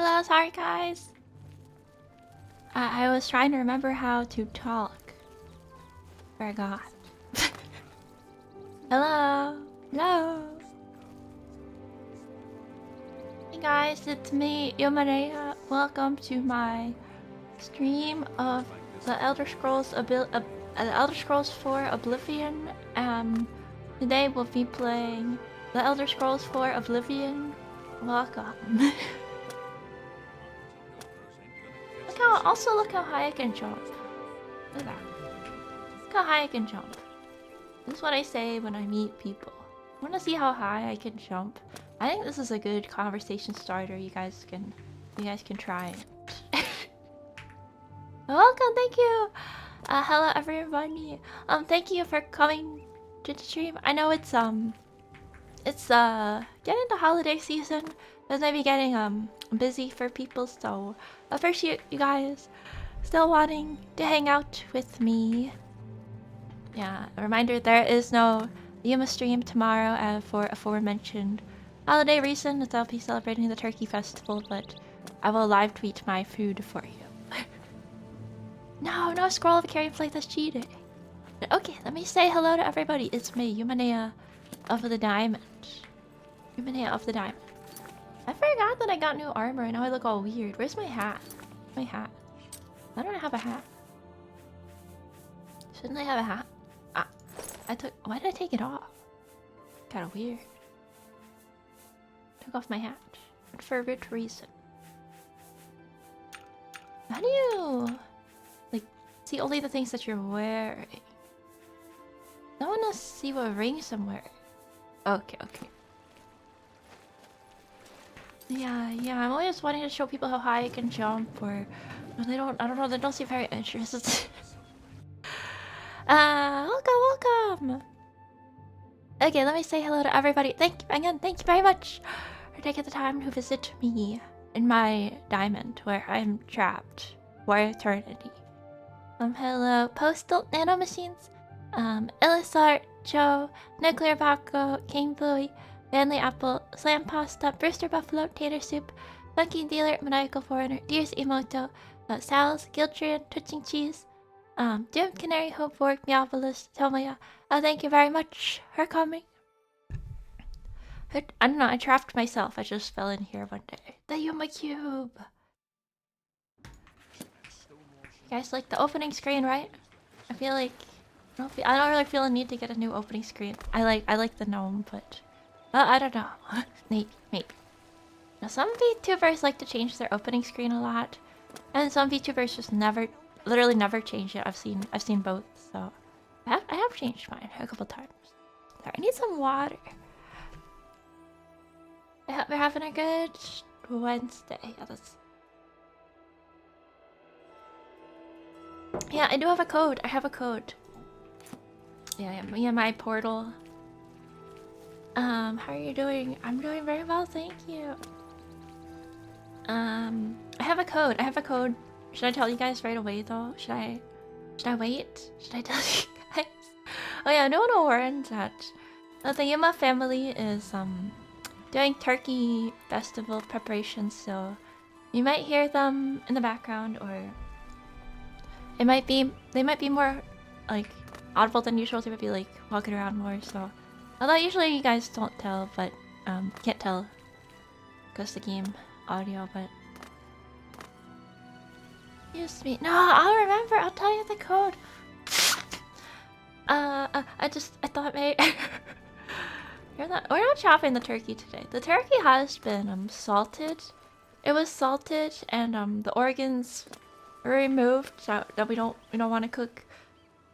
Hello, sorry guys. I was trying to remember how to talk. Forgot. Hello. Hello. Hey guys, it's me, Yomareya. Welcome to my stream of the Elder Scrolls Elder Scrolls 4 Oblivion. Today we'll be playing the Elder Scrolls 4 Oblivion. Welcome. Look how high I can jump. Look at that. Look how high I can jump. This is what I say when I meet people. Want to see how high I can jump? I think this is a good conversation starter. You guys can try it. Welcome, thank you. Hello everybody. Thank you for coming to the stream. I know it's getting into holiday season. It's maybe getting busy for people, so appreciate you guys still wanting to hang out with me. Yeah, a reminder, there is no Yuma stream tomorrow for aforementioned holiday reason, as I'll be celebrating the Turkey Festival, but I will live tweet my food for you. No scroll of a carrying plate, that's cheating. Okay, let me say hello to everybody. It's me, Yumanea of the Diamond. Yumanea of the Diamond. I forgot that I got new armor and now I look all weird. Where's my hat? My hat. I don't have a hat. Shouldn't I have a hat? Why did I take it off? Kinda weird. Took off my hat. But for which reason? How do you like see only the things that you're wearing? I wanna see what rings I'm wearing. Okay. Yeah, I'm always wanting to show people how high I can jump, or they don't seem very interested. Welcome! Okay, let me say hello to everybody. Thank you very much for taking the time to visit me in my diamond, where I'm trapped for eternity. Hello, Postal Nanomachines, Elisart, Joe, Nuclear Baco, King Bluey, Manly Apple, Slam Pasta, Brewster Buffalo, Tater Soup, Funky Dealer, Maniacal Foreigner, Dears Emoto, Sal's, Giltrian, Twitching Cheese, Doom Canary, Hopework, Meopolis, Tomaya. Thank you very much for coming. I don't know, I trapped myself. I just fell in here one day. The Yuma Cube! You guys like the opening screen, right? I feel like... I don't really feel a need to get a new opening screen. I like the gnome, but... I don't know. Maybe. Now, some VTubers like to change their opening screen a lot, and some VTubers just literally never change it. I've seen both, so I have changed mine a couple times. Sorry, I need some water. I hope you're having a good Wednesday. Yeah, I do have a code. I have a code. Yeah, my portal. How are you doing? I'm doing very well, thank you. I have a code. Should I tell you guys right away though? Should I wait? Should I tell you guys? Oh yeah, no one warned that the Yuma family is doing turkey festival preparations, so you might hear them in the background, or they might be more like audible than usual. They might be like walking around more, so although usually you guys don't tell, but can't tell because the game audio, but excuse me. No, I'll remember. I'll tell you the code. I thought maybe we're not chopping the turkey today. The turkey has been salted. It was salted, and the organs were removed so that we don't want to cook.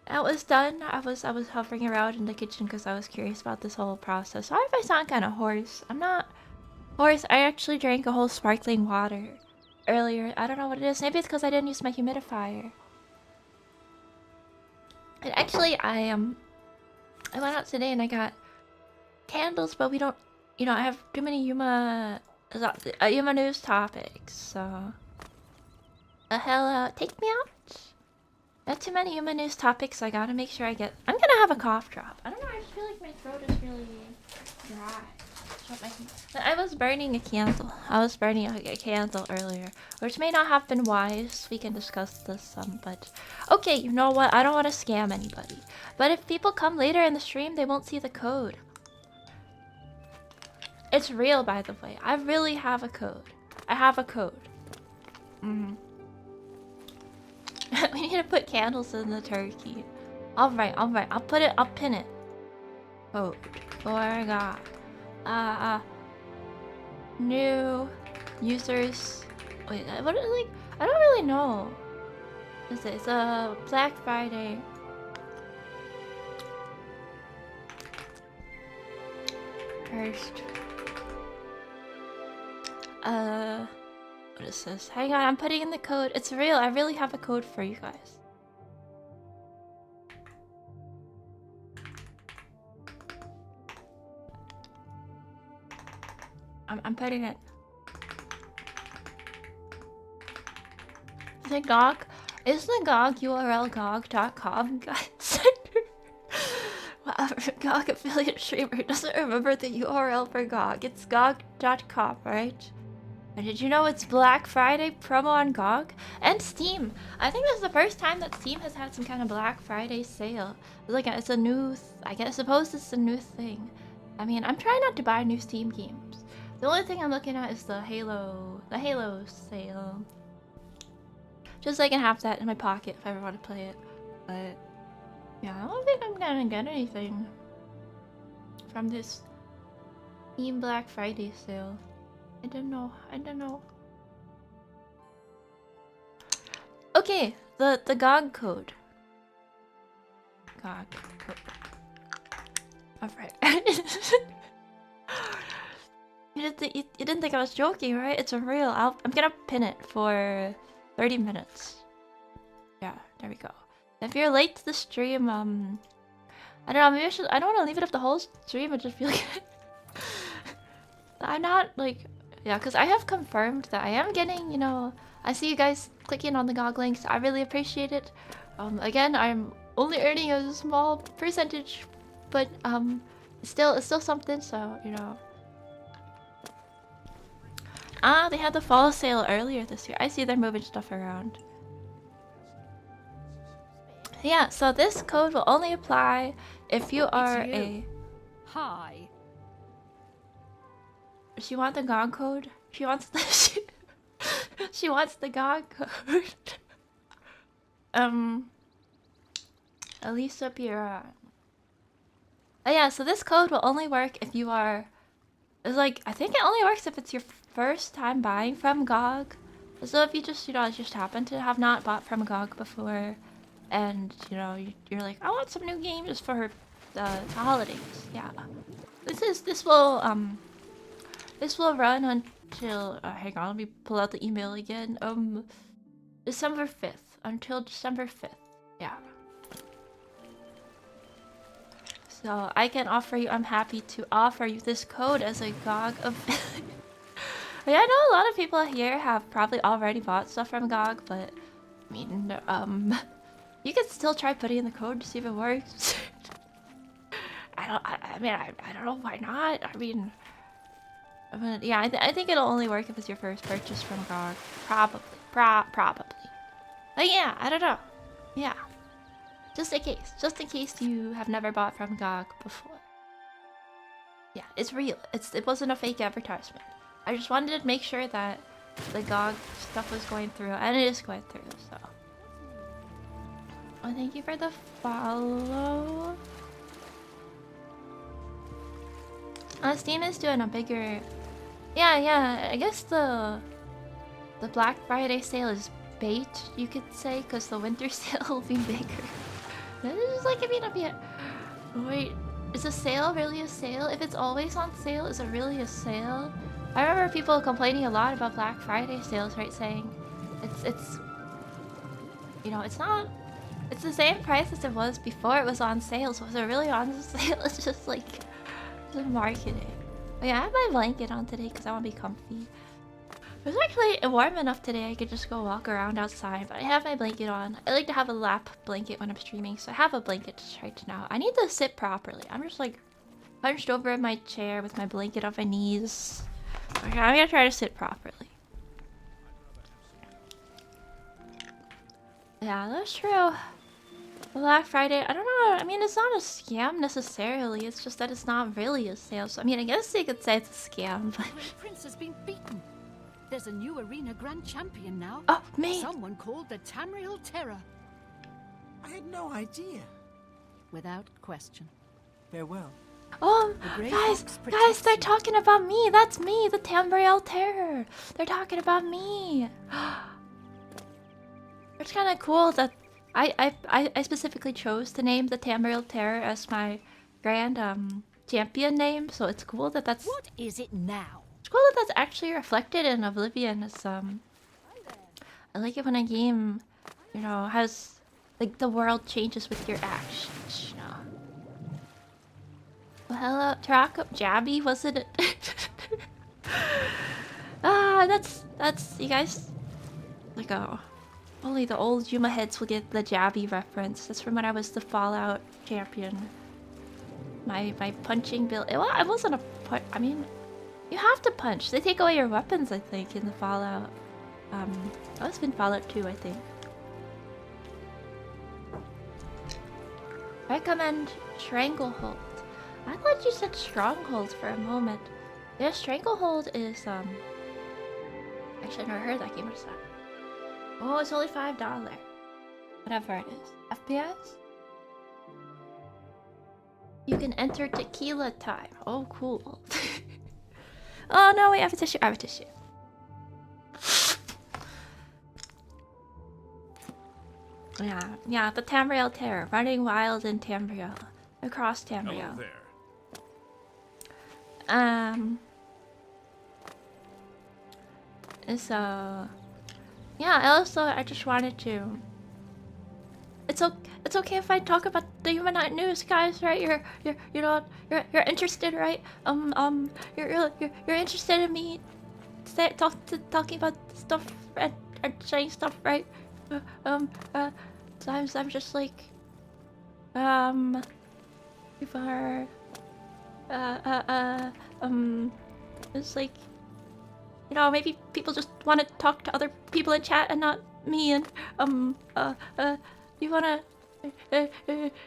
That was done. I was hovering around in the kitchen because I was curious about this whole process. Sorry if I sound kind of hoarse. I'm not hoarse. I actually drank a whole sparkling water earlier. I don't know what it is. Maybe it's because I didn't use my humidifier. And actually, I went out today and I got candles, but we don't. I have too many Yuma news topics. So, hello, take me out. Not too many Yuma news topics, so I gotta make sure I'm gonna have a cough drop. I don't know, I just feel like my throat is really dry. I was burning a candle. I was burning a candle earlier, which may not have been wise. We can discuss this some, but okay. You know what? I don't want to scam anybody. But if people come later in the stream, they won't see the code. It's real, by the way. I really have a code. I have a code. We need to put candles in the turkey. Alright. I'll pin it. Code. For God. New users. Wait, what is like? I don't really know. What is it? It's a Black Friday. First. What is this? Hang on, I'm putting in the code. It's real. I really have a code for you guys. I'm putting it. The GOG is the GOG URL GOG.com, guys. Wow, GOG affiliate streamer doesn't remember the URL for GOG. It's GOG.com, right? And did you know it's Black Friday promo on GOG and Steam? I think this is the first time that Steam has had some kind of Black Friday sale. It's a new. I suppose it's a new thing. I mean, I'm trying not to buy new Steam games. The only thing I'm looking at is the Halo sale. Just so I can have that in my pocket if I ever want to play it. But yeah, I don't think I'm gonna get anything from this Steam Black Friday sale. I don't know. Okay, the GOG code. GOG code. Alright. You didn't think I was joking, right? It's real. I'm gonna pin it for 30 minutes. Yeah, there we go. If you're late to the stream, I don't know, maybe I don't want to leave it up the whole stream and just be like... I'm not, like... Yeah, because I have confirmed that I am getting, you know... I see you guys clicking on the GOG links. I really appreciate it. Again, I'm only earning a small percentage, but, it's still something, so, you know... Ah, they had the fall sale earlier this year. I see they're moving stuff around. Yeah, so this code will only apply if you are a... Hi. She wants the GOG code? She wants the... she wants the GOG code. Elisa Piran. Oh yeah, so this code will only work if you are... It's like, I think it only works if it's your first time buying from GOG. So if you just, you know, just happen to have not bought from GOG before, and, you know, you're like, I want some new games for the holidays. Yeah. This will run until, hang on, let me pull out the email again. December 5th. Until December 5th. Yeah. So I can offer you, I'm happy to offer you this code as a GOG affiliate. Yeah, I know a lot of people here have probably already bought stuff from GOG, but I mean, you can still try putting in the code to see if it works. I don't know why not. I mean, yeah, I think it'll only work if it's your first purchase from GOG. Probably. But yeah, I don't know. Yeah. Just in case you have never bought from GOG before. Yeah, it's real. It wasn't a fake advertisement. I just wanted to make sure that the GOG stuff was going through, and it is going through, so. Oh, thank you for the follow. Steam is doing a bigger... Yeah, I guess the Black Friday sale is bait, you could say, because the winter sale will be bigger. This is like, I mean, wait, is a sale really a sale? If it's always on sale, is it really a sale? I remember people complaining a lot about Black Friday sales, right? Saying it's you know, it's the same price as it was before it was on sale. So is it really on sale? It's just like the marketing. But yeah, I have my blanket on today because I want to be comfy. It was actually warm enough today I could just go walk around outside, but I have my blanket on. I like to have a lap blanket when I'm streaming, so I have a blanket right now. I need to sit properly. I'm just like hunched over in my chair with my blanket on my knees. Okay, I'm gonna try to sit properly. Yeah, that's true. Black Friday, I don't know. I mean, it's not a scam necessarily. It's just that it's not really a sale. So, I mean, I guess you could say it's a scam, but... The Great Prince has been beaten. There's a new arena grand champion now. Oh, me! Someone called the Tamriel Terror. I had no idea. Without question. Farewell. Oh, The Grey guys, Fox guys, protects they're you. talking about me. That's me, the Tamriel Terror. They're talking about me. It's kind of cool that I specifically chose to name the Tamriel Terror as my grand champion name. So it's cool that that's. What is it now? It's cool that that's actually reflected in Oblivion. It's I like it when a game, you know, has like the world changes with your actions. You know. Well, hello, Tarako Jabby, wasn't it? That's you guys. Like only the old Yuma heads will get the Jabby reference. That's from when I was the Fallout champion. My punching build. Well, I wasn't a punch. I mean, you have to punch. They take away your weapons, I think, in the Fallout. That was in Fallout 2, I think. Recommend Stranglehold. I thought you said Stronghold for a moment. Yeah, Stranglehold is actually, I never heard that game. What is that? Oh, it's only $5. Whatever it is. FPS? You can enter tequila time. Oh, cool. Oh no, wait, I have a tissue. I have a tissue. Yeah, the Tamriel Terror. Running wild in Tamriel. Across Tamriel. Hello there. So yeah, I just wanted to. It's okay if I talk about the Humanite news, guys, right? You're interested, right? You're interested in me talking about stuff and saying stuff, right? Sometimes I'm just like, people are, it's like, you know, maybe people just want to talk to other people in chat and not me, and, you wanna, I understand the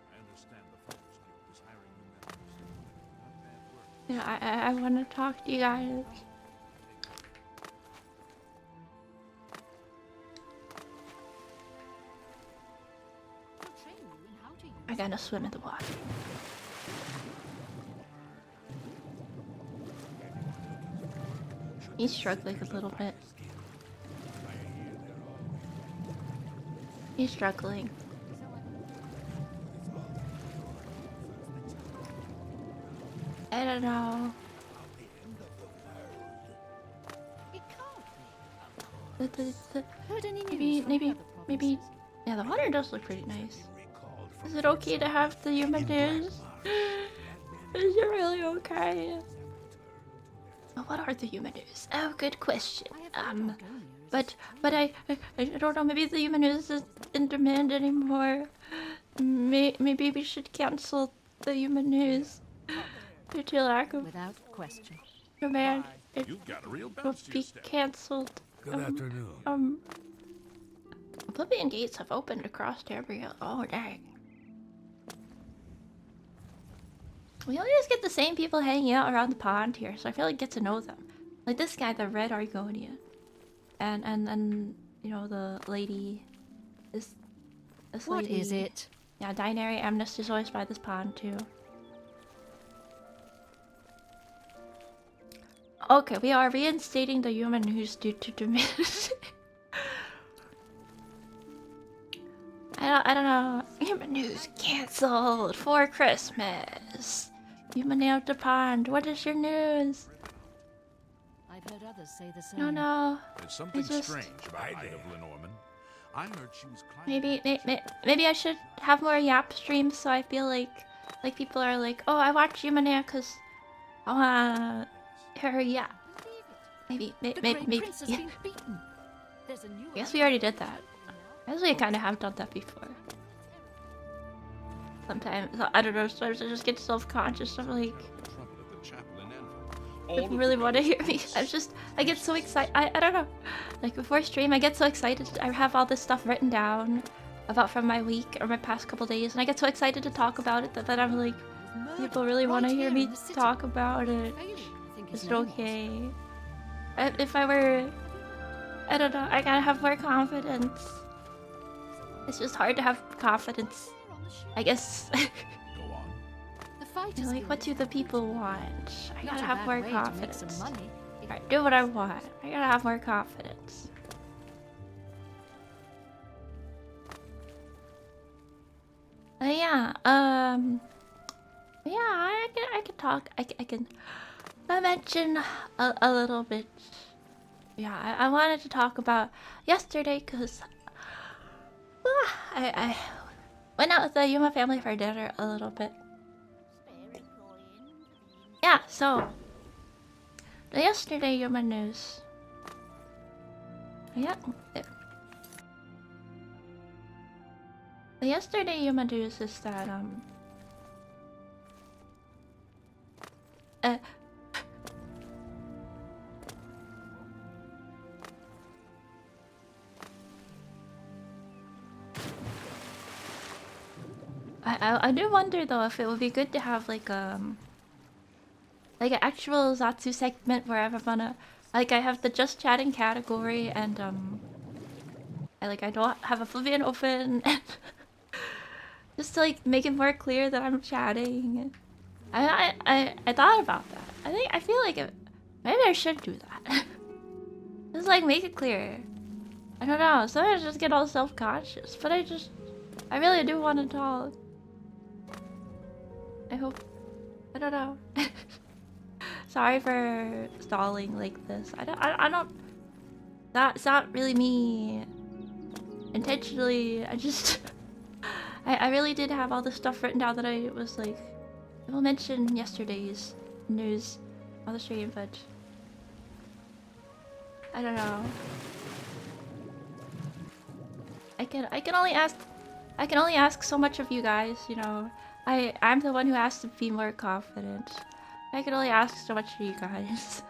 Farmers Guild is hiring new members. Not bad work. you know, I wanna talk to you guys. I'll train you in how to use I gotta swim in the water. He's struggling a little bit. He's struggling. I don't know. it. Can't be. Heard any news Maybe, from the other maybe. provinces? Yeah, the water does look pretty nice. Is it okay to have the human news? Is it really okay? Well, what are the human news? Oh, good question. I have heard Argonia is But I don't know. Maybe the human news isn't in demand anymore. Maybe we should cancel the human news due to lack of without question. demand. It You've got a real will bounce to your be step. cancelled. Good afternoon. Oblivion gates have opened across Tamriel. Oh, dang. We always get the same people hanging out around the pond here, so I feel like get to know them. Like this guy, the Red Argonian. And you know, the lady... This What lady... is it? Yeah, Dinary Amnesty is always by this pond, too. Okay, we are reinstating the human news due to demand. I don't know. Human news cancelled for Christmas. Human out the pond. What is your news? I've heard others say the same. No. There's something just- strange about Ida Lenormand. I heard she was climbing... Maybe I should have more Yap streams so I feel like people are like, oh, I watch Humanea because I wanna hear her yap. Believe Maybe, it. The Great maybe. Prince has Yeah. been beaten. There's a new I guess we already did that. I guess we kind of have done that before. sometimes. I don't know, sometimes I just get self-conscious. I'm like, Trouble at the chapel in Enfield. people really want to hear me. I get so excited. I don't know. Like before stream, I get so excited. I have all this stuff written down about from my week or my past couple days, and I get so excited to talk about it that I'm like, people really want to hear me talk about it. Is it okay? If I were, I don't know. I gotta have more confidence. It's just hard to have confidence, I guess. Go on. The fight is Like, what do the people want? I Not gotta a have bad more way to make confidence. some money. Alright, do what I want. I gotta have more confidence. Yeah, yeah, I can talk. I can mention a little bit. Yeah, I wanted to talk about yesterday because I went out with the Yuma family for dinner a little bit. Yeah, so the yesterday Yuma news. Yeah. The yesterday Yuma news is that I do wonder though if it would be good to have like an actual Zatsu segment where I'm gonna I have the just chatting category and I don't have Oblivion open and just to like make it more clear that I'm chatting. I thought about that. I feel like maybe I should do that. Just like make it clear. I don't know. Sometimes I just get all self-conscious, but I really do want to talk. I hope. I don't know. Sorry for stalling like this. I don't. That's not really me. Intentionally, I really did have all this stuff written down that I was like, I will mention yesterday's news on the stream, but I don't know. I can only ask so much of you guys, you know. I'm the one who has to be more confident. I can only ask so much of you guys.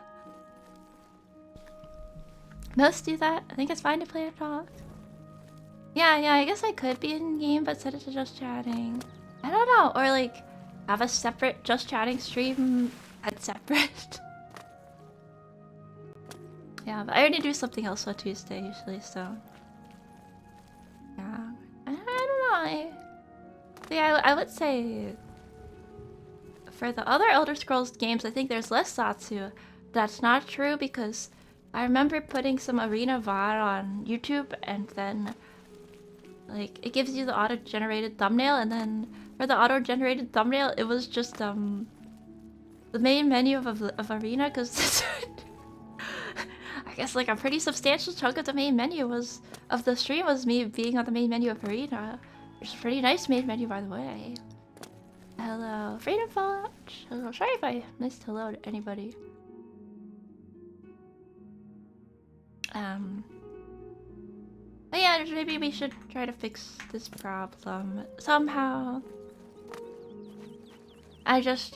Most do that. I think it's fine to play and talk. Yeah, I guess I could be in game, but set it to just chatting. I don't know, or like have a separate just chatting stream and separate. Yeah, but I already do something else on Tuesday usually, so yeah. I don't know. I would say for the other Elder Scrolls games, I think there's less Zatsu. That's not true because I remember putting some arena VOD on YouTube and then like it gives you the auto-generated thumbnail, and then for the auto-generated thumbnail it was just the main menu of arena because I guess like a pretty substantial chunk of the main menu of the stream was me being on the main menu of arena. It's a pretty nice main menu, by the way. Hello, Freedom Fallout. Hello, sorry if I missed hello to anybody. But yeah, maybe we should try to fix this problem somehow. I guess.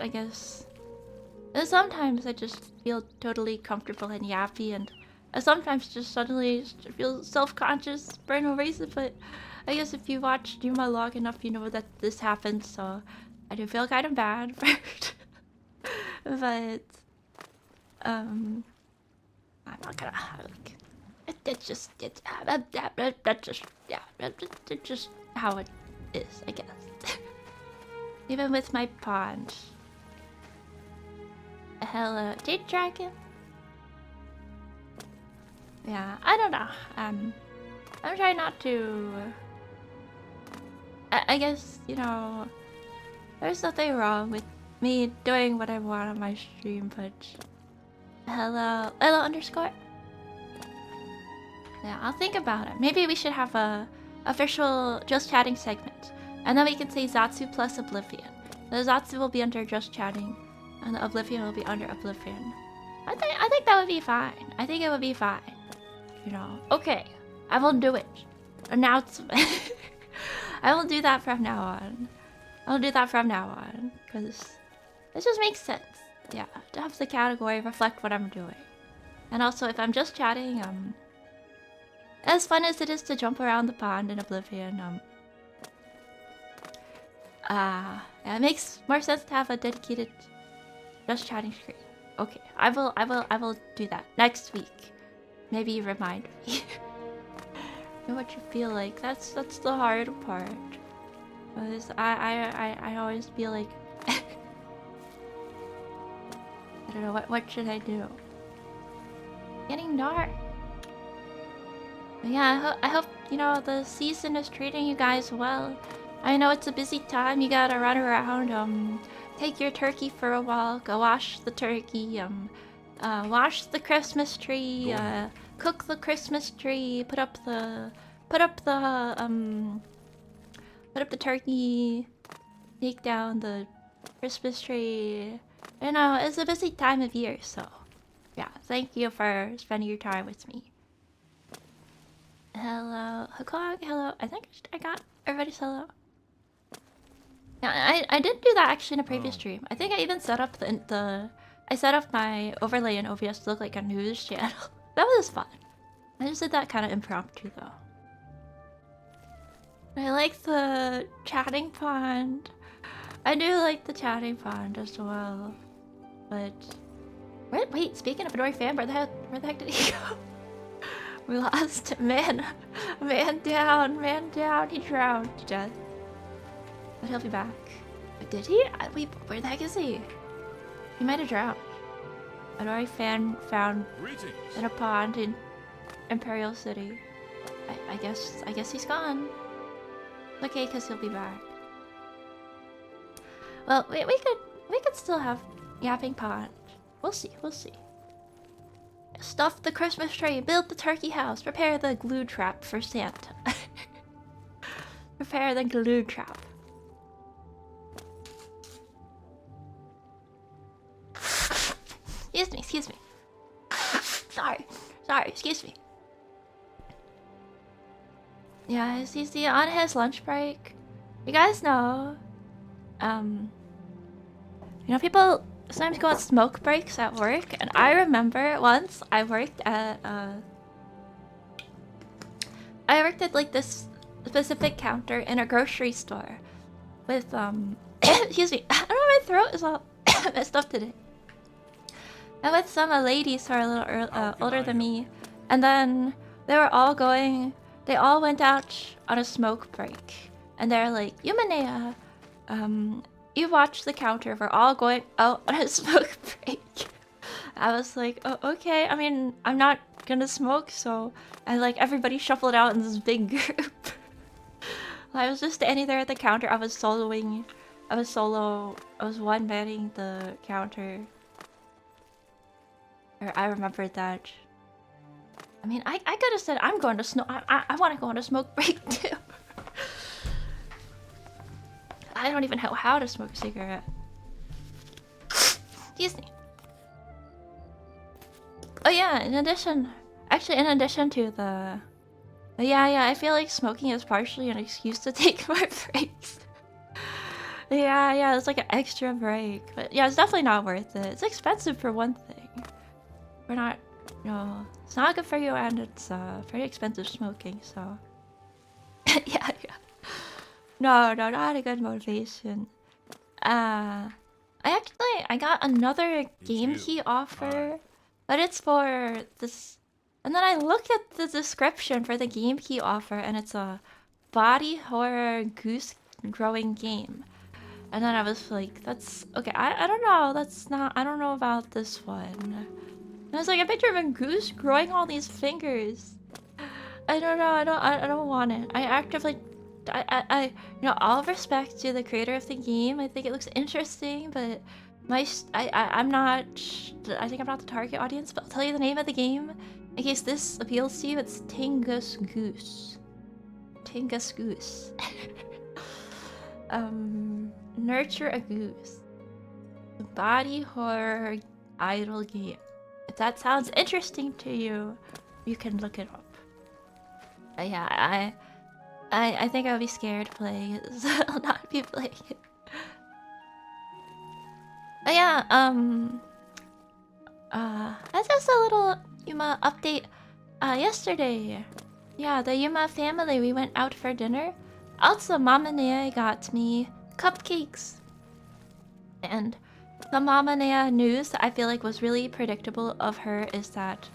Sometimes I just feel totally comfortable and yappy, and I sometimes just suddenly feel self-conscious for no reason, but I guess if you watch Yuma log enough, you know that this happens, so I do feel kind of bad for it. But, I'm not gonna, that's just how it is, I guess. Even with my pond. Hello, Jade Dragon? Yeah, I don't know. I'm trying not to... I guess, you know, there's nothing wrong with me doing what I want on my stream, but... Hello underscore? Yeah, I'll think about it. Maybe we should have a official Just Chatting segment. And then we can say Zatsu plus Oblivion. The Zatsu will be under Just Chatting, and the Oblivion will be under Oblivion. I think that would be fine. I think it would be fine. You know, okay, I will do it. Announcement. I will do that from now on. I'll do that from now on, because it just makes sense. Yeah, to have the category reflect what I'm doing. And also, if I'm just chatting, as fun as it is to jump around the pond in Oblivion, yeah, it makes more sense to have a dedicated just chatting screen. Okay, I will do that next week. Maybe remind me. Know what you feel like. That's the hard part. Because I always feel like I don't know what should I do. Getting dark. But yeah, I hope you know the season is treating you guys well. I know it's a busy time. You gotta run around. Take your turkey for a walk. Wash the turkey. Wash the Christmas tree. Cook the Christmas tree. Put up the turkey. Take down the Christmas tree. You know, it's a busy time of year, so yeah. Thank you for spending your time with me. Hello, Hakog. Hello. I think I got everybody's hello. Yeah, I did do that actually in a previous stream. I think I even set up I set up my overlay in OBS to look like a news channel. That was fun. I just did that kind of impromptu though. I like the chatting pond. I do like the chatting pond as well. But wait, speaking of Annoying Fan, where the heck did he go? We lost him. Man down, he drowned to death. But he'll be back. But did he? Where the heck is he? He might have drowned. Annoying Fan found in a pond in Imperial City. I guess he's gone. Okay, cause he'll be back. Well, we could still have yapping pond. We'll see. Stuff the Christmas tree, build the turkey house, prepare the glue trap for Santa. Prepare the glue trap. Excuse me. Sorry, excuse me. Yeah, he's on his lunch break. You guys know, people sometimes go on smoke breaks at work, and I remember once I worked at like this specific counter in a grocery store with excuse me, I don't know, my throat is all messed up today. And with some ladies who are a little older than me, and then they all went out on a smoke break, and they're like, Yumanea, you watch the counter, we're all going out on a smoke break. I was like, oh, okay, I mean, I'm not gonna smoke, so everybody shuffled out in this big group. I was just standing there at the counter, I was one-manning the counter. I remembered that. I mean, I could have said I'm going to smoke. I want to go on a smoke break too. I don't even know how to smoke a cigarette. Excuse me. Oh yeah, in addition to the... Yeah, I feel like smoking is partially an excuse to take more breaks. Yeah, it's like an extra break. But yeah, it's definitely not worth it. It's expensive for one thing. It's not good for you, and it's pretty expensive smoking, so... yeah. No, not a good motivation. I got another game key offer, but it's for this... And then I look at the description for the game key offer, and it's a body horror goose growing game. And then I was like, that's... Okay, I don't know, that's not... I don't know about this one. And I was like, a picture of a goose growing all these fingers. I don't know, I don't want it. I actively... all respect to the creator of the game. I think it looks interesting, but I'm not... I think I'm not the target audience, but I'll tell you the name of the game. In case this appeals to you, it's Tingus Goose. Tingus Goose. Nurture a goose. Body horror idle game. If that sounds interesting to you, you can look it up. Yeah, I think I would be scared playing it, so I'll not be playing it. Oh yeah, that's just a little Yuma update. Yesterday, yeah, the Yuma family, we went out for dinner. Also, Mama Nea got me cupcakes. And the Mama Nea news that I feel like was really predictable of her is that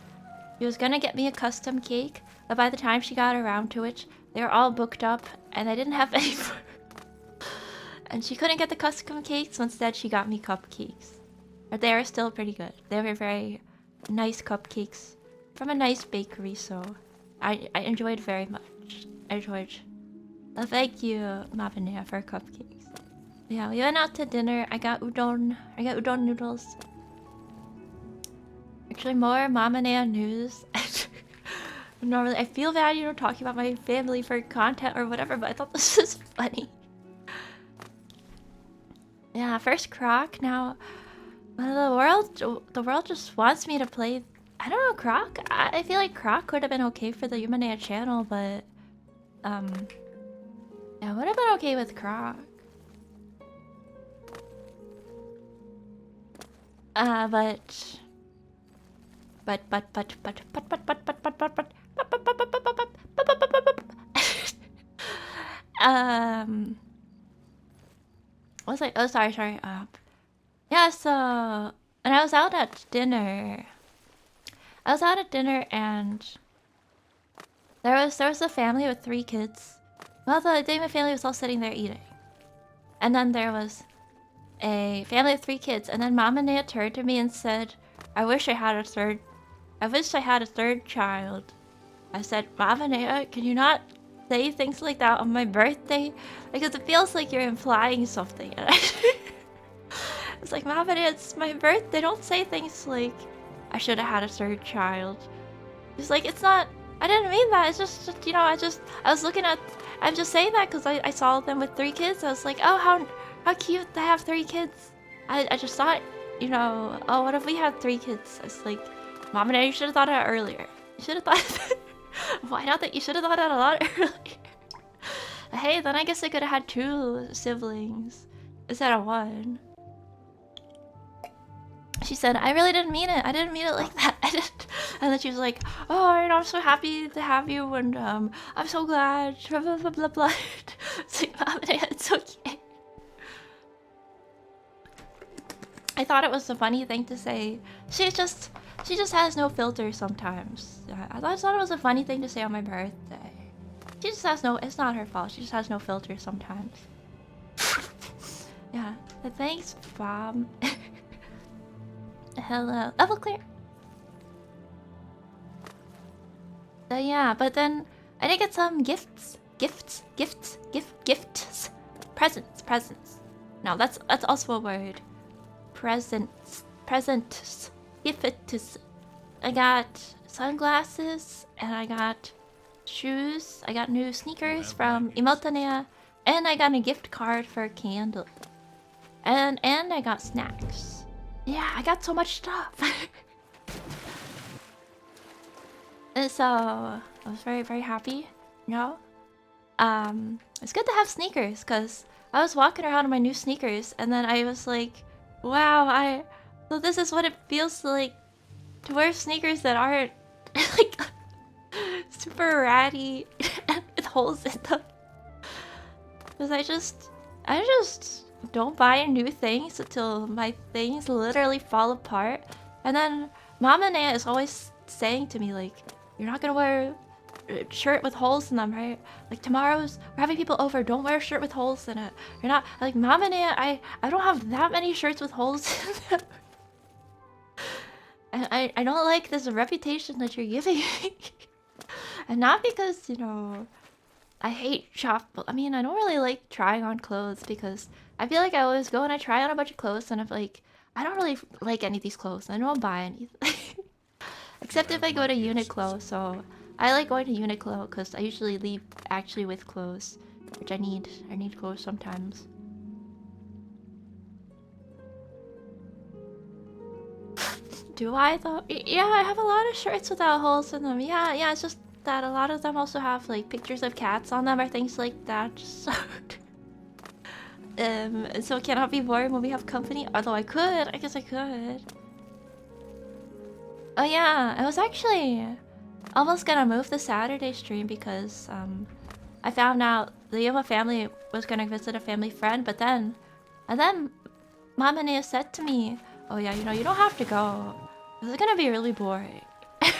she was gonna get me a custom cake, but by the time she got around to it, they were all booked up and I didn't have any for and she couldn't get the custom cakes, so instead she got me cupcakes. But they were still pretty good. They were very nice cupcakes from a nice bakery, so I enjoyed very much. I enjoyed. Thank you, Mabinea, for cupcakes. Yeah, we went out to dinner. I got udon. I got udon noodles. Actually, more Mamanea news. Normally, I feel bad, you know, talking about my family for content or whatever, but I thought this was funny. Yeah, first Croc. Now, the world just wants me to play. I don't know, Croc. I feel like Croc could have been okay for the Yumanea channel, but yeah, would have been okay with Croc. What was I? Oh, sorry. Yeah, so and I was out at dinner. And there was a family with 3 kids. Well, the Damon family was all sitting there eating. And then there was a family of 3 kids, and then Mama Nea turned to me and said, I wish I had a third child. I said, Mama Nea, can you not say things like that on my birthday? Because it feels like you're implying something. And it's like, Mama Nea, it's my birthday. Don't say things like, I should have had a third child. It's like, it's not, I didn't mean that. It's just you know, I'm just saying that because I saw them with 3 kids. I was like, oh, how cute to have 3 kids. I just thought, you know, oh, what if we had 3 kids? I was like, Mom and Dad, you should have thought of that earlier. You should have thought why not that? You should have thought of that a lot earlier. Hey, then I guess I could have had 2 siblings instead of 1. She said, I really didn't mean it. I didn't mean it like that. I didn't. And then she was like, oh, you know, I'm so happy to have you, and I'm so glad. Blah blah blah blah blah. It's like, Mom and Dad, it's okay. I thought it was a funny thing to say. She just has no filter sometimes. I thought it was a funny thing to say on my birthday. She just has no. It's not her fault. She just has no filter sometimes. Yeah. But thanks, Bob. Hello, level clear. Yeah, but then I did get some gifts. Presents. No, that's also a word. Presents. Gifts. I got sunglasses and I got shoes. I got new sneakers from Emotanea, and I got a gift card for a candle. And I got snacks. Yeah, I got so much stuff. And so I was very, very happy, you know? It's good to have sneakers because I was walking around in my new sneakers and then I was like, wow, so this is what it feels like to wear sneakers that aren't like super ratty and with holes in them. Because I just don't buy new things until my things literally fall apart. And then Mama Nea is always saying to me, like, you're not gonna wear a shirt with holes in them, right? Like, we're having people over, don't wear a shirt with holes in it. You're not, like, Mama Nea, I don't have that many shirts with holes in them. And I don't like this reputation that you're giving me. And not because, you know, I hate I mean, I don't really like trying on clothes because I feel like I always go and I try on a bunch of clothes and I'm like, I don't really like any of these clothes. I don't buy anything. Except if I go to Uniqlo, so I like going to Uniqlo because I usually leave actually with clothes, which I need clothes sometimes. Do I though? Yeah, I have a lot of shirts without holes in them. Yeah, it's just that a lot of them also have like pictures of cats on them or things like that. So So it cannot be boring when we have company. Although I could. I guess I could. Oh yeah, I was actually almost gonna move the Saturday stream because I found out the Yuma family was gonna visit a family friend, but then Mama Nia said to me, "Oh yeah, you know you don't have to go. This is gonna be really boring." I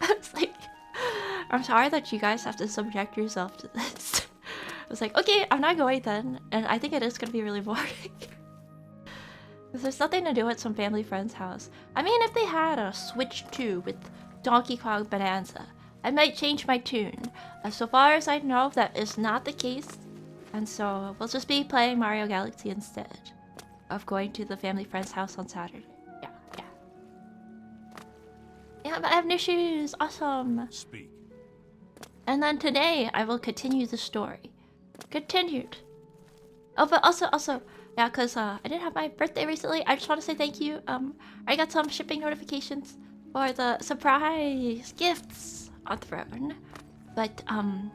was like, "I'm sorry that you guys have to subject yourself to this." I was like, "Okay, I'm not going then," and I think it is gonna be really boring. There's nothing to do at some family friend's house. I mean, if they had a Switch 2 with Donkey Kong Bonanza, I might change my tune. So far as I know, that is not the case. And so we'll just be playing Mario Galaxy instead of going to the family friend's house on Saturday. Yeah, yeah. Yeah, but I have new shoes. Awesome. Speak. And then today, I will continue the story. Continued. Oh, but also, yeah, because I did have my birthday recently. I just want to say thank you. I got some shipping notifications for the surprise gifts on Throne. But, I'm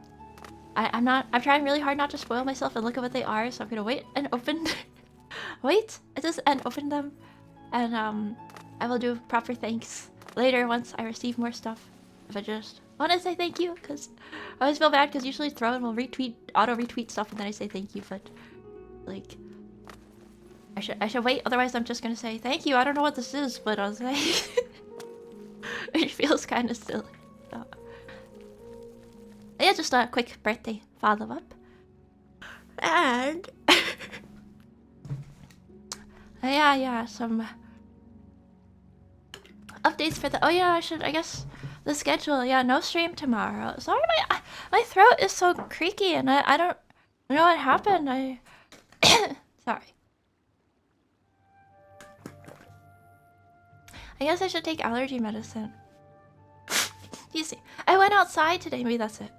trying really hard not to spoil myself and look at what they are, so I'm gonna wait and open... and open them. And, I will do proper thanks later once I receive more stuff. If I just want to say thank you, because I always feel bad, because usually Throne will auto-retweet stuff and then I say thank you, but, like... I should wait, otherwise I'm just gonna say thank you. I don't know what this is, but I'll say it feels kind of silly. So. Yeah, just a quick birthday follow-up. And yeah, some updates for the I guess the schedule. Yeah, no stream tomorrow. Sorry, my throat is so creaky and I don't know what happened. Sorry. I guess I should take allergy medicine. Easy. I went outside today. Maybe that's it.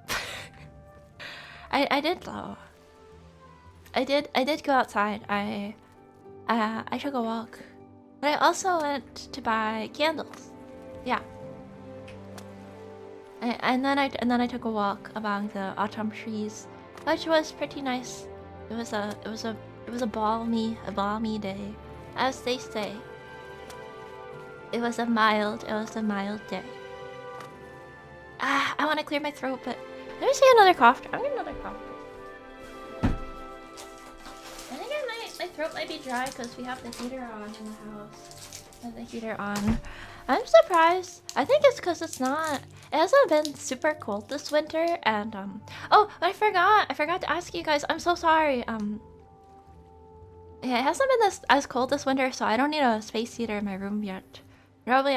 I did though. I did go outside. I took a walk, but I also went to buy candles. Yeah. And then I took a walk among the autumn trees, which was pretty nice. It was a balmy day, as they say. It was a mild day. I want to clear my throat, but let me see another cough. I'm getting another cough. I think my throat might be dry because we have the heater on in the house. I have the heater on. I'm surprised. I think it's because it hasn't been super cold this winter, and oh, I forgot to ask you guys. I'm so sorry. Yeah, it hasn't been as cold this winter, so I don't need a space heater in my room yet. Normally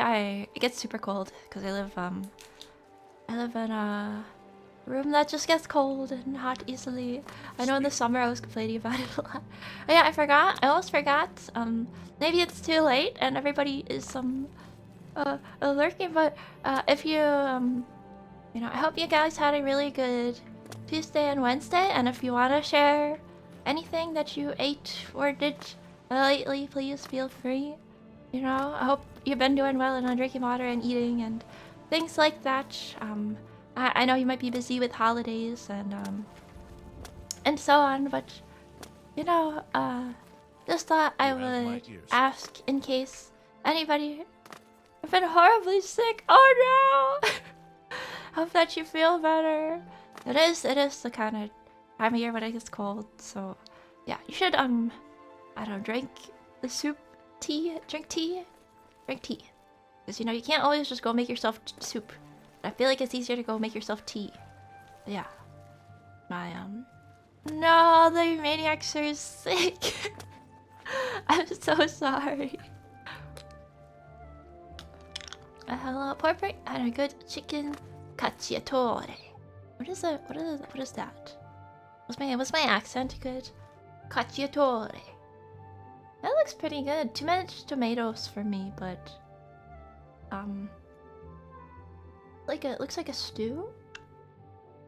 it gets super cold because I live in a room that just gets cold and hot easily. I know in the summer I was complaining about it a lot. Oh, yeah, I almost forgot. Maybe it's too late and everybody is lurking, but if you I hope you guys had a really good Tuesday and Wednesday, and if you want to share anything that you ate or did lately, please feel free. I hope you've been doing well and drinking water and eating and things like that. I know you might be busy with holidays and so on, but just thought I would ask in case anybody have been horribly sick. Oh no! Hope that you feel better. It is the kind of time of year when it gets cold, so yeah, you should I don't drink the soup. Drink tea. Because you can't always just go make yourself soup. I feel like it's easier to go make yourself tea. Yeah. No, the maniacs are sick. I'm so sorry. Hello, pork and a good chicken cacciatore. What is that? Was my accent good? Cacciatore. That looks pretty good. Too much tomatoes for me, but looks like a stew.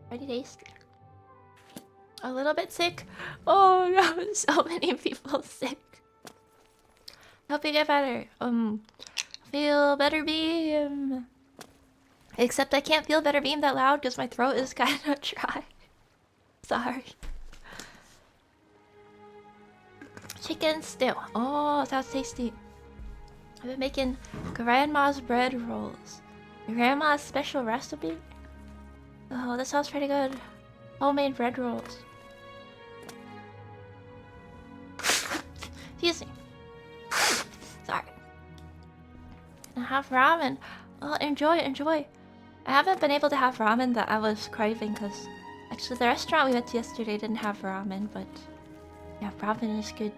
Pretty tasty. A little bit sick. Oh no, so many people sick. Hope you get better. Feel better beam. Except I can't feel better beam that loud because my throat is kind of dry. Sorry. Chicken stew. Oh, sounds tasty. I've been making grandma's bread rolls. Grandma's special recipe? Oh, that sounds pretty good. Homemade bread rolls. Excuse me. Sorry. And have ramen. Oh, enjoy, enjoy. I haven't been able to have ramen that I was craving because actually the restaurant we went to yesterday didn't have ramen, but yeah, ramen is good.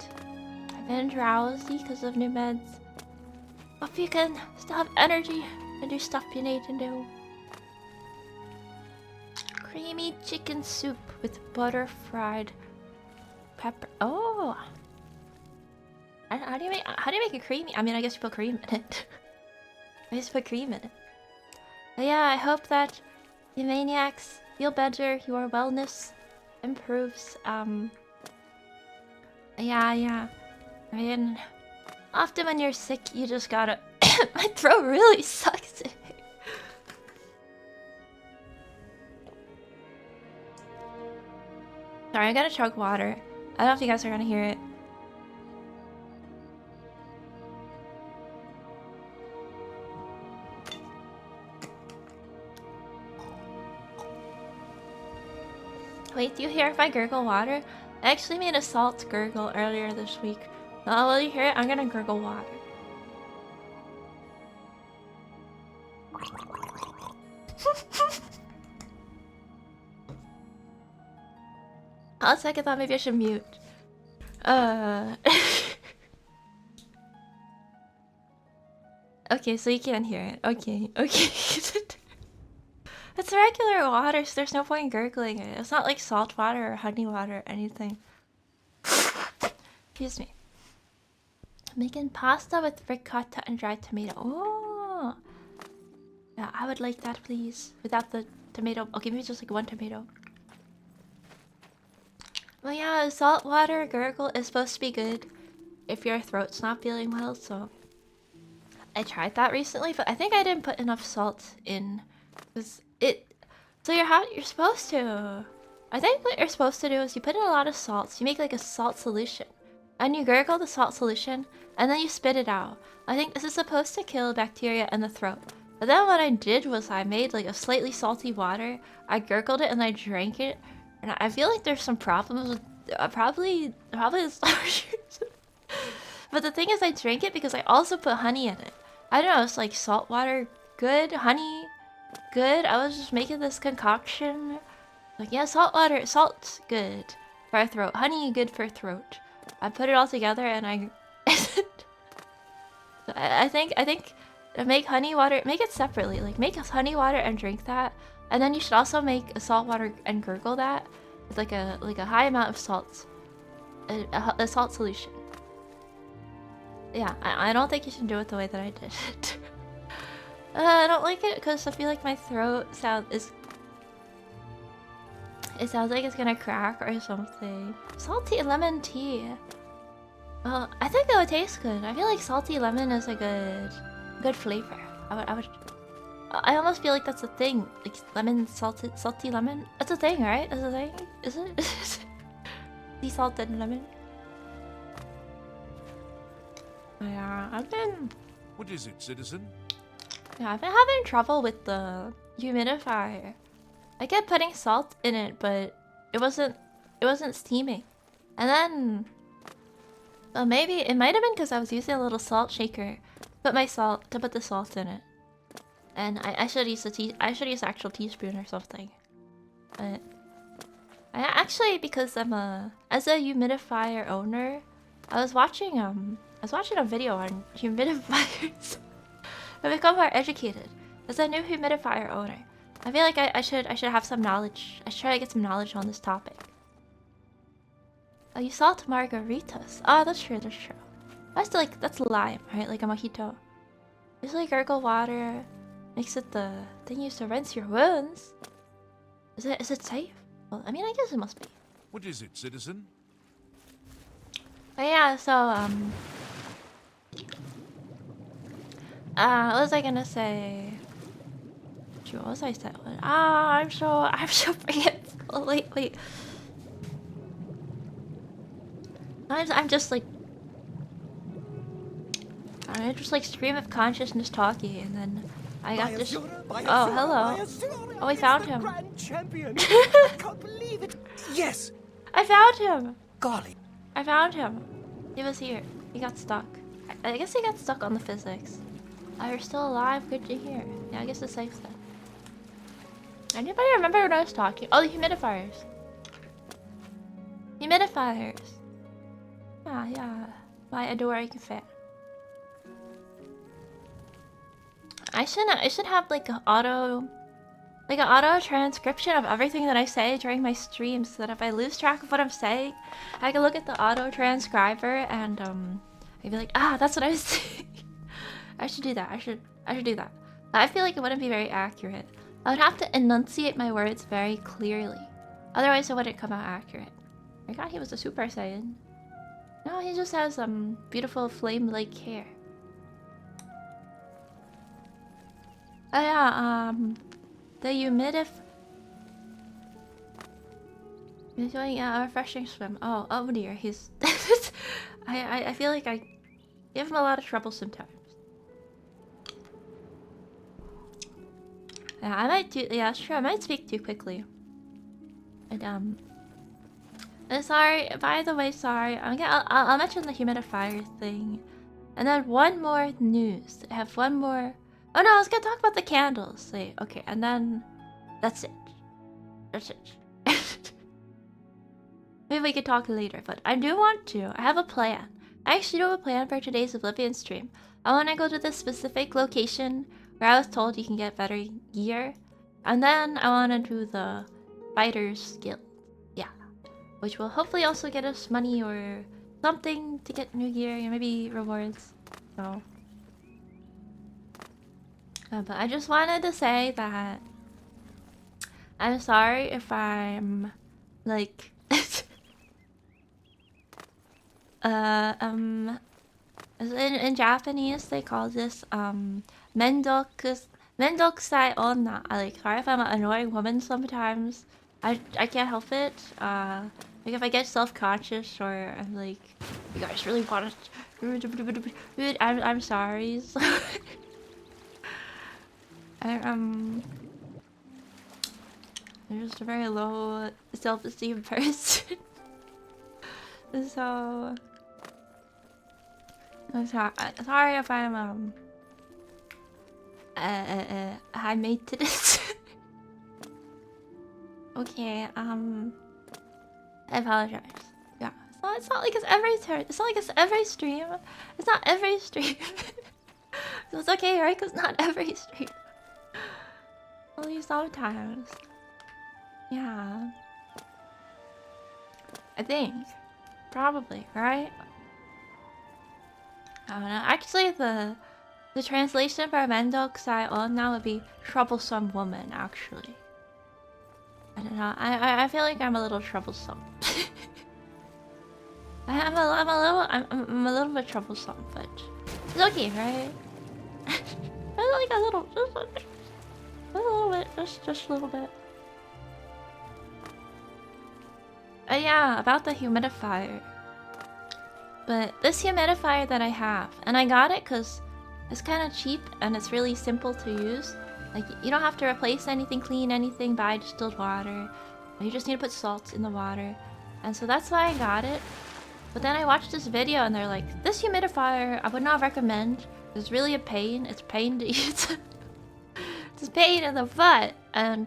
I've been drowsy because of new meds. Hope you can still have energy and do stuff you need to do. Creamy chicken soup with butter fried pepper. Oh, how do you make it creamy? I mean, I guess you put cream in it. I just put cream in it. But yeah, I hope that you maniacs feel better. Your wellness improves. Yeah. I mean, often when you're sick, you just gotta. My throat really sucks. Sorry, I gotta chug water. I don't know if you guys are gonna hear it. Wait, do you hear if I gurgle water? I actually made a salt gurgle earlier this week. Oh, will you hear it? I'm gonna gurgle water. I'll second thought maybe I should mute. Okay, so you can't hear it. Okay. It's regular water, so there's no point in gurgling it. It's not like salt water or honey water or anything. Excuse me. Making pasta with ricotta and dried tomato. Oh! Yeah, I would like that, please. Without the tomato. Okay, maybe just like one tomato. Well, yeah, salt water gurgle is supposed to be good if your throat's not feeling well, so... I tried that recently, but I think I didn't put enough salt in. So you're supposed to... I think what you're supposed to do is you put in a lot of salt. You make like a salt solution. And you gurgle the salt solution, and then you spit it out. I think this is supposed to kill bacteria in the throat. But then what I did was I made like a slightly salty water. I gurgled it and I drank it. And I feel like there's some problems with... Probably But the thing is I drank it because I also put honey in it. I don't know, it's like salt water, good, honey, good. I was just making this concoction. Like, yeah, salt water, salt's good for our throat. Honey, good for throat. I put it all together and I think make honey water, make it separately. Like, make honey water and drink that. And then you should also make a salt water and gurgle that with like a high amount of salt. A salt solution. Yeah, I don't think you should do it the way that I did it. I don't like it because I feel like my throat it sounds like it's gonna crack or something. Salty lemon tea. Well, I think it would taste good. I feel like salty lemon is a good flavor. I almost feel like that's a thing. Like lemon, salty lemon. That's a thing, right? That's a thing. Is it? Desalted lemon. Yeah, What is it, citizen? Yeah, I've been having trouble with the humidifier. I kept putting salt in it, but it wasn't steaming. And then, well, maybe it might have been because I was using a little salt shaker to put the salt in it. And I should use actual teaspoon or something. But I actually, because as a humidifier owner, I was watching a video on humidifiers. I've become more educated. As a new humidifier owner, I feel like I should have some knowledge. I should try to get some knowledge on this topic. Oh, you salt margaritas. Oh, that's true. That's lime, right? Like a mojito. Usually gurgle water makes it the thing used to rinse your wounds. Is it safe? Well, I mean, I guess it must be. What is it, citizen? But yeah, so what was I gonna say? What was I saying? I'm so forgetful. Wait. I'm just like I just like stream of consciousness talking, and then I got this. Oh, hello. Oh, we found him. Grand champion. I can't believe it. Yes. I found him. Golly. I found him. He was here. He got stuck. I guess he got stuck on the physics. Oh, you're still alive. Good to hear. Yeah, I guess it's safe then. Anybody remember when I was talking? Oh, the humidifiers. Humidifiers. Yeah. My adoring fan. I should have like an auto transcription of everything that I say during my streams, so that if I lose track of what I'm saying, I can look at the auto transcriber and I'd be like, ah, that's what I was saying. I should do that. I should do that. I feel like it wouldn't be very accurate. I would have to enunciate my words very clearly. Otherwise, it wouldn't come out accurate. I thought he was a Super Saiyan. No, he just has beautiful flame-like hair. Oh yeah, the He's doing a refreshing swim. Oh dear, he's. I feel like I give him a lot of trouble sometimes. Yeah, I might do. Yeah, sure. I might speak too quickly. And sorry. By the way, sorry. I'll mention the humidifier thing, and then one more news. I have one more. Oh no, I was gonna talk about the candles. Wait, okay, and then that's it. That's it. Maybe we could talk later, but I do want to. I have a plan. I actually do have a plan for today's Oblivion stream. I want to go to this specific location where I was told you can get better gear, and then I want to do the Fighters Guild. Yeah, which will hopefully also get us money or something to get new gear, or maybe rewards. So. But I just wanted to say that I'm sorry if I'm like in Japanese they call this mendokusai onna. Sorry if I'm an annoying woman sometimes. I can't help it. Like if I get self-conscious or I'm like, you guys really want to I'm sorry. So I'm just a very low self-esteem person. So I'm sorry if I'm high maintenance. Okay, I apologize. Yeah, it's not like it's every turn. It's not like it's every stream. It's not every stream. So it's okay, right? Cause not every stream. Only sometimes. Yeah. I think. Probably, right? I don't know. Actually, the translation for Mendokusai Onna would be troublesome woman, actually. I don't know. I feel like I'm a little troublesome. I'm a little bit troublesome, but it's okay, right? I like a little bit, just a little bit. Yeah, about the humidifier. But this humidifier that I have, and I got it because it's kind of cheap and it's really simple to use. Like, you don't have to replace anything, clean anything, buy distilled water. You just need to put salt in the water. And so that's why I got it. But then I watched this video and they're like, this humidifier I would not recommend. It's really a pain. It's a pain to use. It's a pain in the butt. And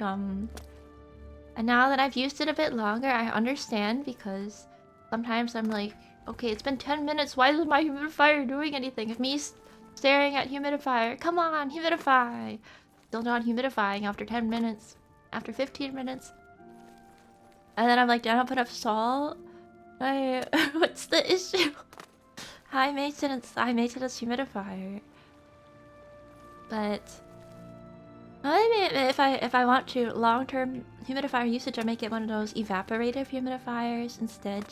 now that I've used it a bit longer, I understand, because sometimes I'm like, okay, it's been 10 minutes. Why isn't my humidifier doing anything? If me staring at humidifier, come on, humidify. Still not humidifying after 10 minutes, after 15 minutes. And then I'm like, did I not put up salt? What's the issue? High maintenance humidifier. But maybe if I want to long-term humidifier usage, I might get one of those evaporative humidifiers instead.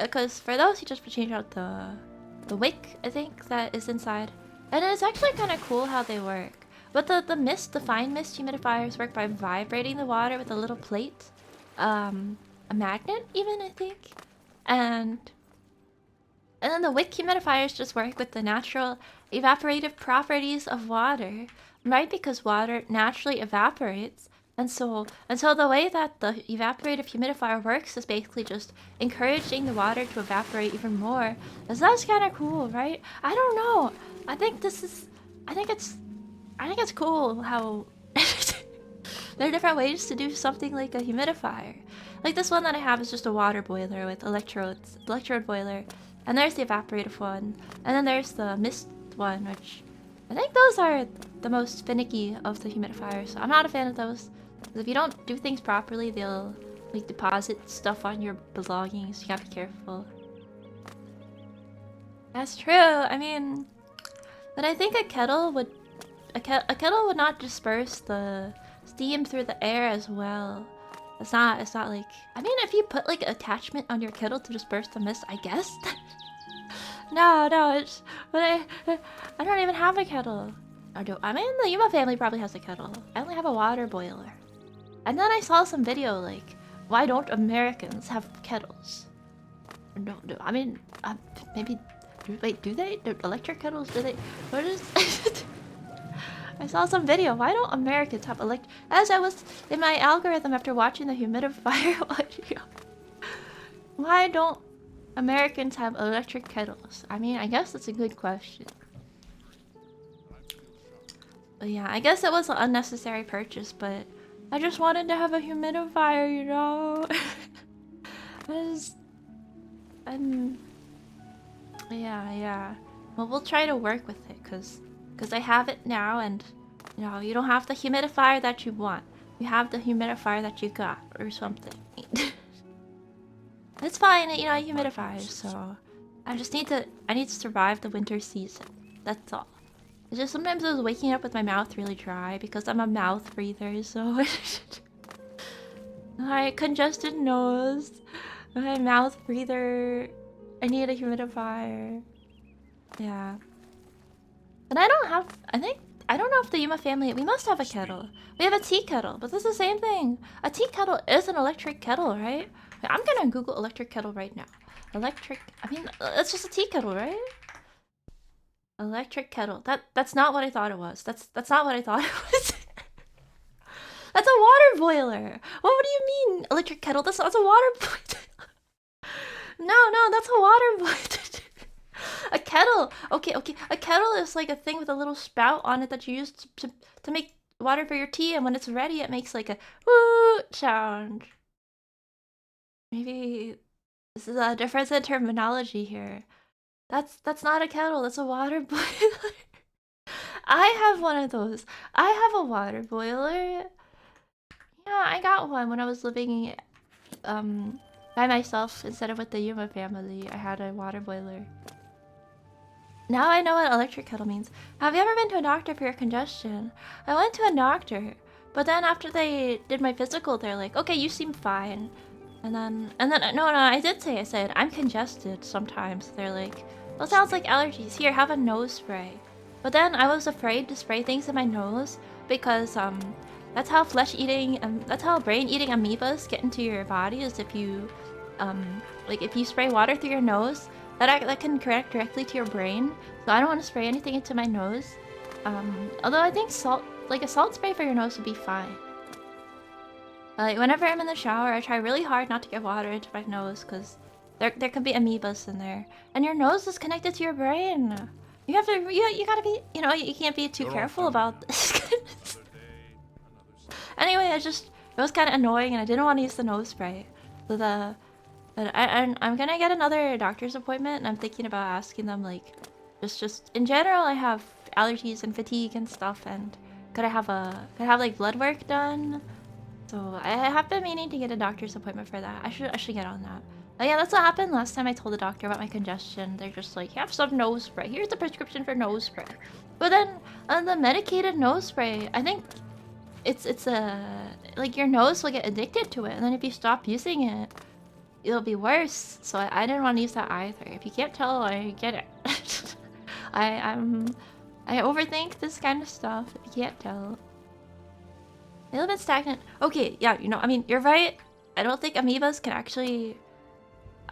Because for those you just change out the wick, I think, that is inside. And it's actually kind of cool how they work. But the mist, the fine mist humidifiers work by vibrating the water with a little plate. A magnet even, I think. And And then the wick humidifiers just work with the natural evaporative properties of water, right? Because water naturally evaporates. And so the way that the evaporative humidifier works is basically just encouraging the water to evaporate even more. So that's kind of cool, right? I don't know. I think it's cool how there are different ways to do something like a humidifier. Like this one that I have is just a water boiler with electrodes, electrode boiler. And there's the evaporative one. And then there's the mist one, which I think those are the most finicky of the humidifiers. I'm not a fan of those. If you don't do things properly, they'll like deposit stuff on your belongings. You gotta be careful. That's true. I mean, but I think a kettle would not disperse the steam through the air as well. It's not like, I mean, if you put like an attachment on your kettle to disperse the mist, I guess. No, but I don't even have a kettle. I mean, the Yuma family probably has a kettle. I only have a water boiler. And then I saw some video like, why don't Americans have kettles? No, I mean, maybe. Wait, do they? Do electric kettles? Do they? What is? I saw some video. Why don't Americans have As I was in my algorithm after watching the humidifier audio. Why don't Americans have electric kettles? I mean, I guess that's a good question. But yeah, I guess it was an unnecessary purchase, but I just wanted to have a humidifier, you know? Yeah. Well, we'll try to work with it, cause I have it now, and you know, you don't have the humidifier that you want. You have the humidifier that you got, or something. It's fine, you know, humidifiers. So I need to survive the winter season. That's all. It's just sometimes I was waking up with my mouth really dry because I'm a mouth breather, so my congested nose, my mouth breather. I need a humidifier. Yeah. But I don't know if the Yuma family, we must have a kettle. We have a tea kettle, but this is the same thing. A tea kettle is an electric kettle, right? Wait, I'm gonna Google electric kettle right now. It's just a tea kettle, right? Electric kettle. That's not what I thought it was. That's not what I thought it was. That's a water boiler. What do you mean, electric kettle? That's a water boiler. No, that's a water boiler. A kettle. Okay. A kettle is like a thing with a little spout on it that you use to make water for your tea, and when it's ready, it makes like a woo sound. Maybe this is a difference in terminology here. That's not a kettle. That's a water boiler. I have one of those. I have a water boiler. Yeah, I got one when I was living by myself instead of with the Yuma family. I had a water boiler. Now I know what electric kettle means. Have you ever been to a doctor for your congestion? I went to a doctor, but then after they did my physical, they're like, okay, you seem fine. And then no, I said, I'm congested sometimes. They're like, well, sounds like allergies. Here, have a nose spray. But then I was afraid to spray things in my nose because that's how that's how brain-eating amoebas get into your body, is if you if you spray water through your nose, that can connect directly to your brain. So I don't want to spray anything into my nose. Although I think a salt spray for your nose would be fine. Like whenever I'm in the shower, I try really hard not to get water into my nose because there could be amoebas in there, and your nose is connected to your brain. You have to, you gotta be, you can't be too careful about this. Anyway, it was kind of annoying, and I didn't want to use the nose spray. So I'm gonna get another doctor's appointment, and I'm thinking about asking them like, just in general, I have allergies and fatigue and stuff, and could I have like blood work done? So I have been meaning to get a doctor's appointment for that. I should get on that. Oh yeah, that's what happened last time I told the doctor about my congestion. They're just like, have some nose spray. Here's the prescription for nose spray. But then the medicated nose spray, I think it's like your nose will get addicted to it, and then if you stop using it, it'll be worse. So I didn't want to use that either. If you can't tell, I get it. I overthink this kind of stuff. If you can't tell. A little bit stagnant. Okay, yeah, I mean, you're right. I don't think amoebas can actually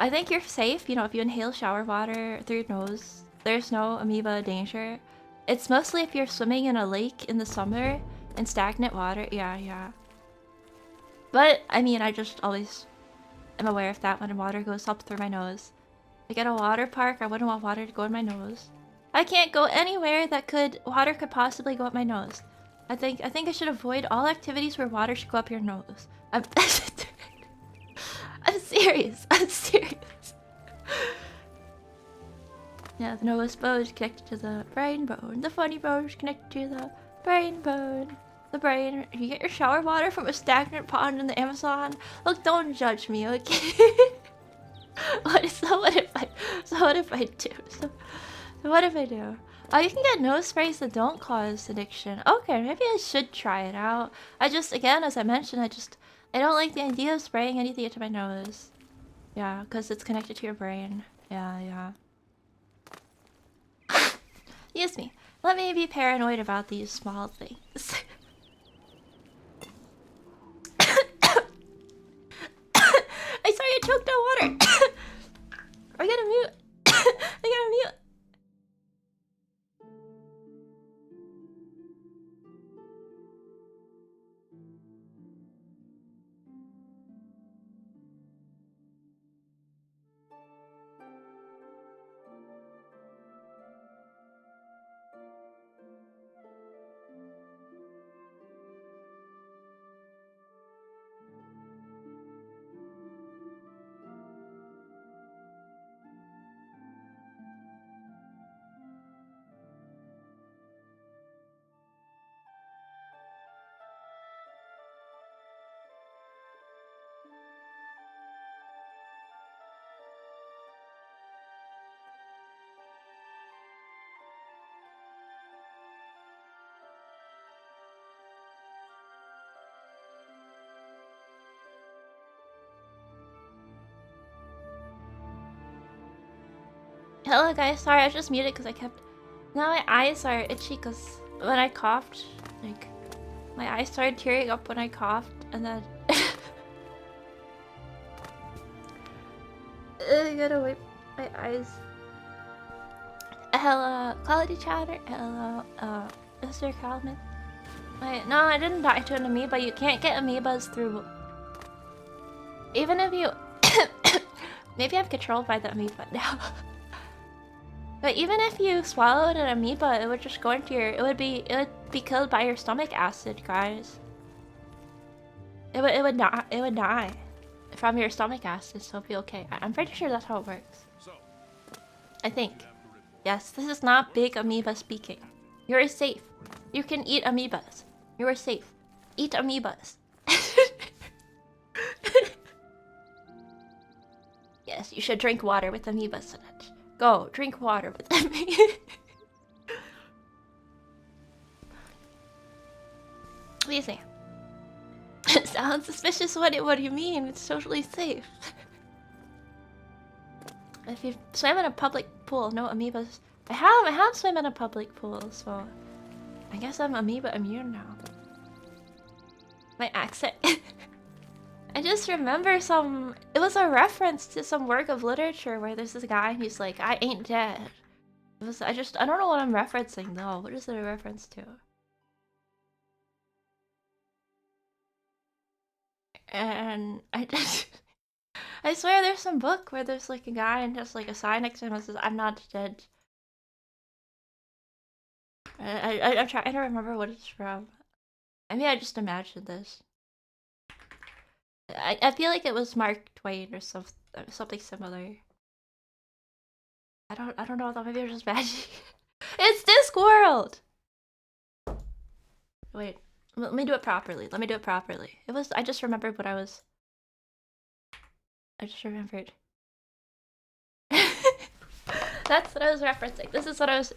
I think you're safe, you know, if you inhale shower water through your nose, there's no amoeba danger. It's mostly if you're swimming in a lake in the summer in stagnant water. Yeah. But, I mean, I just always am aware of that when water goes up through my nose. Like at a water park, I wouldn't want water to go in my nose. I can't go anywhere that water could possibly go up my nose. I think I should avoid all activities where water should go up your nose. I'm serious. I'm serious. Yeah, the nose bone is connected to the brain bone. The funny bone is connected to the brain bone. The brain. You get your shower water from a stagnant pond in the Amazon. Look, don't judge me, okay? What if I do? So what if I do? Oh, you can get nose sprays that don't cause addiction. Okay, maybe I should try it out. Again, as I mentioned, I don't like the idea of spraying anything into my nose. Yeah, because it's connected to your brain. Yeah. Excuse me. Let me be paranoid about these small things. I sorry, I choked on water. I gotta mute. I gotta mute. Hello guys, sorry I just muted because I kept... Now my eyes are itchy because when I coughed, like, my eyes started tearing up when I coughed, and then... I gotta wipe my eyes. Hello, quality chatter. Hello, Mr. Kalman. Wait, no, I didn't die to an amoeba. You can't get amoebas through... Even if you... Maybe I'm controlled by the amoeba now. But even if you swallowed an amoeba, it would just go into your... It would be killed by your stomach acid, guys. It would die from your stomach acid, so it'll be okay. I'm pretty sure that's how it works. I think. Yes, this is not big amoeba speaking. You're safe. You can eat amoebas. You are safe. Eat amoebas. Yes, you should drink water with amoebas in it. Go, drink water with amoebas. What do you say? It sounds suspicious. What do you mean? It's totally safe. If you swam in a public pool, no amoebas. I have swam in a public pool, so I guess I'm amoeba immune now. My accent. I just remember it was a reference to some work of literature where there's this guy and he's like, I ain't dead. I don't know what I'm referencing though. What is it a reference to? And I swear there's some book where there's like a guy and just like a sign next to him that says, I'm not dead. I'm trying to remember what it's from. I mean, I just imagined this. I feel like it was Mark Twain or something similar. I don't know though. Maybe it was just magic. It's Discworld. Wait, let me do it properly. I just remembered what I was. I just remembered. That's what I was referencing. This is what I was.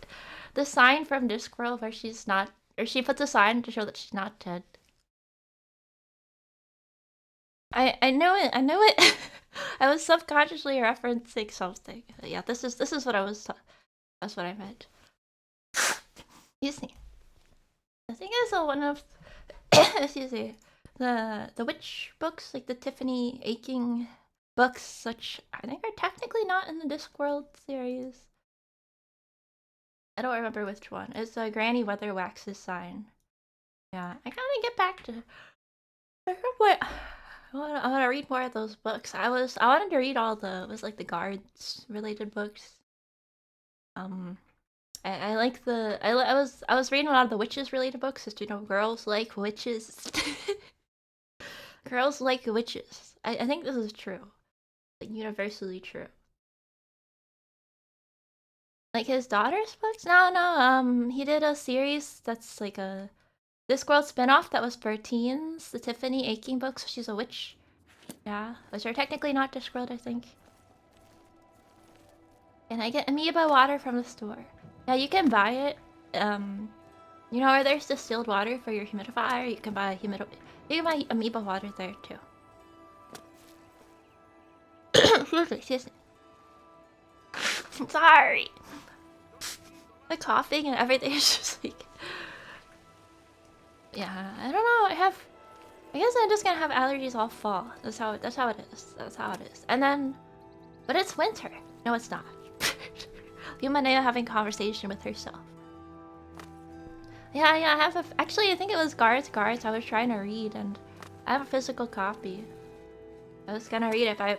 The sign from Discworld where she's not, or she puts a sign to show that she's not dead. I know it. I was subconsciously referencing something. Yeah, this is what I was. That's what I meant. Excuse me. I think it's one of excuse me, the witch books, like the Tiffany Aching books which I think are technically not in the Discworld series. I don't remember which one. It's Granny Weatherwax's sign. Yeah, I gotta get back to. What? I want to read more of those books. I wanted to read all the the guards related books. I like the I was reading a lot of the witches related books. Just girls like witches. Girls like witches. I think this is true, like universally true. Like his daughter's books? No. He did a series that's like a Discworld spinoff that was for teens. The Tiffany Aching books. She's a witch. Yeah, which are technically not Discworld, I think. And I get amoeba water from the store. Yeah, you can buy it. You know where there's distilled water for your humidifier? You can buy amoeba water there too. Excuse me. Sorry. The coughing and everything is just like. Yeah, I don't know. I guess I'm just gonna have allergies all fall. That's how it is. That's how it is. And then, but it's winter. No, it's not. Humanea having conversation with herself. Yeah. I have actually, I think it was Guards. I was trying to read, and I have a physical copy. I was gonna read it. I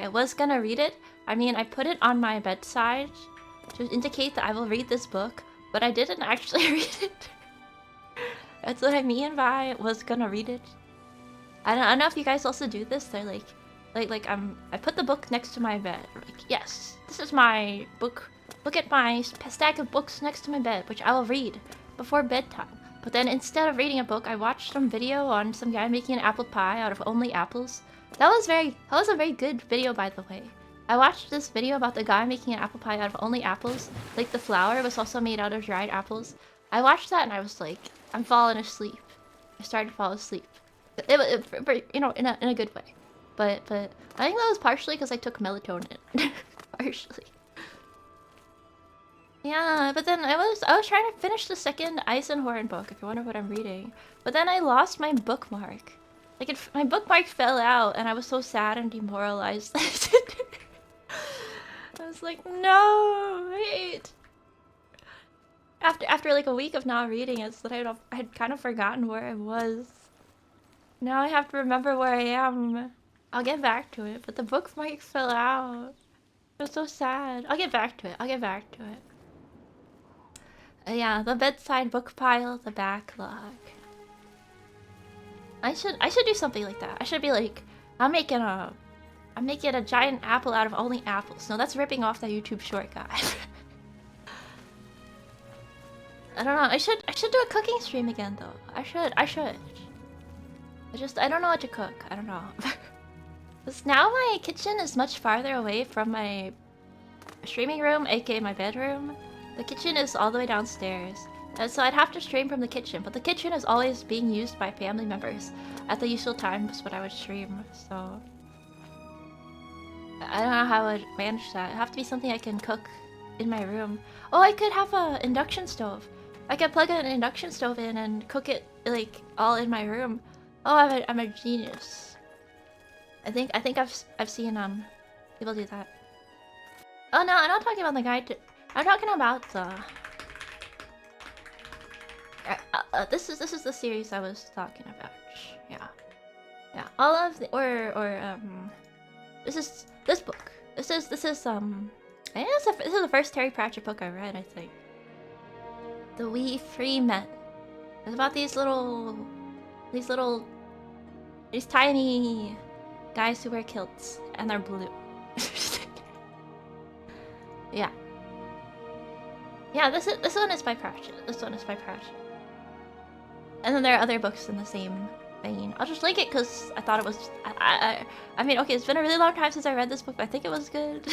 was gonna read it. I mean, I put it on my bedside to indicate that I will read this book, but I didn't actually read it. That's what I mean by was gonna read it. I don't know if you guys also do this. They're I put the book next to my bed. Like, yes, this is my book. Look at my stack of books next to my bed, which I will read before bedtime. But then instead of reading a book, I watched some video on some guy making an apple pie out of only apples. That was a very good video, by the way. I watched this video about the guy making an apple pie out of only apples. Like the flour was also made out of dried apples. I watched that and I was like, I'm falling asleep. I started to fall asleep. In a good way. But I think that was partially because I took melatonin. Partially. Yeah, but then I was trying to finish the second Eisenhorn book, if you wonder what I'm reading. But then I lost my bookmark. My bookmark fell out, and I was so sad and demoralized. I was like, no, wait. After like a week of not reading it, so that I had kind of forgotten where I was. Now I have to remember where I am. I'll get back to it, but the bookmark fell out. It was so sad. I'll get back to it. Yeah, the bedside book pile, the backlog. I should do something like that. I should be like, I'm making a giant apple out of only apples. No, that's ripping off that YouTube short guy. I don't know. I should do a cooking stream again though. I should. I don't know what to cook. I don't know. Because now my kitchen is much farther away from my streaming room, aka my bedroom. The kitchen is all the way downstairs. And so I'd have to stream from the kitchen, but the kitchen is always being used by family members at the usual times when I would stream, so I don't know how I would manage that. It'd have to be something I can cook in my room. Oh, I could have an induction stove. I could plug an induction stove in and cook it like all in my room. Oh, I'm a genius. I think I've seen people do that. Oh no, I'm not talking about the guy. I'm talking about the. This is the series I was talking about. Yeah. All of the This is this book. This is this is the first Terry Pratchett book I read. I think. The Wee Free Men. It's about these tiny guys who wear kilts and they're blue. Yeah. Yeah, this one is by Pratchett. And then there are other books in the same vein. I'll just link it because I thought it was. I mean, okay, it's been a really long time since I read this book, but I think it was good.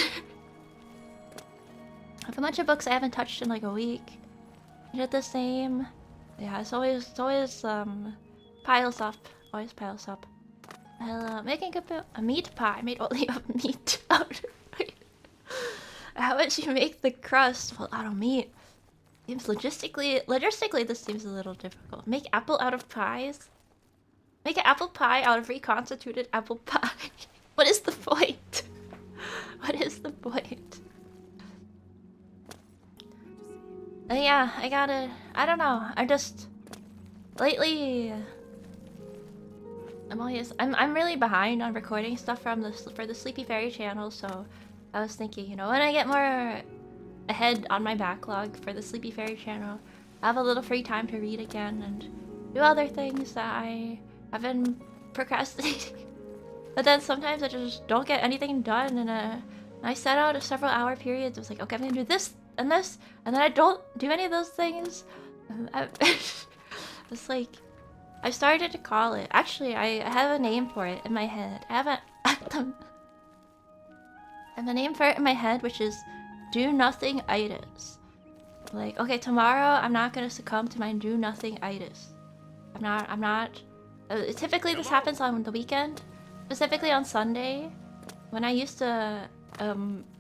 I have a bunch of books I haven't touched in like a week. Is it the same? Yeah, it's always piles up. Always piles up. Making a meat pie made only of meat. How would you make the crust? Well, out of meat. Seems logistically, this seems a little difficult. Make apple out of pies? Make an apple pie out of reconstituted apple pie. What is the point? What is the point? Yeah, I don't know. Lately, I'm really behind on recording stuff for the Sleepy Fairy channel, so I was thinking, you know, when I get more ahead on my backlog for the Sleepy Fairy channel, I have a little free time to read again and do other things that I have been procrastinating. But then sometimes I just don't get anything done, and I set out a several hour periods. I was like, okay, I'm gonna do this, and then I don't do any of those things. It's like, I started to call it. Actually, I have a name for it in my head. I have a name for it in my head, which is do nothing-itis. Like, okay, tomorrow I'm not gonna succumb to my do nothing-itis. I'm not. Typically this happens on the weekend, specifically on Sunday, when I used to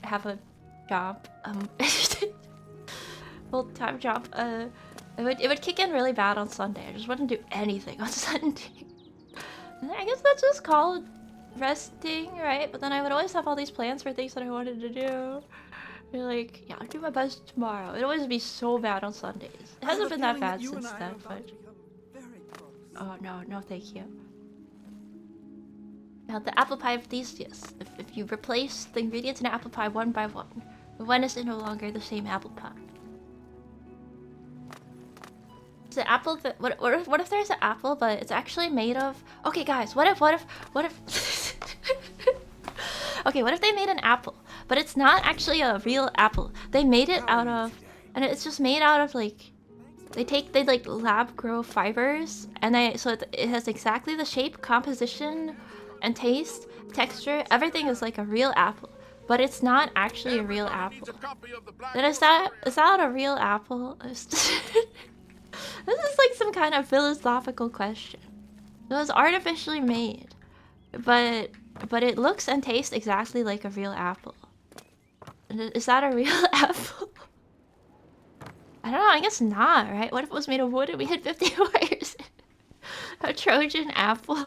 have a job, full-time job. It would kick in really bad on Sunday. I just wouldn't do anything on Sunday. And I guess that's just called resting, right? But then I would always have all these plans for things that I wanted to do. You're like, yeah, I'll do my best tomorrow. It'd always be so bad on Sundays. It hasn't been that bad since then, but... Oh, no, thank you. Now, the apple pie of Theseus. If you replace the ingredients in an apple pie one by one, when is it no longer the same apple pie? Is it apple that... What if there's an apple, but it's actually made of... Okay, guys, what if... Okay, what if they made an apple, but it's not actually a real apple? They made it out of... And it's just made out of, like... They like lab grow fibers, and it has exactly the shape, composition, and taste, texture. Everything is like a real apple, but it's not actually a real apple. Then is that a real apple? This is like some kind of philosophical question. It was artificially made, but it looks and tastes exactly like a real apple. Is that a real apple? I don't know, I guess not, right? What if it was made of wood and we had 50 wires? A Trojan apple.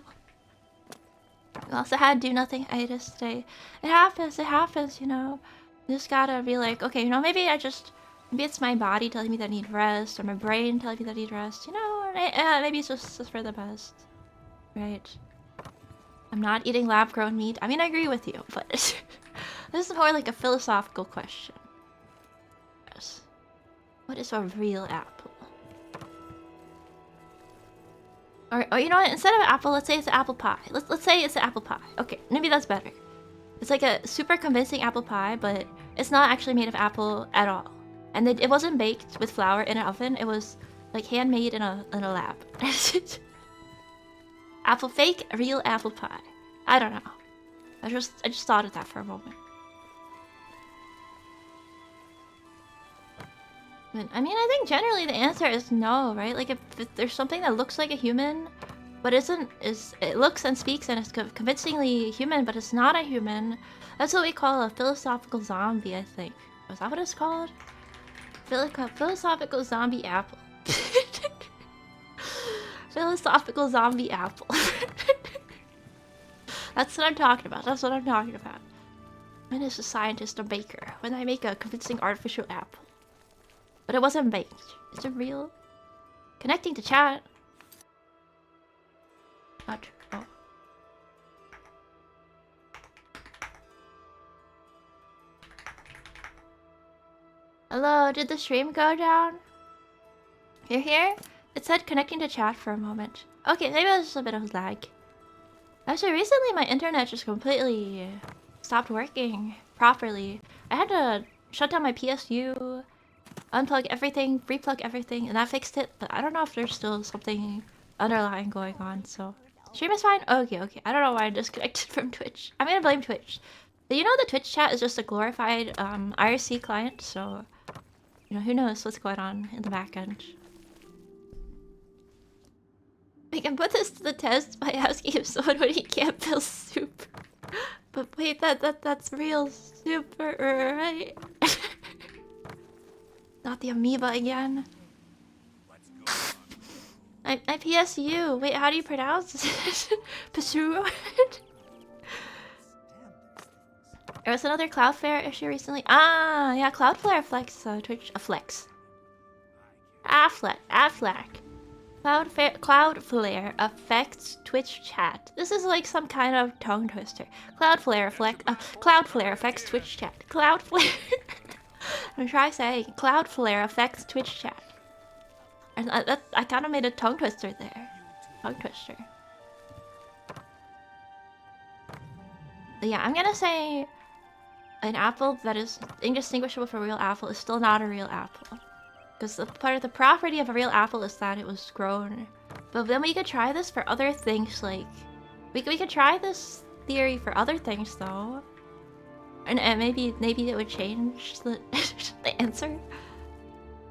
We also had do nothing-itis today. It happens, you know. You just gotta be like, okay, you know, maybe it's my body telling me that I need rest, or my brain telling me that I need rest, you know, maybe it's just for the best, right? I'm not eating lab-grown meat. I mean, I agree with you, but this is more like a philosophical question. Yes. What is a real apple? Or you know what? Instead of apple, let's say it's an apple pie. Let's say it's an apple pie. Okay, maybe that's better. It's like a super convincing apple pie, but it's not actually made of apple at all. And it wasn't baked with flour in an oven. It was like handmade in a lab. Apple fake, real apple pie. I don't know. I just thought of that for a moment. I mean, I think generally the answer is no, right? Like if there's something that looks like a human, but it looks and speaks and is convincingly human, but it's not a human. That's what we call a philosophical zombie, I think. Is that what it's called? Philosophical zombie apple. Philosophical zombie apple. That's what I'm talking about. That's what I'm talking about. When is a scientist a baker? When I make a convincing artificial apple. But it wasn't baked. Is it real? Connecting to chat. What? Oh. Hello, did the stream go down? You're here? It said connecting to chat for a moment. Okay, maybe it was just a bit of lag. Actually, recently my internet just completely stopped working properly. I had to shut down my PSU, unplug everything, replug everything, and that fixed it. But I don't know if there's still something underlying going on, so... Stream is fine? Okay. I don't know why I disconnected from Twitch. I'm gonna blame Twitch. But you know the Twitch chat is just a glorified IRC client, so... You know, who knows what's going on in the back end. We can put this to the test by asking if someone would eat Campbell's soup. But wait, that's real soup, right? Not the amoeba again. I PSU. Wait, how do you pronounce it? PSU? There was another Cloudflare issue recently. Ah, yeah, Cloudflare affects Twitch. Flex. Affleck. Cloudflare affects Twitch chat. This is like some kind of tongue twister. Cloudflare affects Twitch chat. Cloudflare. I'm trying to say Cloudflare affects Twitch chat. And I kind of made a tongue twister there. Tongue twister. But yeah, I'm gonna say an apple that is indistinguishable from a real apple is still not a real apple. Because part of the property of a real apple is that it was grown. But then we could try this for other things, like... We could try this theory for other things, though. And maybe it would change the, the answer.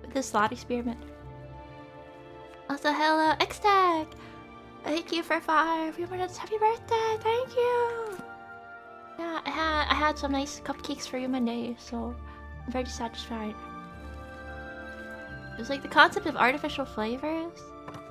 With this thought experiment. Also, hello, X-Tag! Thank you for 5 minutes. Happy birthday! Thank you! Yeah, I had some nice cupcakes for you Monday, so I'm very satisfied. It was like the concept of artificial flavors.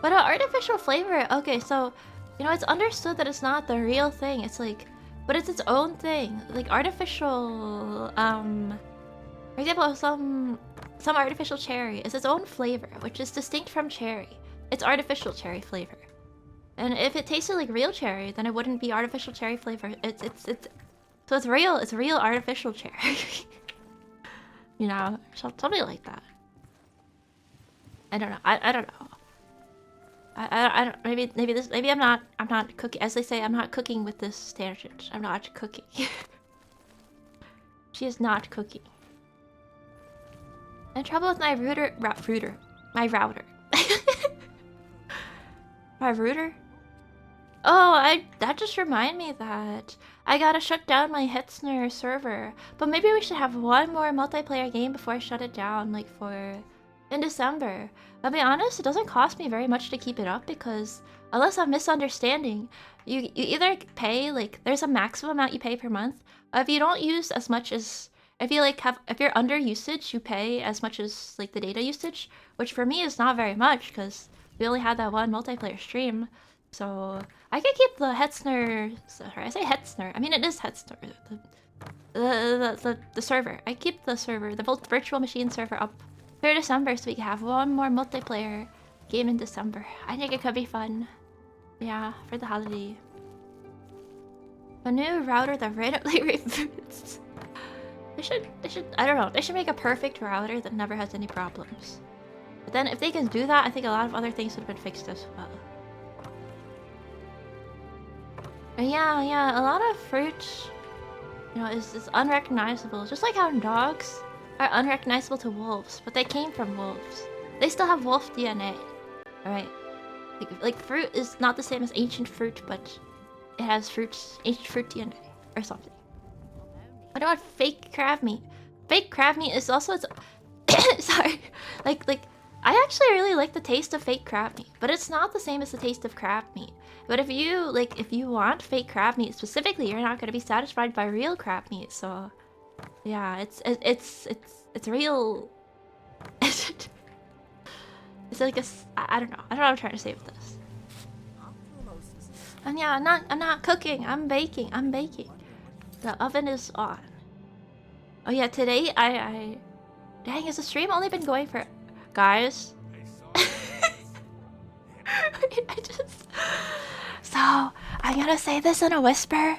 But artificial flavor, okay, so, you know, it's understood that it's not the real thing. It's like, but it's its own thing. Like artificial, for example, some artificial cherry is its own flavor, which is distinct from cherry. It's artificial cherry flavor. And if it tasted like real cherry, then it wouldn't be artificial cherry flavor. So it's real artificial cherry. You know, something like that. I don't know. I don't know. I don't. Maybe I'm not cooking. As they say, I'm not cooking with this tangent. I'm not cooking. She is not cooking. In trouble with my router. My router. My router. Oh, that just reminded me that I gotta shut down my Hetzner server. But maybe we should have one more multiplayer game before I shut it down, like in December. I'll be honest, it doesn't cost me very much to keep it up because, unless I'm misunderstanding, you either pay, like, there's a maximum amount you pay per month. Or if you don't use as much as, if you're under usage, you pay as much as, like, the data usage, which for me is not very much because we only had that one multiplayer stream. So I could keep the Hetzner, sorry, I say Hetzner, I mean it is Hetzner, the server. I keep the server, the virtual machine server up through December so we can have one more multiplayer game in December. I think it could be fun. Yeah, for the holiday. A new router that randomly reboots. They should, I don't know, they should make a perfect router that never has any problems. But then if they can do that, I think a lot of other things would have been fixed as well. But yeah, a lot of fruit, you know, is unrecognizable. Just like how dogs are unrecognizable to wolves, but they came from wolves. They still have wolf DNA, alright? Like fruit is not the same as ancient fruit, but it has ancient fruit DNA or something. What about fake crab meat? Fake crab meat is also its sorry, like I actually really like the taste of fake crab meat, but it's not the same as the taste of crab meat. But if you want fake crab meat specifically, you're not going to be satisfied by real crab meat. So, yeah, it's real. It's like I don't know what I'm trying to say with this. And yeah, I'm not cooking. I'm baking. The oven is on. Oh yeah, today dang, has the stream only been going for, guys? So, I'm gonna say this in a whisper.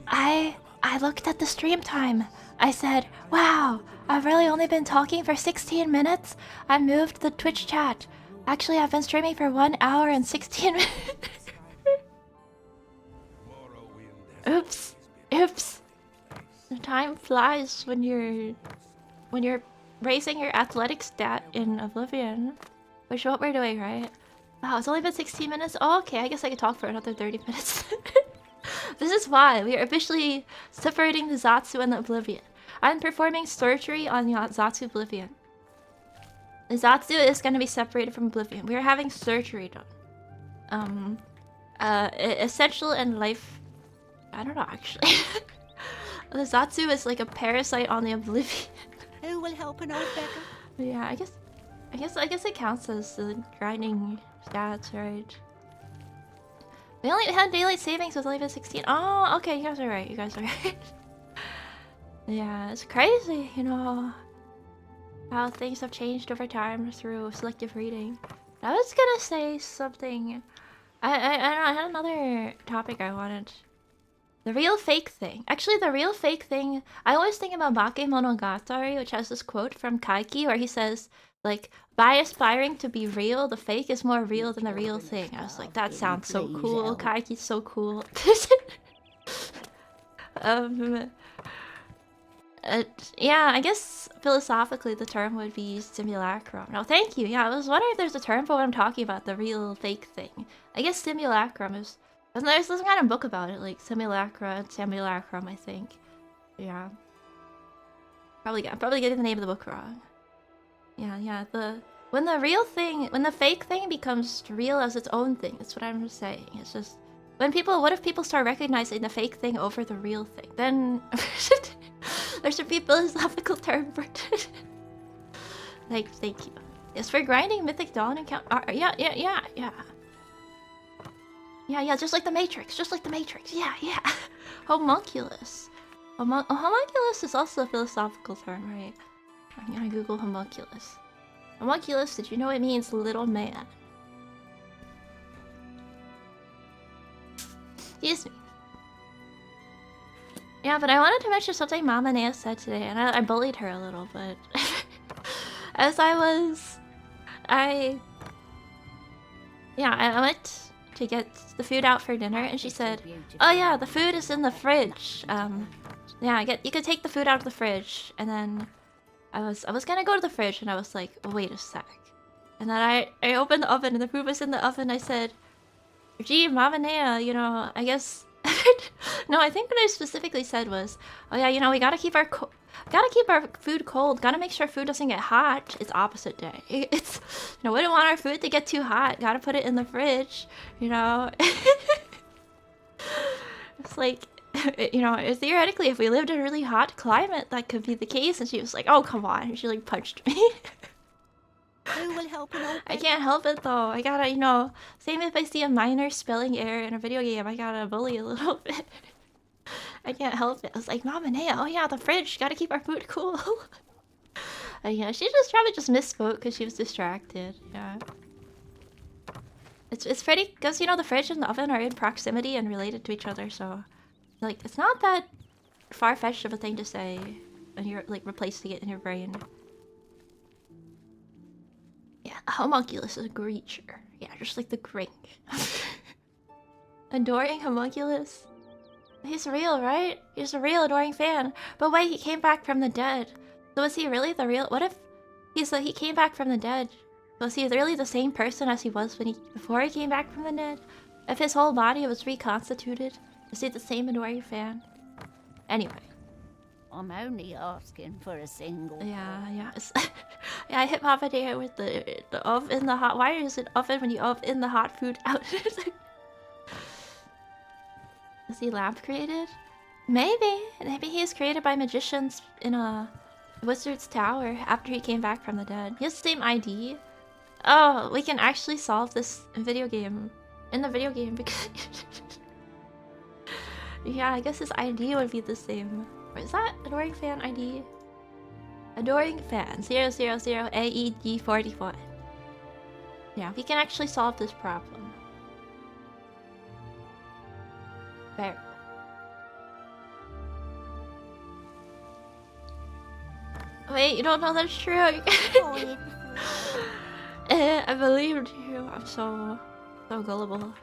I looked at the stream time. I said, wow, I've really only been talking for 16 minutes. I moved the Twitch chat. Actually, I've been streaming for 1 hour and 16 minutes. Oops. The time flies when you're raising your athletic stat in Oblivion. Which is what we're doing, right? Wow, it's only been 16 minutes? Oh, okay, I guess I could talk for another 30 minutes. This is why we are officially separating the Zatsu and the Oblivion. I'm performing surgery on Zatsu Oblivion. The Zatsu is going to be separated from Oblivion. We are having surgery done. Essential and life... I don't know, actually. The Zatsu is like a parasite on the Oblivion. Who will help an old beggar? Yeah, I guess it counts as the grinding Yeah, that's right. We only had daylight savings with Life 16. Oh, okay, you guys are right. You guys are right. Yeah, it's crazy, you know, how things have changed over time through selective reading. I was gonna say something. I don't know, I had another topic I wanted. The real fake thing. Actually, the real fake thing, I always think about Bakemonogatari, which has this quote from Kaiki where he says, like, by aspiring to be real, the fake is more real than the real thing. I was like, that sounds so cool. Kaiki's so cool. um, yeah, I guess philosophically the term would be simulacrum. No, thank you. Yeah, I was wondering if there's a term for what I'm talking about, the real fake thing. I guess simulacrum is... And there's some kind of book about it, like simulacra and simulacrum, I think. Yeah. I'm probably getting the name of the book wrong. Yeah, when the fake thing becomes real as its own thing, that's what I'm saying. It's just... what if people start recognizing the fake thing over the real thing? Then... there should be a philosophical term for it. Like, thank you. Yes, for grinding Mythic Dawn and Count... yeah. Yeah, just like the Matrix. Yeah. Homunculus. Homunculus is also a philosophical term, right? I'm gonna Google homunculus. Homunculus, did you know it means little man? Excuse me. Yeah, but I wanted to mention something Mama Nea said today, and I bullied her a little, but... as I went to get the food out for dinner, and she said, "Oh yeah, the food is in the fridge. Yeah, you could take the food out of the fridge." And then I was gonna go to the fridge, and I was like, "Wait a sec." And then I opened the oven, and the food was in the oven. I said, "Gee, Mama Nea, you know, I guess." No, I think what I specifically said was, "Oh yeah, you know, we gotta keep our food cold. Gotta make sure food doesn't get hot." It's opposite day. It's, you know, we don't want our food to get too hot. Gotta put it in the fridge, you know. It's like, you know, theoretically, if we lived in a really hot climate, that could be the case. And she was like, "Oh, come on." And she like punched me. Who will help and open? I can't help it though. I gotta, you know, same if I see a minor spelling error in a video game, I gotta bully a little bit. I can't help it. I was like, "Mama Nea, oh yeah, the fridge, gotta keep our food cool." Yeah, she probably just misspoke because she was distracted. Yeah. It's pretty, because, you know, the fridge and the oven are in proximity and related to each other, so, like, it's not that far-fetched of a thing to say when you're, like, replacing it in your brain. Yeah, a homunculus is a creature. Yeah, just like the Grink. Adoring homunculus. He's real, right? He's a real adoring fan. But wait, he came back from the dead. So is he really the real... What if he came back from the dead? Was he really the same person as he was before he came back from the dead? If his whole body was reconstituted, is he the same adoring fan? Anyway. I'm only asking for a single. Yeah. Yeah, I hit Papa Dare with the oven in the hot. Why is it oven when you oven the hot food out? Is he lamp created? Maybe he is created by magicians in a wizard's tower after he came back from the dead. He has the same ID. Oh, we can actually solve this in the video game because yeah, I guess his ID would be the same. Or is that adoring fan ID? Adoring fan 000 AED 41. Yeah, we can actually solve this problem. Fair. Wait, you don't know that's true? I believed you. I'm so gullible.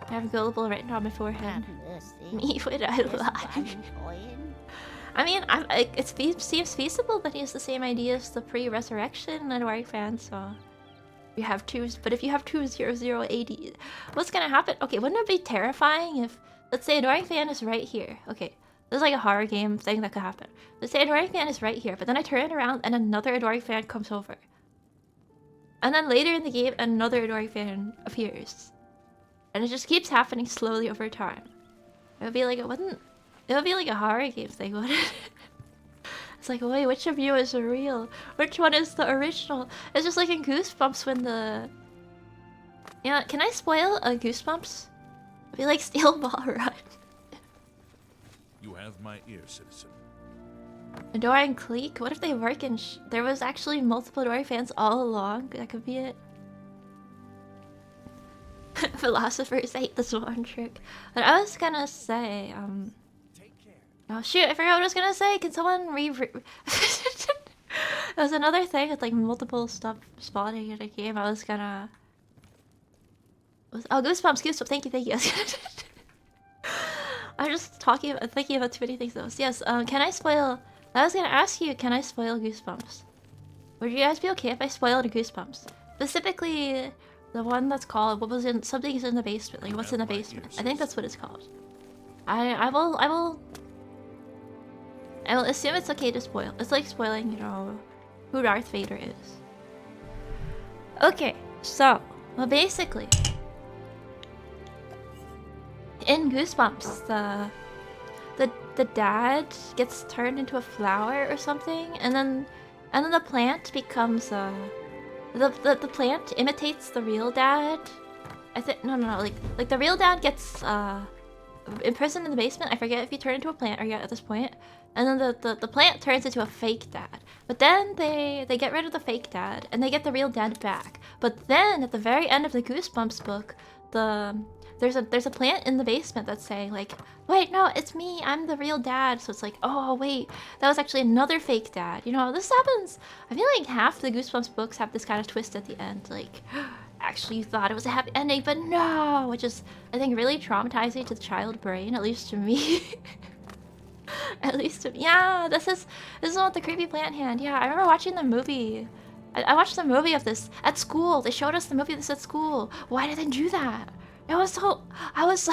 I have gullible written on my forehead. Me would I lie? I mean, it seems feasible that he has the same idea as the pre-resurrection adoring fan, so... You have but if you have 20080, what's gonna happen? Okay, wouldn't it be terrifying if, let's say adoring fan is right here. Okay, this is like a horror game thing that could happen. Let's say adoring fan is right here, but then I turn around and another adoring fan comes over. And then later in the game, another adoring fan appears. And it just keeps happening slowly over time. It would be like, it would be like a horror game thing, wouldn't it? It's like, wait, which of you is real? Which one is the original? It's just like in Goosebumps when Yeah, can I spoil a Goosebumps? I feel like Steel Ball Run. You have my ear, citizen. Dora and Cleek? What if they work in there was actually multiple Dory fans all along? That could be it. Philosophers hate the swan trick. But I was gonna say, oh shoot, I forgot what I was gonna say. Can someone There was another thing with like multiple stuff spawning in a game. I was gonna... Oh, Goosebumps, thank you, thank you. I'm just thinking about too many things though. So yes, can I spoil... I was gonna ask you, can I spoil Goosebumps? Would you guys be okay if I spoiled Goosebumps? Specifically, the one that's called, what was in, something's in the basement, like what's in the basement. I think that's what it's called. I will assume it's okay to spoil. It's like spoiling, you know, who Darth Vader is. Okay, so, well basically, in Goosebumps, the dad gets turned into a flower or something, and then the plant becomes the plant imitates the real dad. I think no, like the real dad gets imprisoned in the basement. I forget if he turned into a plant or yet at this point. And then the plant turns into a fake dad. But then they get rid of the fake dad and they get the real dad back. But then at the very end of the Goosebumps book, there's a plant in the basement that's saying like, wait, no, it's me, I'm the real dad. So it's like, oh wait, that was actually another fake dad. You know, this happens. I feel like half the Goosebumps books have this kind of twist at the end, like actually you thought it was a happy ending, but no, which is I think really traumatizing to the child brain, at least to me. At least to me. Yeah, this is the one with the creepy plant hand. Yeah, I remember watching the movie. I watched the movie of this at school. They showed us the movie of this at school. Why did they do that? It was so... I was so...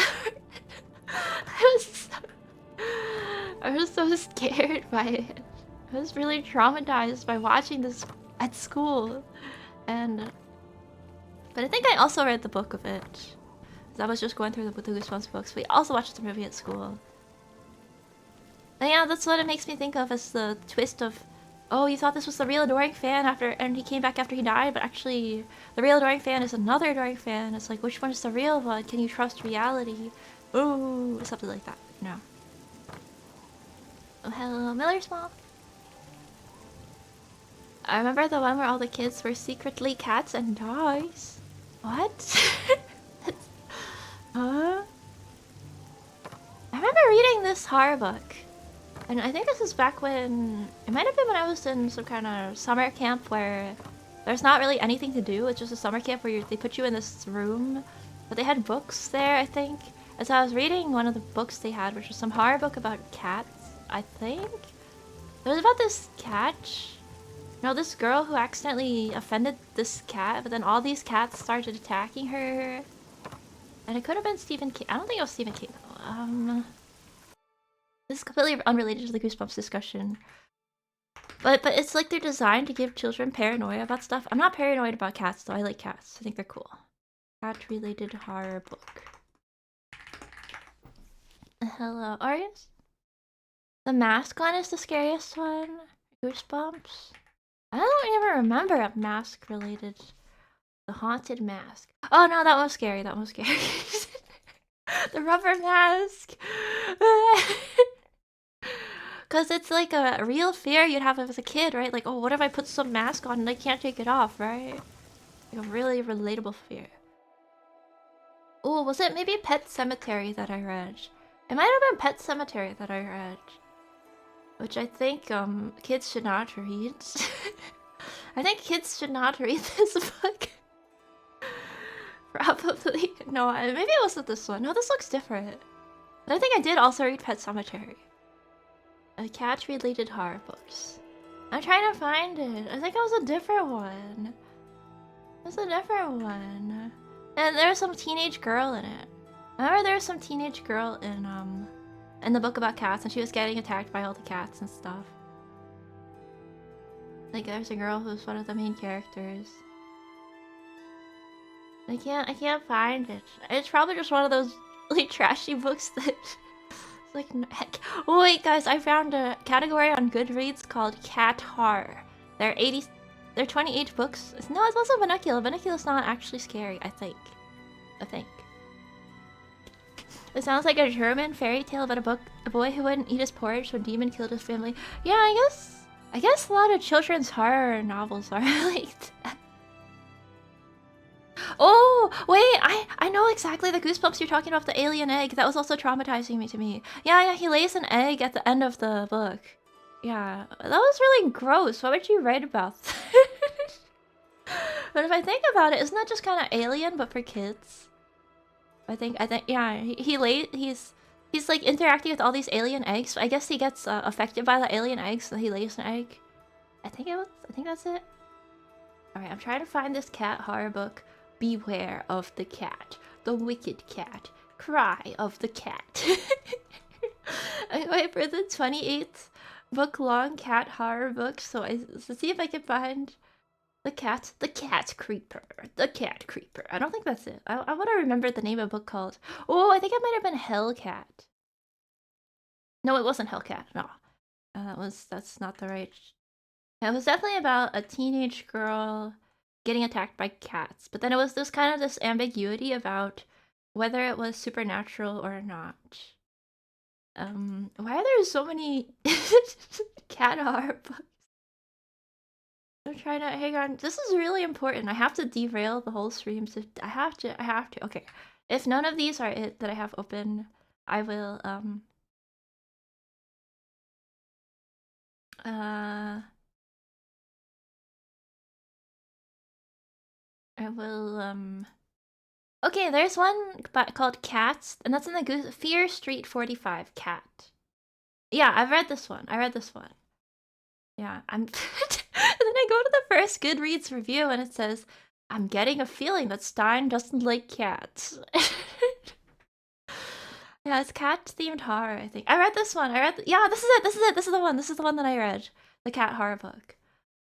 I was so scared by it. I was really traumatized by watching this at school. And... But I think I also read the book of it. 'Cause I was just going through the Goosebumps books. We also watched the movie at school. And yeah, that's what it makes me think of as the twist of, oh, you thought this was the real adoring fan and he came back after he died, but actually the real adoring fan is another adoring fan. It's like, which one is the real one? Can you trust reality? Ooh, something like that. No. Oh, hello, Miller Small. I remember the one where all the kids were secretly cats and dogs. What? Huh? I remember reading this horror book. And I think this is back when... It might have been when I was in some kind of summer camp where there's not really anything to do. It's just a summer camp where they put you in this room. But they had books there, I think. And so I was reading one of the books they had, which was some horror book about cats, I think? It was about this cat. No, this girl who accidentally offended this cat, but then all these cats started attacking her. And it could have been Stephen King. I don't think it was Stephen King, though. This is completely unrelated to the Goosebumps discussion. But it's like they're designed to give children paranoia about stuff. I'm not paranoid about cats, though. I like cats. I think they're cool. Cat-related horror book. Hello, Arius? The mask one is the scariest one? Goosebumps? I don't even remember a mask-related... The haunted mask. Oh no, that was scary. That was scary. The rubber mask! Because it's like a real fear you'd have as a kid, right? Like, oh, what if I put some mask on and I can't take it off, right? Like a really relatable fear. Oh, was it maybe Pet Cemetery that I read? It might have been Pet Cemetery that I read. Which I think, kids should not read. I think kids should not read this book. Probably. No, maybe it wasn't this one. No, this looks different. But I think I did also read Pet Sematary. Cat-related horror books. I'm trying to find it. I think it was a different one. It was a different one. And there was some teenage girl in it. I remember there was some teenage girl in the book about cats, and she was getting attacked by all the cats and stuff. Like there's a girl who's one of the main characters. I can't find it. It's probably just one of those really trashy books that it's like heck. Oh wait guys, I found a category on Goodreads called cat horror. There are They're 28 books. No, it's also Bunnicula. Bunnicula's not actually scary, I think. It sounds like a German fairy tale about a boy who wouldn't eat his porridge when demon killed his family. Yeah, I guess a lot of children's horror novels are like that. Oh, wait, I know exactly the goosebumps you're talking about, the alien egg. That was also traumatizing to me. Yeah, he lays an egg at the end of the book. Yeah, that was really gross. Why would you write about that? But if I think about it, isn't that just kind of alien, but for kids? I think, yeah, he's like interacting with all these alien eggs. So I guess he gets affected by the alien eggs, so he lays an egg. I think that's it. All right, I'm trying to find this cat horror book. Beware of the cat, the wicked cat, cry of the cat. I wait for the 28th book-long cat horror book, so see if I can find the cat creeper. I don't think that's it. I want to remember the name of the book called. Oh, I think it might have been Hellcat. No, it wasn't Hellcat. No, that's not the right. It was definitely about a teenage girl getting attacked by cats, but then it was this kind of this ambiguity about whether it was supernatural or not. Why are there so many cat horror books? I'm trying to hang on. This is really important. I have to derail the whole stream. So I have to. Okay. If none of these are it that I have open, I will Okay, there's one called Cats, and that's in the Fear Street 45 Cat. Yeah, I've read this one. Yeah, I'm. And then I go to the first Goodreads review, and it says, "I'm getting a feeling that Stein doesn't like cats." Yeah, it's cat-themed horror. I think I read this one. Yeah, this is it. This is the one. This is the one that I read. The cat horror book.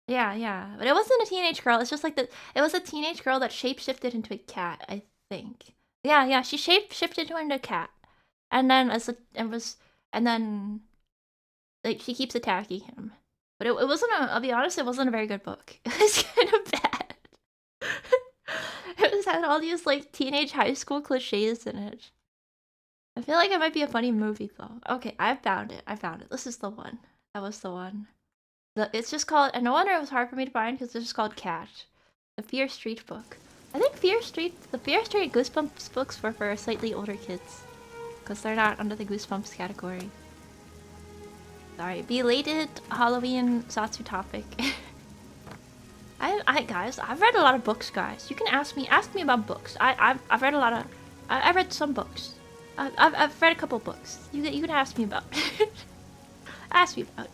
Yeah. But it wasn't a teenage girl. It's just like it was a teenage girl that shapeshifted into a cat, I think. Yeah, she shapeshifted into a cat. And then and then like she keeps attacking him. But it wasn't I'll be honest, it wasn't a very good book. It was kind of bad. Had all these like teenage high school cliches in it. I feel like it might be a funny movie though. Okay, I found it. This is the one. That was the one. It's just called, and no wonder it was hard for me to find because it's just called Cat. The Fear Street book. I think the Fear Street Goosebumps books were for slightly older kids. Because they're not under the Goosebumps category. Sorry, belated Halloween Satsu topic. Guys, I've read a lot of books, guys. You can ask me about books. I've read a lot of, I read some books. I've read a couple books. You can ask me about. Ask me about.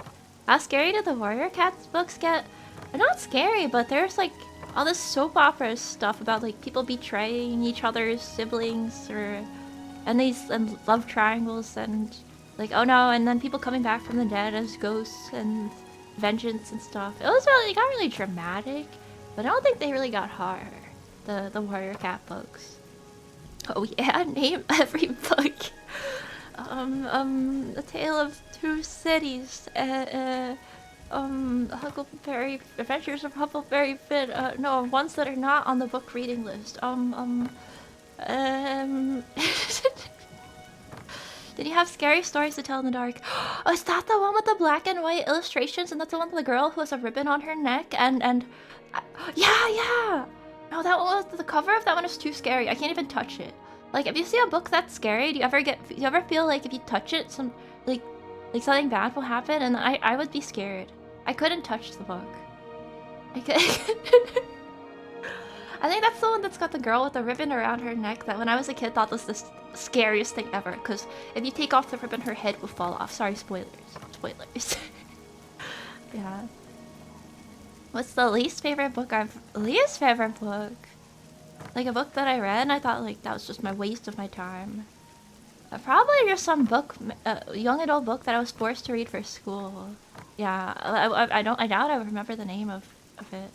How scary did the Warrior Cats books get? They're not scary, but there's like all this soap opera stuff about like people betraying each other's siblings and love triangles and like oh no, and then people coming back from the dead as ghosts and vengeance and stuff. It got really dramatic, but I don't think they really got horror. The Warrior Cat books. Oh yeah, name every book. The Tale of Two Cities, Huckleberry Adventures of Huckleberry Finn, no, ones that are not on the book reading list. Did he have scary stories to tell in the dark? Oh, is that the one with the black and white illustrations? And that's the one with the girl who has a ribbon on her neck yeah! No, that one was, the cover of that one is too scary. I can't even touch it. Like, if you see a book that's scary, do you ever feel like if you touch it, like something bad will happen? And I would be scared. I couldn't touch the book. I think that's the one that's got the girl with the ribbon around her neck that when I was a kid thought was the scariest thing ever. Because if you take off the ribbon, her head will fall off. Sorry, spoilers. Yeah. What's the least favorite book? Like a book that I read and I thought like that was just my waste of my time. Probably just some book, young adult book that I was forced to read for school. Yeah, I doubt I would remember the name of it.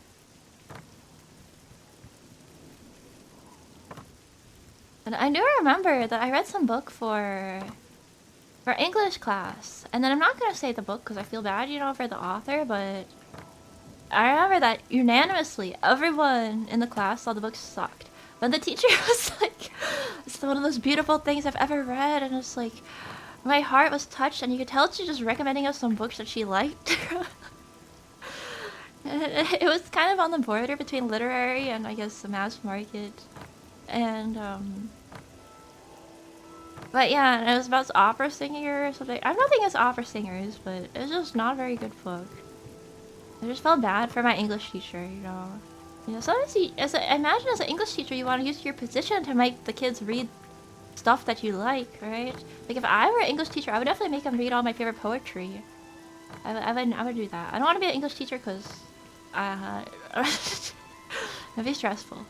And I do remember that I read some book for English class, and then I'm not gonna say the book because I feel bad, for the author, but I remember that unanimously, everyone in the class thought the book sucked. But the teacher was like, it's one of those beautiful things I've ever read, and it's like, my heart was touched, and you could tell she just recommending us some books that she liked. It was kind of on the border between literary and I guess the mass market. And, but yeah, and it was about this opera singer or something. I'm not thinking it's opera singers, but it was just not a very good book. I just felt bad for my English teacher, you know. You know, sometimes imagine as an English teacher, you want to use your position to make the kids read stuff that you like, right? Like if I were an English teacher, I would definitely make them read all my favorite poetry. I would do that. I don't want to be an English teacher because, it'd be stressful.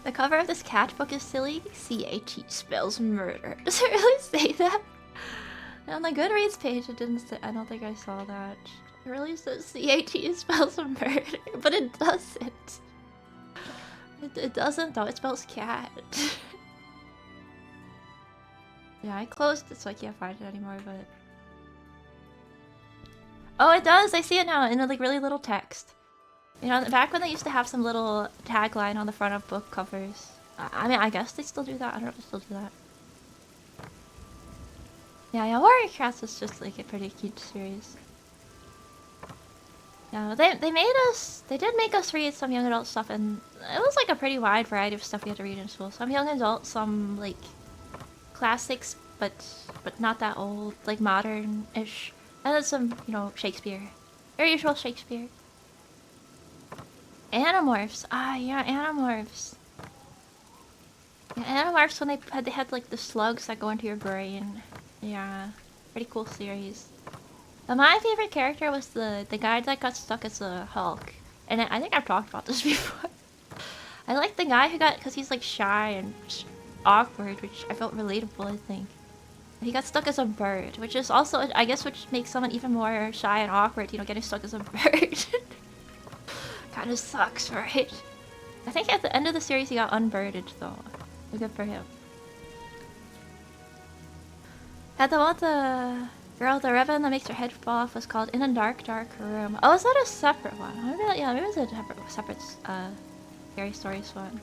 The cover of this cat book is silly. C-A-T spells murder. Does it really say that? On the Goodreads page, it didn't say. I don't think I saw that. It really says C-A-T spells murder, but it doesn't. It doesn't though. It spells cat. Yeah, I closed it so I can't find it anymore. But oh, it does. I see it now in like really little text. You know, back when they used to have some little tagline on the front of book covers. I mean, I guess they still do that. I don't know if they still do that. Yeah, Warrior Cats is just like a pretty cute series. Yeah, they did make us read some young adult stuff, and it was like a pretty wide variety of stuff we had to read in school. Some young adult, some like classics, but not that old, like modern-ish, and then some, you know, Shakespeare, your usual Shakespeare. Animorphs, yeah, Animorphs. Yeah, Animorphs when they had like the slugs that go into your brain. Yeah, pretty cool series. But my favorite character was the guy that got stuck as a Hulk, and I think I've talked about this before. I like the guy who got, because he's like shy and awkward, which I felt relatable. I think he got stuck as a bird, which is also, I guess, which makes someone even more shy and awkward. You know, getting stuck as a bird kind of sucks, right? I think at the end of the series he got unbirded though. Good for him. Had the one with the girl, the ribbon that makes her head fall off was called In a Dark, Dark Room. Oh, is that a separate one? Maybe, yeah, maybe it's a separate Scary Stories one.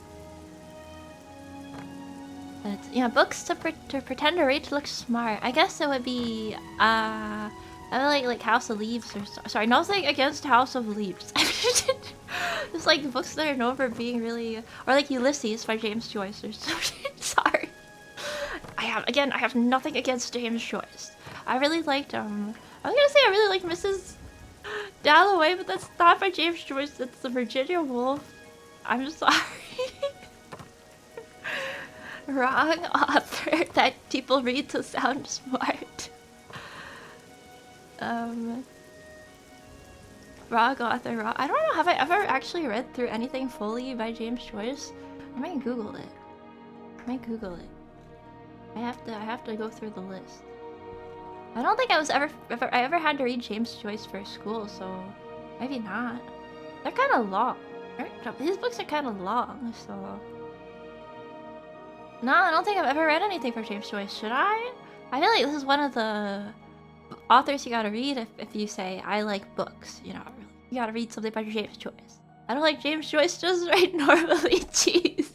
And it's, yeah, books to pretend to read to look smart. I guess it would be, I would like House of Leaves or sorry, nothing against House of Leaves. It's like books that are known for being really, or like Ulysses by James Joyce or something. Sorry. I have nothing against James Joyce. I really liked, I was gonna say I really liked Mrs. Dalloway, but that's not by James Joyce, that's the Virginia Woolf. I'm sorry. Wrong author that people read to sound smart. Wrong author, wrong. I don't know, have I ever actually read through anything fully by James Joyce? I might Google it. I have to go through the list. I don't think I was I ever had to read James Joyce for school, so maybe not. They're kind of long. His books are kind of long, so. No, I don't think I've ever read anything for James Joyce. Should I? I feel like this is one of the authors you gotta read if you say I like books. You know, you gotta read something by James Joyce. I don't like James Joyce just right normally. Jeez.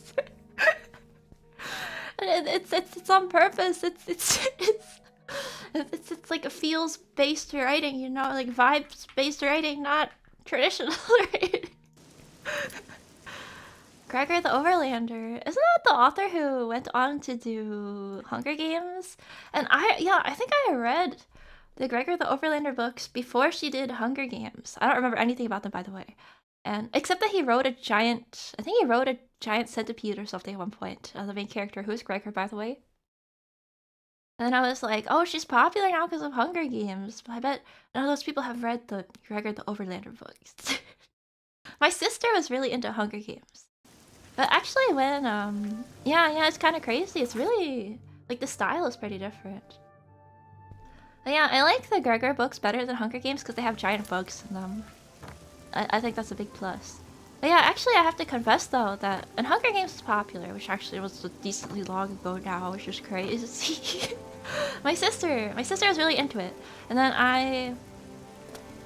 It's on purpose. It's like a feels based writing, you know, like vibes based writing, not traditional writing. Gregor the Overlander. Isn't that the author who went on to do Hunger Games? And I think I read the Gregor the Overlander books before she did Hunger Games. I don't remember anything about them, by the way. And except that he wrote a giant centipede or something at one point. The main character, who's Gregor, by the way. And then I was like, oh, she's popular now because of Hunger Games. But I bet none of those people have read the Gregor the Overlander books. My sister was really into Hunger Games. But actually when, yeah, it's kind of crazy. It's really, like, the style is pretty different. But yeah, I like the Gregor books better than Hunger Games because they have giant bugs in them. I think that's a big plus. But yeah, actually I have to confess though that, and Hunger Games is popular, which actually was decently long ago now, which is crazy. My sister was really into it. And then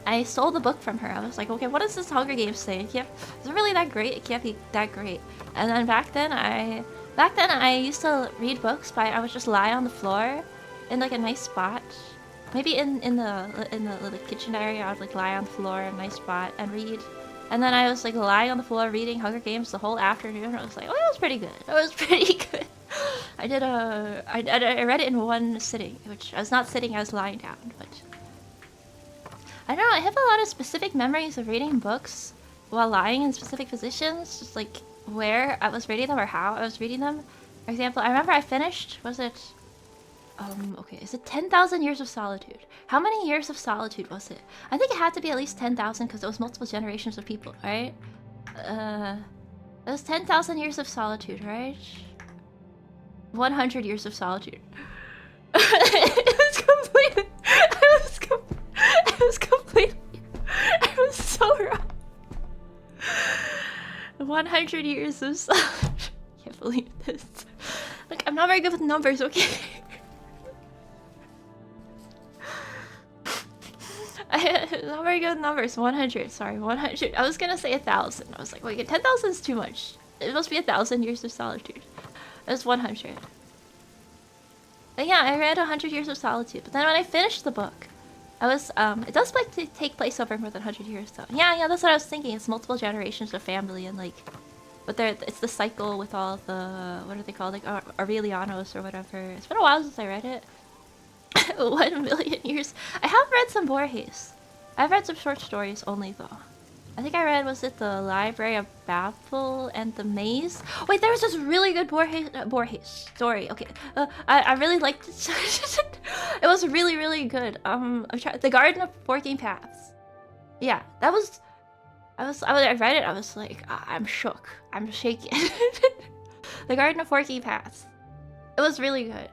I stole the book from her. I was like, okay, what does this Hunger Games say? Is it really that great? It can't be that great. And then back then I used to read books I would just lie on the floor in like a nice spot. Maybe in the kitchen area, I would like lie on the floor in a nice spot and read. And then I was like lying on the floor reading Hunger Games the whole afternoon. I was like, oh, that was pretty good. That was pretty good. I read it in one sitting, which I was not sitting, I was lying down, but I don't know, I have a lot of specific memories of reading books while lying in specific positions, just like where I was reading them or how I was reading them. For example, I remember I finished, okay, is it 10,000 Years of Solitude? How many years of solitude was it? I think it had to be at least 10,000 because it was multiple generations of people, right? It was 10,000 Years of Solitude, right? 100 Years of Solitude. It was completely... I was so wrong. 100 years of solitude. I can't believe this. Look, I'm not very good with numbers, okay? I'm not very good with numbers. 100, sorry, 100. I was gonna say 1,000. I was like, wait, 10,000 is too much. It must be 1,000 Years of Solitude. It was 100. But yeah, I read 100 Years of Solitude. But then when I finished the book, I was, it does like to take place over more than 100 years though. Yeah, that's what I was thinking. It's multiple generations of family and like, but it's the cycle with all the, what are they called? Like Aurelianos or whatever. It's been a while since I read it. 1,000,000 years. I have read some Borges. I've read some short stories only though. I think I read, was it the Library of Babel and the Maze? Wait, there was this really good Borges story. Okay, I really liked it. It was really, really good. The Garden of Forking Paths. Yeah, that was. I read it. I was like, I'm shook. I'm shaken. The Garden of Forking Paths. It was really good.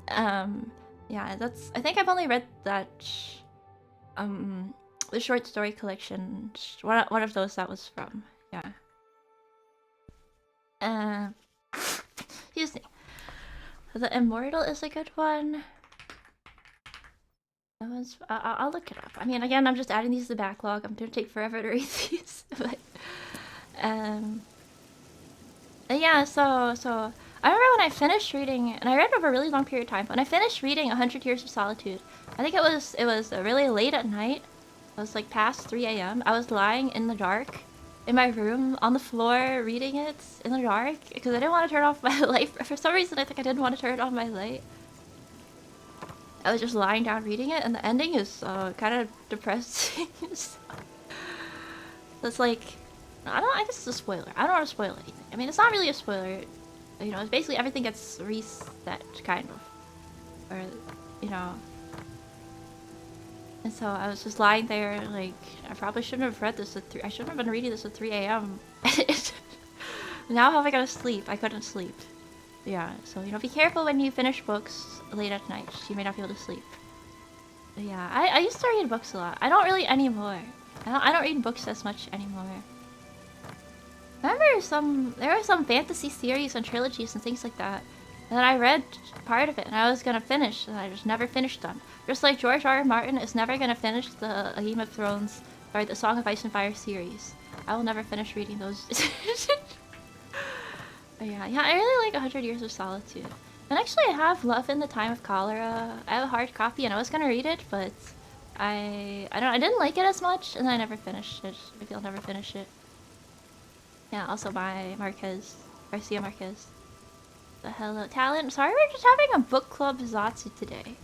Yeah, that's. I think I've only read that. The short story collection, one of those that was from, yeah. Excuse me. The Immortal is a good one. That was, I'll look it up. I mean, again, I'm just adding these to the backlog. I'm gonna take forever to read these, but, yeah, so, I remember when I finished reading, and I read over a really long period of time, when I finished reading 100 Years of Solitude, I think it was really late at night. It was like past 3 a.m. I was lying in the dark in my room on the floor reading it in the dark because I didn't want to turn off my light. For some reason, I think I didn't want to turn on my light. I was just lying down reading it, and the ending is kind of depressing. It's like, I guess it's a spoiler. I don't want to spoil anything. I mean, it's not really a spoiler. You know, it's basically everything gets reset, kind of. Or, you know. And so I was just lying there, like, I probably shouldn't have read this at 3. I shouldn't have been reading this at 3 a.m. Now how am I gonna sleep? I couldn't sleep. Yeah, so, you know, be careful when you finish books late at night. You may not be able to sleep. But yeah, I used to read books a lot. I don't really anymore. I don't read books as much anymore. Remember there were some fantasy series and trilogies and things like that. And I read part of it, and I was gonna finish, and I just never finished them. Just like George R. R. Martin is never gonna finish the Game of Thrones, or the Song of Ice and Fire series. I will never finish reading those. But yeah, I really like 100 Years of Solitude. And actually, I have Love in the Time of Cholera. I have a hard copy, and I was gonna read it, but I didn't like it as much, and I never finished it. Maybe I'll never finish it. Yeah, also by Garcia Marquez. The Hello Talent. Sorry, we're just having a book club Zatsu today.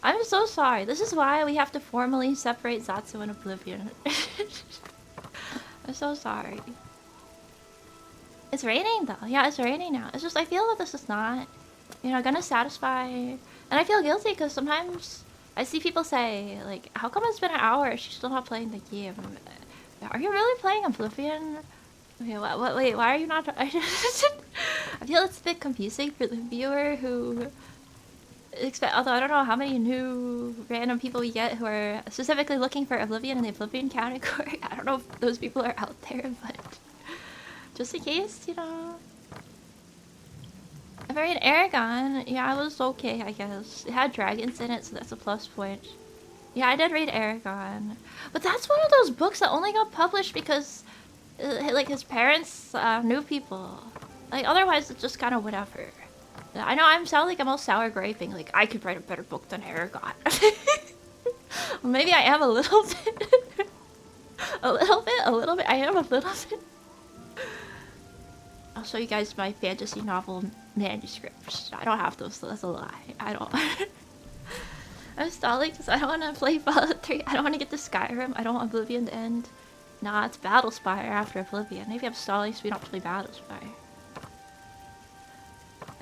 I'm so sorry. This is why we have to formally separate Zatsu and Oblivion. I'm so sorry. It's raining though. Yeah, it's raining now. It's just I feel that this is not, you know, gonna satisfy. And I feel guilty because sometimes I see people say, like, how come it's been an hour and she's still not playing the game? Are you really playing Oblivion? Okay, wait, why are you not? I feel it's a bit confusing for the viewer who although I don't know how many new random people we get who are specifically looking for Oblivion in the Oblivion category. I don't know if those people are out there, but just in case, you know. I buried Aragon. Yeah, it was okay, I guess. It had dragons in it, so that's a plus point. Yeah, I did read Aragon, but that's one of those books that only got published because, like, his parents knew people. Like, otherwise, it's just kind of whatever. I know I sound like I'm all sour graping. Like, I could write a better book than Aragon. Well, maybe I am a little bit. A little bit. I am a little bit. I'll show you guys my fantasy novel manuscripts. I don't have those, so that's a lie. I don't. I'm stalling because I don't want to play Fallout 3. I don't want to get to Skyrim. I don't want Oblivion to end. Nah, it's Battlespire after Oblivion. Maybe I'm stalling so we don't play Battlespire.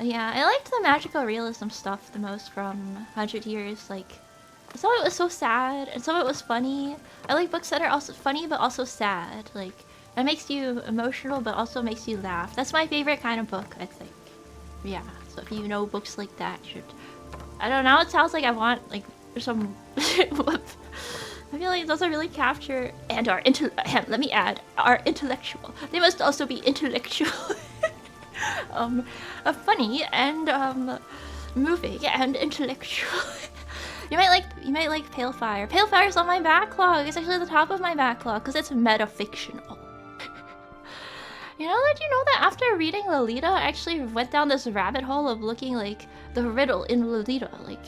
Yeah, I liked the magical realism stuff the most from 100 Years. Like, some of it was so sad, and some of it was funny. I like books that are also funny, but also sad. Like, that makes you emotional, but also makes you laugh. That's my favorite kind of book, I think. Yeah, so if you know books like that, you should... I don't know, it sounds like I want, like, some... I feel like those are really capture... And our let me add, are intellectual. They must also be intellectual. Funny and, moving and intellectual. You might like Pale Fire. Pale Fire's on my backlog. It's actually at the top of my backlog because it's metafictional. You know that after reading Lolita, I actually went down this rabbit hole of looking like the riddle in Lolita. Like,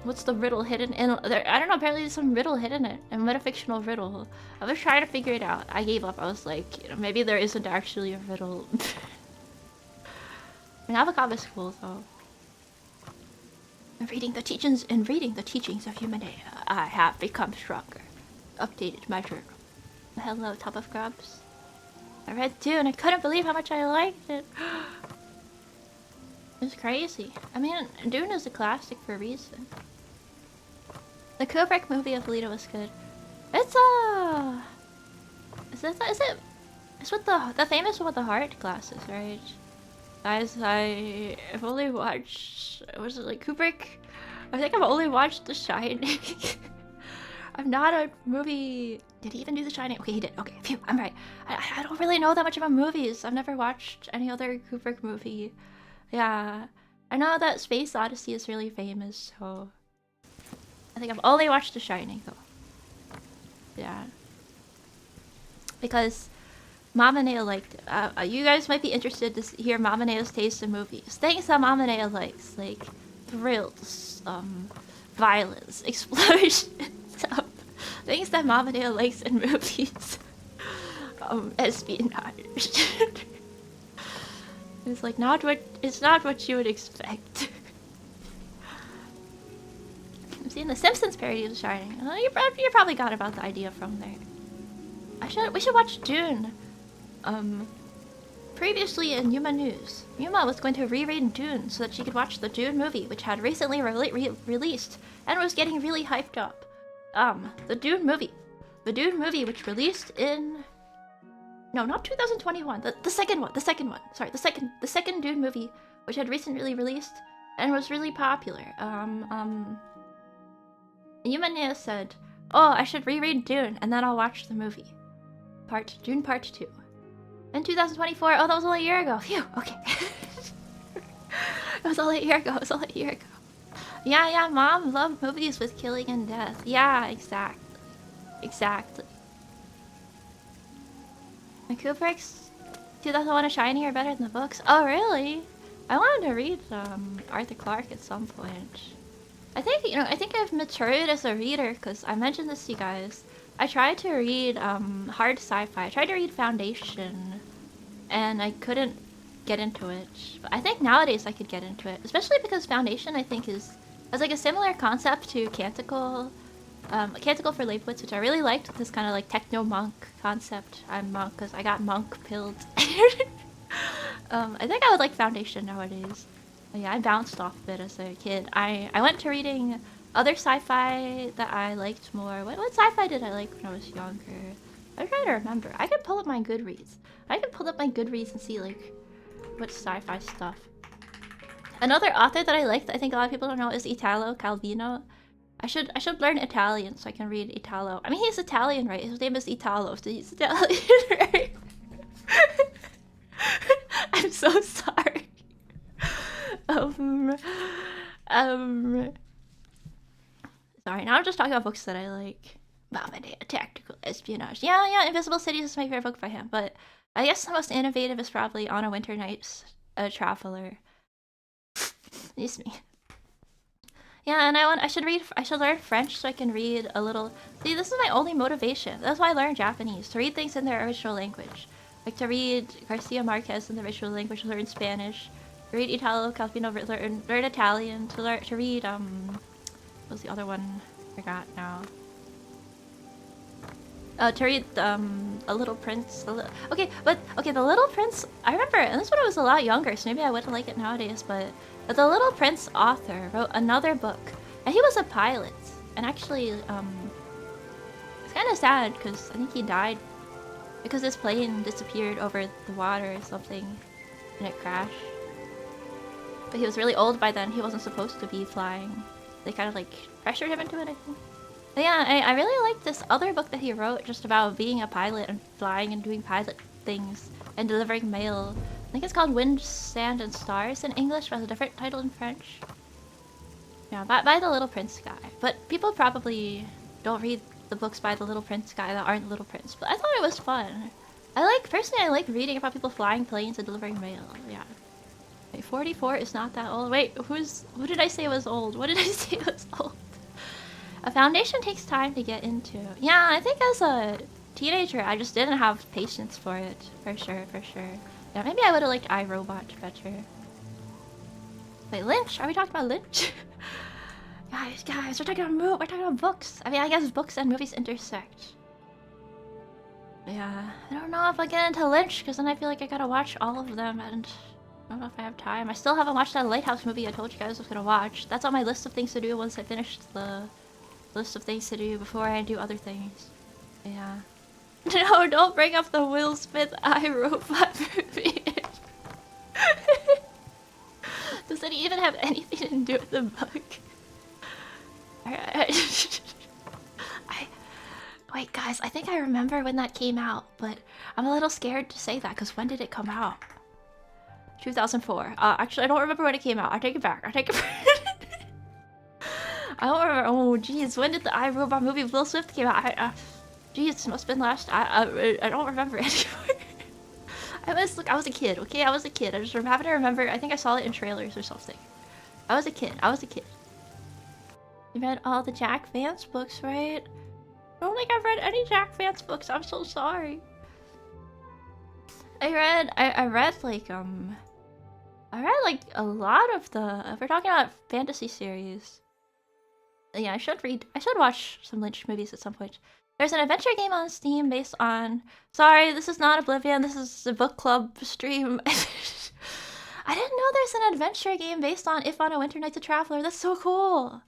what's the riddle hidden in there? I don't know, apparently there's some riddle hidden in it. A metafictional riddle. I was trying to figure it out. I gave up. I was like, maybe there isn't actually a riddle. I mean, Avocado is cool though. Reading the teachings of Humanea, I have become stronger. Updated my journal. Hello, Top of Grubs. I read Dune. I couldn't believe how much I liked it. It's crazy. I mean, Dune is a classic for a reason. The Kubrick movie of Lolita was good. It's it's with the famous one with the hard glasses, right? Guys, I've only watched, was it like Kubrick? I think I've only watched The Shining. I'm not a movie... Did he even do The Shining? Okay, he did. Okay, phew, I'm right. I don't really know that much about movies. I've never watched any other Kubrick movie. Yeah. I know that Space Odyssey is really famous, so... I think I've only watched The Shining, though. Yeah. Because... Mama Nea liked it. You guys might be interested to hear Mama Nea's taste in movies. Things that Mama Nea likes, like thrills, violence, explosions, things that Mama Nea likes in movies. Espionage. It's like it's not what you would expect. I've seen the Simpsons parody of The Shining. You probably got about the idea from there. We should watch Dune. Previously in Yuma News, Yuma was going to reread Dune so that she could watch the Dune movie, which had recently released and was getting really hyped up. The Dune movie, which released in... No, not 2021, the second one. Sorry, the second Dune movie, which had recently released and was really popular. Yuma News said, oh, I should reread Dune and then I'll watch the movie. Dune Part 2. In 2024, oh, that was only a year ago. Phew, okay. It was only a year ago. Yeah, Mom loved movies with killing and death. Yeah, exactly. And Kubrick's 2001 A Shining are better than the books. Oh, really? I wanted to read Arthur Clarke at some point. I think I've matured as a reader because I mentioned this to you guys. I tried to read hard sci-fi. I tried to read Foundation, and I couldn't get into it. But I think nowadays I could get into it, especially because Foundation I think has like a similar concept to Canticle, Canticle for Leibowitz, which I really liked. This kind of like techno monk concept. I'm monk because I got monk pilled. I think I would like Foundation nowadays. But yeah, I bounced off a bit as a kid. I went to reading other sci-fi that I liked more. What sci-fi did I like when I was younger? I'm trying to remember. I could pull up my Goodreads. And see like what sci-fi stuff. Another author that I liked, I think a lot of people don't know, is Italo Calvino. I should learn Italian so I can read Italo. I mean, he's Italian, right? His name is Italo, so he's Italian, right? I'm so sorry. Sorry, now I'm just talking about books that I like. Bombadil, Tactical Espionage. Yeah, Invisible Cities is my favorite book by him, but I guess the most innovative is probably On a Winter Night's A Traveler. Excuse me. Yeah, and I should learn French so I can read a little. See, this is my only motivation. That's why I learned Japanese, to read things in their original language. Like to read Garcia Marquez in the original language, learn Spanish. To read Italo Calvino, learn Italian. To read what was the other one? I forgot now. To read A Little Prince. The Little Prince. I remember, and this one I was a lot younger, so maybe I wouldn't like it nowadays. But the Little Prince author wrote another book, and he was a pilot. And actually, it's kind of sad because I think he died because his plane disappeared over the water or something, and it crashed. But he was really old by then. He wasn't supposed to be flying. They kind of like pressured him into it, I think. But yeah, I really like this other book that he wrote just about being a pilot and flying and doing pilot things and delivering mail. I think it's called Wind, Sand, and Stars in English, but has a different title in French. Yeah, by the Little Prince guy. But people probably don't read the books by the Little Prince guy that aren't Little Prince. But I thought it was fun. Personally, I like reading about people flying planes and delivering mail. Yeah. Wait, 44 is not that old. Wait, who did I say was old? What did I say was old? A foundation takes time to get into. Yeah, I think as a teenager, I just didn't have patience for it. For sure. Yeah, maybe I would have liked iRobot better. Wait, Lynch? Are we talking about Lynch? guys, we're talking about books. I mean, I guess books and movies intersect. Yeah, I don't know if I get into Lynch, because then I feel like I gotta watch all of them, and I don't know if I have time. I still haven't watched that Lighthouse movie I told you guys I was gonna watch. That's on my list of things to do once I finish the list of things to do before I do other things. Yeah. No, don't bring up the Will Smith iRobot movie. Does it even have anything to do with the book? Wait, guys, I think I remember when that came out, but I'm a little scared to say that because when did it come out? 2004. Actually, I don't remember when it came out. I take it back. I don't remember. Oh, jeez, when did the iRobot movie with Will Smith came out? Jeez, must have been last. I don't remember anymore. I was a kid. Okay, I was a kid. I just happen to remember. I think I saw it in trailers or something. I was a kid. You read all the Jack Vance books, right? I don't think I've read any Jack Vance books. I'm so sorry. I read like a lot of the. If we're talking about fantasy series. Yeah, I should watch some Lynch movies at some point. There's an adventure game on Steam based on. Sorry, this is not Oblivion. This is a book club stream. I didn't know there's an adventure game based on If on a Winter Night's a Traveler. That's so cool.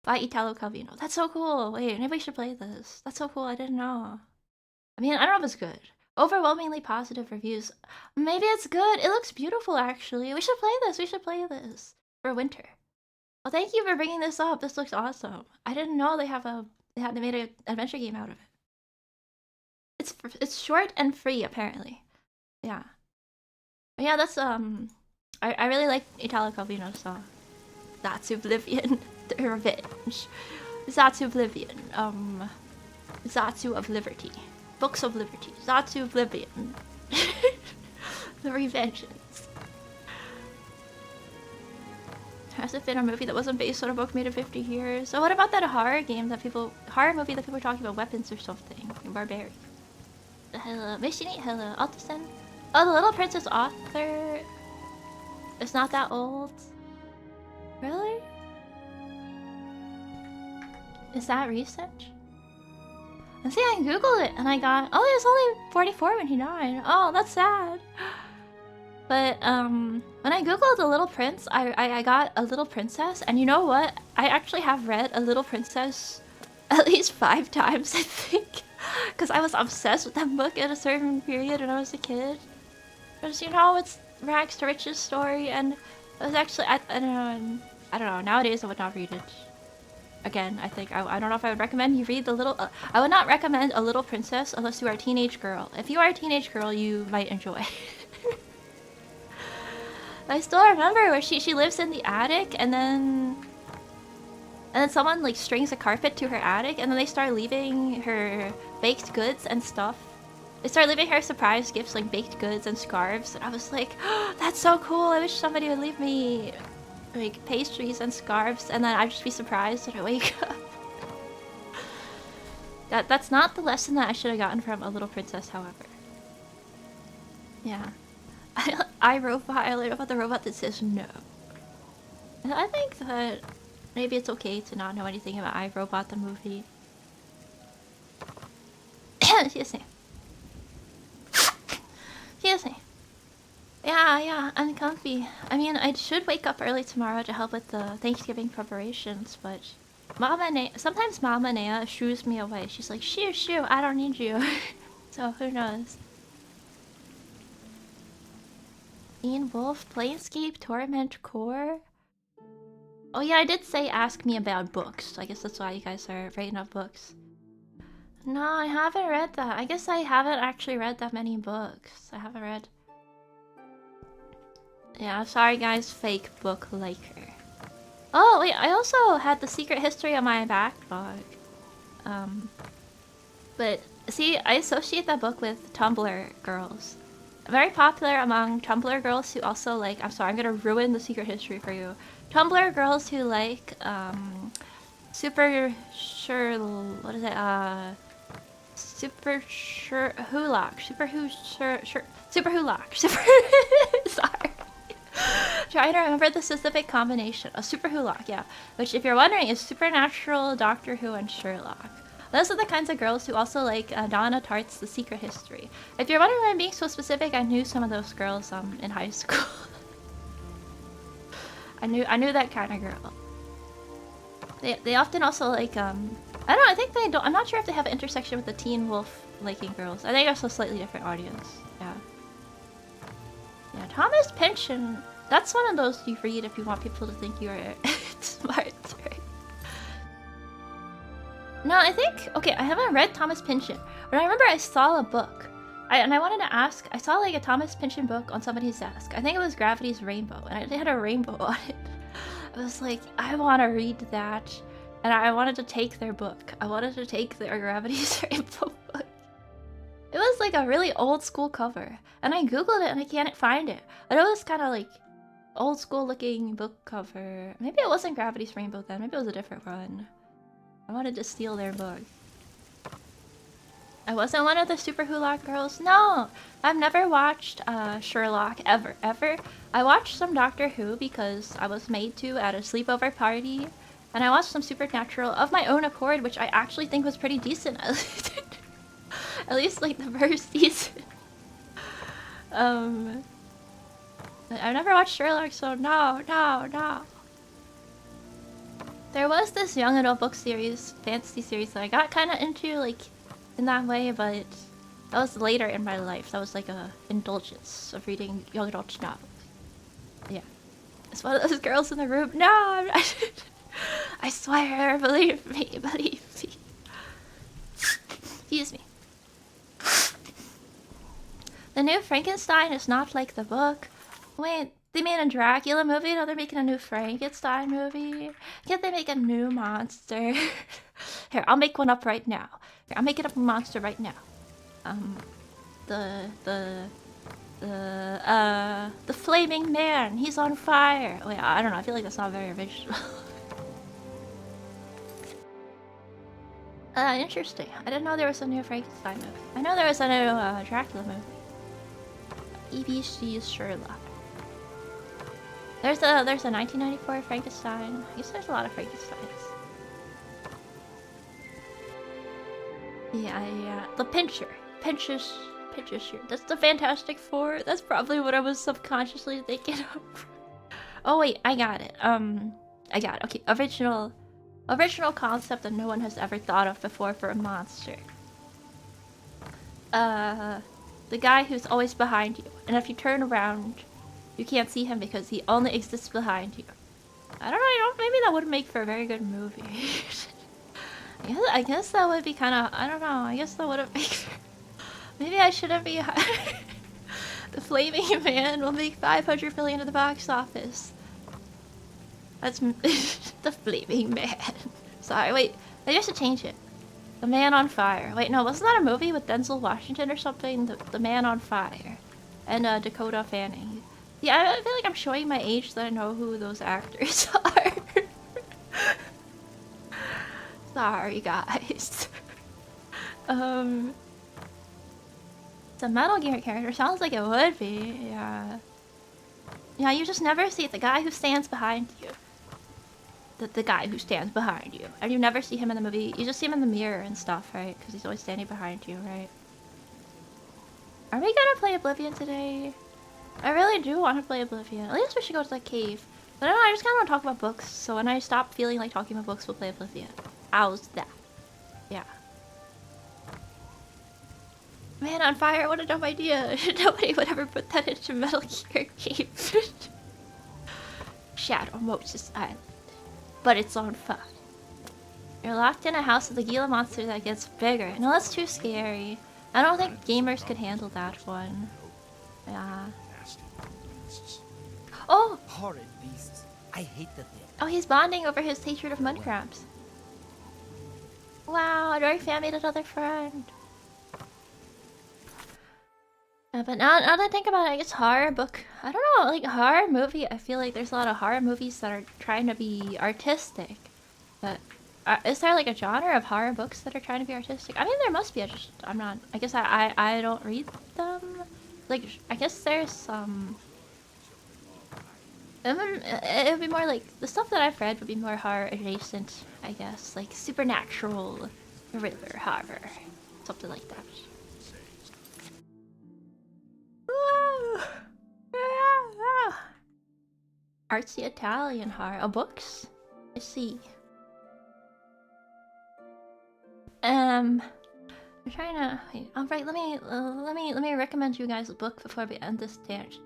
By Italo Calvino. That's so cool. Wait, maybe we should play this. That's so cool. I didn't know. I mean, I don't know if it's good. Overwhelmingly positive reviews. Maybe it's good. It looks beautiful, actually. We should play this for winter. Well, thank you for bringing this up. This looks awesome. I didn't know they made an adventure game out of it. It's short and free, apparently. Yeah. But yeah, that's I really like Italo Calvino, so that's Oblivion, the Revenge. Zatsu Oblivion. Zatsu of Liberty. Books of Liberty. Zatsu Oblivion. The Revengeance. Has it been a movie that wasn't based on a book made in 50 years? So what about that horror movie that people were talking about weapons or something? Barbarian. Hello, Mishini, hello, Altosen. Oh, the Little Princess author is not that old. Really? Is that recent? And see, I googled it and I got, oh, he was only 44 when he died. Oh, that's sad. But when I googled The Little Prince, I got A Little Princess, and you know what? I actually have read A Little Princess at least 5 times, I think. Because I was obsessed with that book at a certain period when I was a kid. Because, you know, it's rags to riches story, and it was actually, I don't know, nowadays I would not read it. Again, I think, I don't know if I would recommend you read I would not recommend A Little Princess unless you are a teenage girl. If you are a teenage girl, you might enjoy. I still remember where she lives in the attic, and then And then someone like strings a carpet to her attic, and then they start leaving her baked goods and stuff. They start leaving her surprise gifts like baked goods and scarves, and I was like, oh, that's so cool. I wish somebody would leave me like pastries and scarves, and then I'd just be surprised when I wake up. That's not the lesson that I should have gotten from A Little Princess, however. Yeah. iRobot, I learned about the robot that says no. And I think that maybe it's okay to not know anything about iRobot the movie. Excuse me. Excuse me. Yeah, I'm comfy. I mean, I should wake up early tomorrow to help with the Thanksgiving preparations, but sometimes Mama Nea shoos me away. She's like, shoo, I don't need you. So, who knows? Ian Wolf, Planescape, Torment, Core? Oh yeah, I did say ask me about books. I guess that's why you guys are writing up books. No, I haven't read that. I guess I haven't actually read that many books. I haven't read... Yeah, sorry guys, fake book liker. Oh wait, I also had The Secret History on my backlog. But see, I associate that book with Tumblr girls. Very popular among Tumblr girls who also like... I'm sorry, I'm gonna ruin The Secret History for you. Tumblr girls who like, Super sorry. Trying to remember the specific combination. A Super Hulock, yeah. Which, if you're wondering, is Supernatural, Doctor Who, and Sherlock. Those are the kinds of girls who also like Donna Tartt's The Secret History. If you're wondering why I'm being so specific, I knew some of those girls in high school. I knew that kind of girl. They often also like I don't know, I think they don't. I'm not sure if they have an intersection with the Teen Wolf liking girls. I think it's a slightly different audience. Yeah. Yeah, Thomas Pynchon. That's one of those you read if you want people to think you are smart, right? No, I think... Okay, I haven't read Thomas Pynchon, but I remember I saw a book. And I wanted to ask... I saw like a Thomas Pynchon book on somebody's desk. I think it was Gravity's Rainbow, and it had a rainbow on it. I was like, I want to read that. And I wanted to take their book. I wanted to take their Gravity's Rainbow book. It was like a really old school cover. And I googled it and I can't find it. I know it's kind of like old school looking book cover. Maybe it wasn't Gravity's Rainbow then. Maybe it was a different one. I wanted to steal their book. I wasn't one of the Super Hulock girls. No! I've never watched Sherlock ever. I watched some Doctor Who because I was made to at a sleepover party. And I watched some Supernatural of my own accord, which I actually think was pretty decent. At least like the first season. I've never watched Sherlock, so no. There was this young adult book series, fantasy series, that I got kind of into, like, in that way, but that was later in my life. That was like a indulgence of reading young adult novels. Yeah. It's one of those girls in the room. No, I'm not. I swear, believe me. Excuse me. The new Frankenstein is not like the book. Wait, they made a Dracula movie, now they're making a new Frankenstein movie. Can't they make a new monster? Here, I'll make one up right now. Here, I'll make it up a monster right now. The flaming man, he's on fire. Wait, I don't know, I feel like that's not very original. Interesting. I didn't know there was a new Frankenstein movie. I know there was a new Dracula movie. EBC's Sherlock. There's a 1994 Frankenstein. I guess there's a lot of Frankensteins. Yeah. The Pinch's shirt. That's the Fantastic Four. That's probably what I was subconsciously thinking of. Oh wait, I got it. Okay, original concept that no one has ever thought of before for a monster. The guy who's always behind you, and if you turn around, you can't see him because he only exists behind you. I don't know, maybe that would make for a very good movie. I guess that would be kind of, I don't know, I guess that would have made for... Maybe I shouldn't be... The Flaming Man will make 500 million at the box office. That's the flaming man. Sorry, wait. I used to change it. The Man on Fire. Wait, no, wasn't that a movie with Denzel Washington or something? The Man on Fire. And Dakota Fanning. Yeah, I feel like I'm showing my age that I know who those actors are. Sorry, guys. It's a Metal Gear character. Sounds like it would be, yeah. Yeah, you just never see it. The guy who stands behind you. The guy who stands behind you. And you never see him in the movie. You just see him in the mirror and stuff, right? Because he's always standing behind you, right? Are we gonna play Oblivion today? I really do want to play Oblivion. At least we should go to the cave. But I don't know, I just kind of want to talk about books. So when I stop feeling like talking about books, we'll play Oblivion. How's that? Yeah. Man on Fire, what a dumb idea. Nobody would ever put that into Metal Gear game. Shadow Moses Island. But it's on fire. You're locked in a house with a Gila monster that gets bigger. No, that's too scary. I don't think gamers could handle that one. Yeah. Nasty beasts. Oh! Horrid beasts. I hate the thing. Oh, he's bonding over his hatred of mud crabs. Wow, Dory fan made another friend. But now that I think about it, I guess horror book. I don't know, like horror movie. I feel like there's a lot of horror movies that are trying to be artistic. But is there like a genre of horror books that are trying to be artistic? I mean, there must be. I'm not. I guess I don't read them. Like I guess there's some. It would be more like the stuff that I've read would be more horror adjacent. I guess like supernatural, thriller, horror, something like that. Artsy Italian horror. Oh, books? I see. I'm trying to. Wait, alright, let me recommend you guys a book before we end this tangent.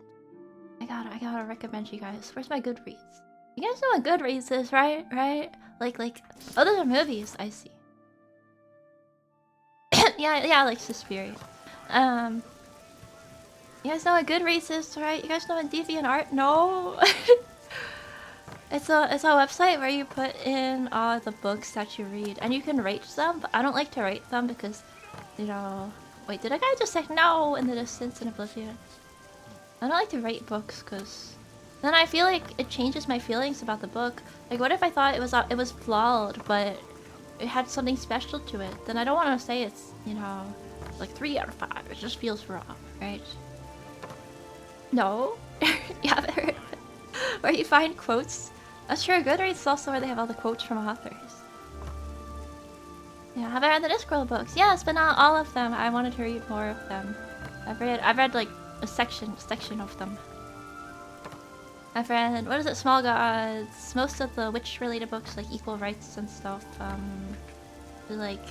I gotta recommend you guys. Where's my Goodreads? You guys know what Goodreads is, right? Right? Like. Oh, those are movies. I see. yeah, like Suspiria. You guys know what Goodreads is, right? You guys know what DeviantArt? No. It's a website where you put in all the books that you read, and you can rate them. But I don't like to rate them because, you know. Wait, did a guy just say no in the distance in Oblivion? I don't like to rate books because then I feel like it changes my feelings about the book. Like, what if I thought it was flawed, but it had something special to it? Then I don't want to say it's, you know, like 3 out of 5. It just feels wrong, right? No, you haven't heard of it. Where you find quotes. That's true. Goodreads is also where they have all the quotes from authors. Yeah, have I read the Discworld books? Yes, but not all of them. I wanted to read more of them. I've read like a section of them. I've read, what is it, Small Gods, most of the witch-related books, like Equal Rights and stuff. Like,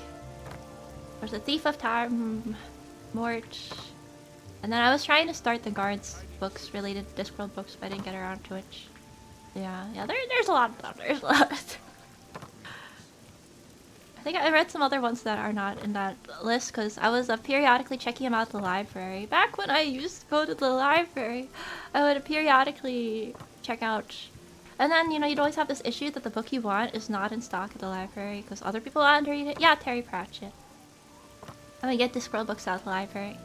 there's a Thief of Time, Mort, and then I was trying to start the Guards books related to Discworld books, but I didn't get around to it. Yeah, there's a lot of them. There's a lot. I think I read some other ones that are not in that list because I was periodically checking them out at the library. Back when I used to go to the library, I would periodically check out. And then, you know, you'd always have this issue that the book you want is not in stock at the library because other people want to read it. Yeah, Terry Pratchett. I'm gonna get Discworld books out of the library.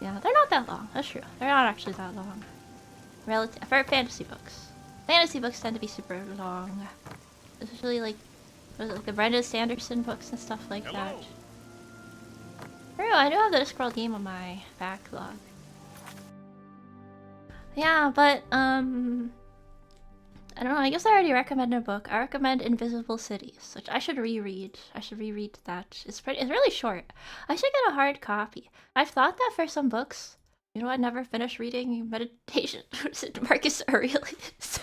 Yeah, they're not that long. That's true. They're not actually that long. For fantasy books. Fantasy books tend to be super long. Especially like the Brandon Sanderson books and stuff like that. True, I do have the Discworld game on my backlog. Yeah, but I don't know, I guess I already recommended a book. I recommend Invisible Cities, which I should reread. I should reread that. It's really short. I should get a hard copy. I've thought that for some books. You know, I never finished reading Meditation. Marcus Aurelius.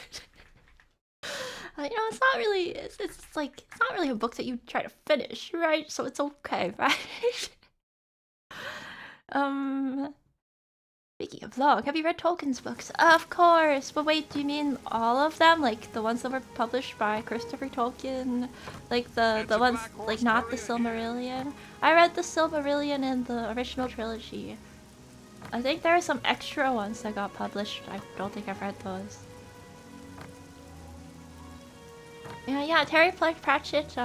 You know, it's not really. It's not really a book that you try to finish, right? So it's okay, right? Speaking of long, have you read Tolkien's books? Of course. But wait, do you mean all of them? Like the ones that were published by Christopher Tolkien? Like the ones like not the Silmarillion? I read the Silmarillion in the original trilogy. I think there are some extra ones that got published. I don't think I've read those. Yeah, Terry Pratchett,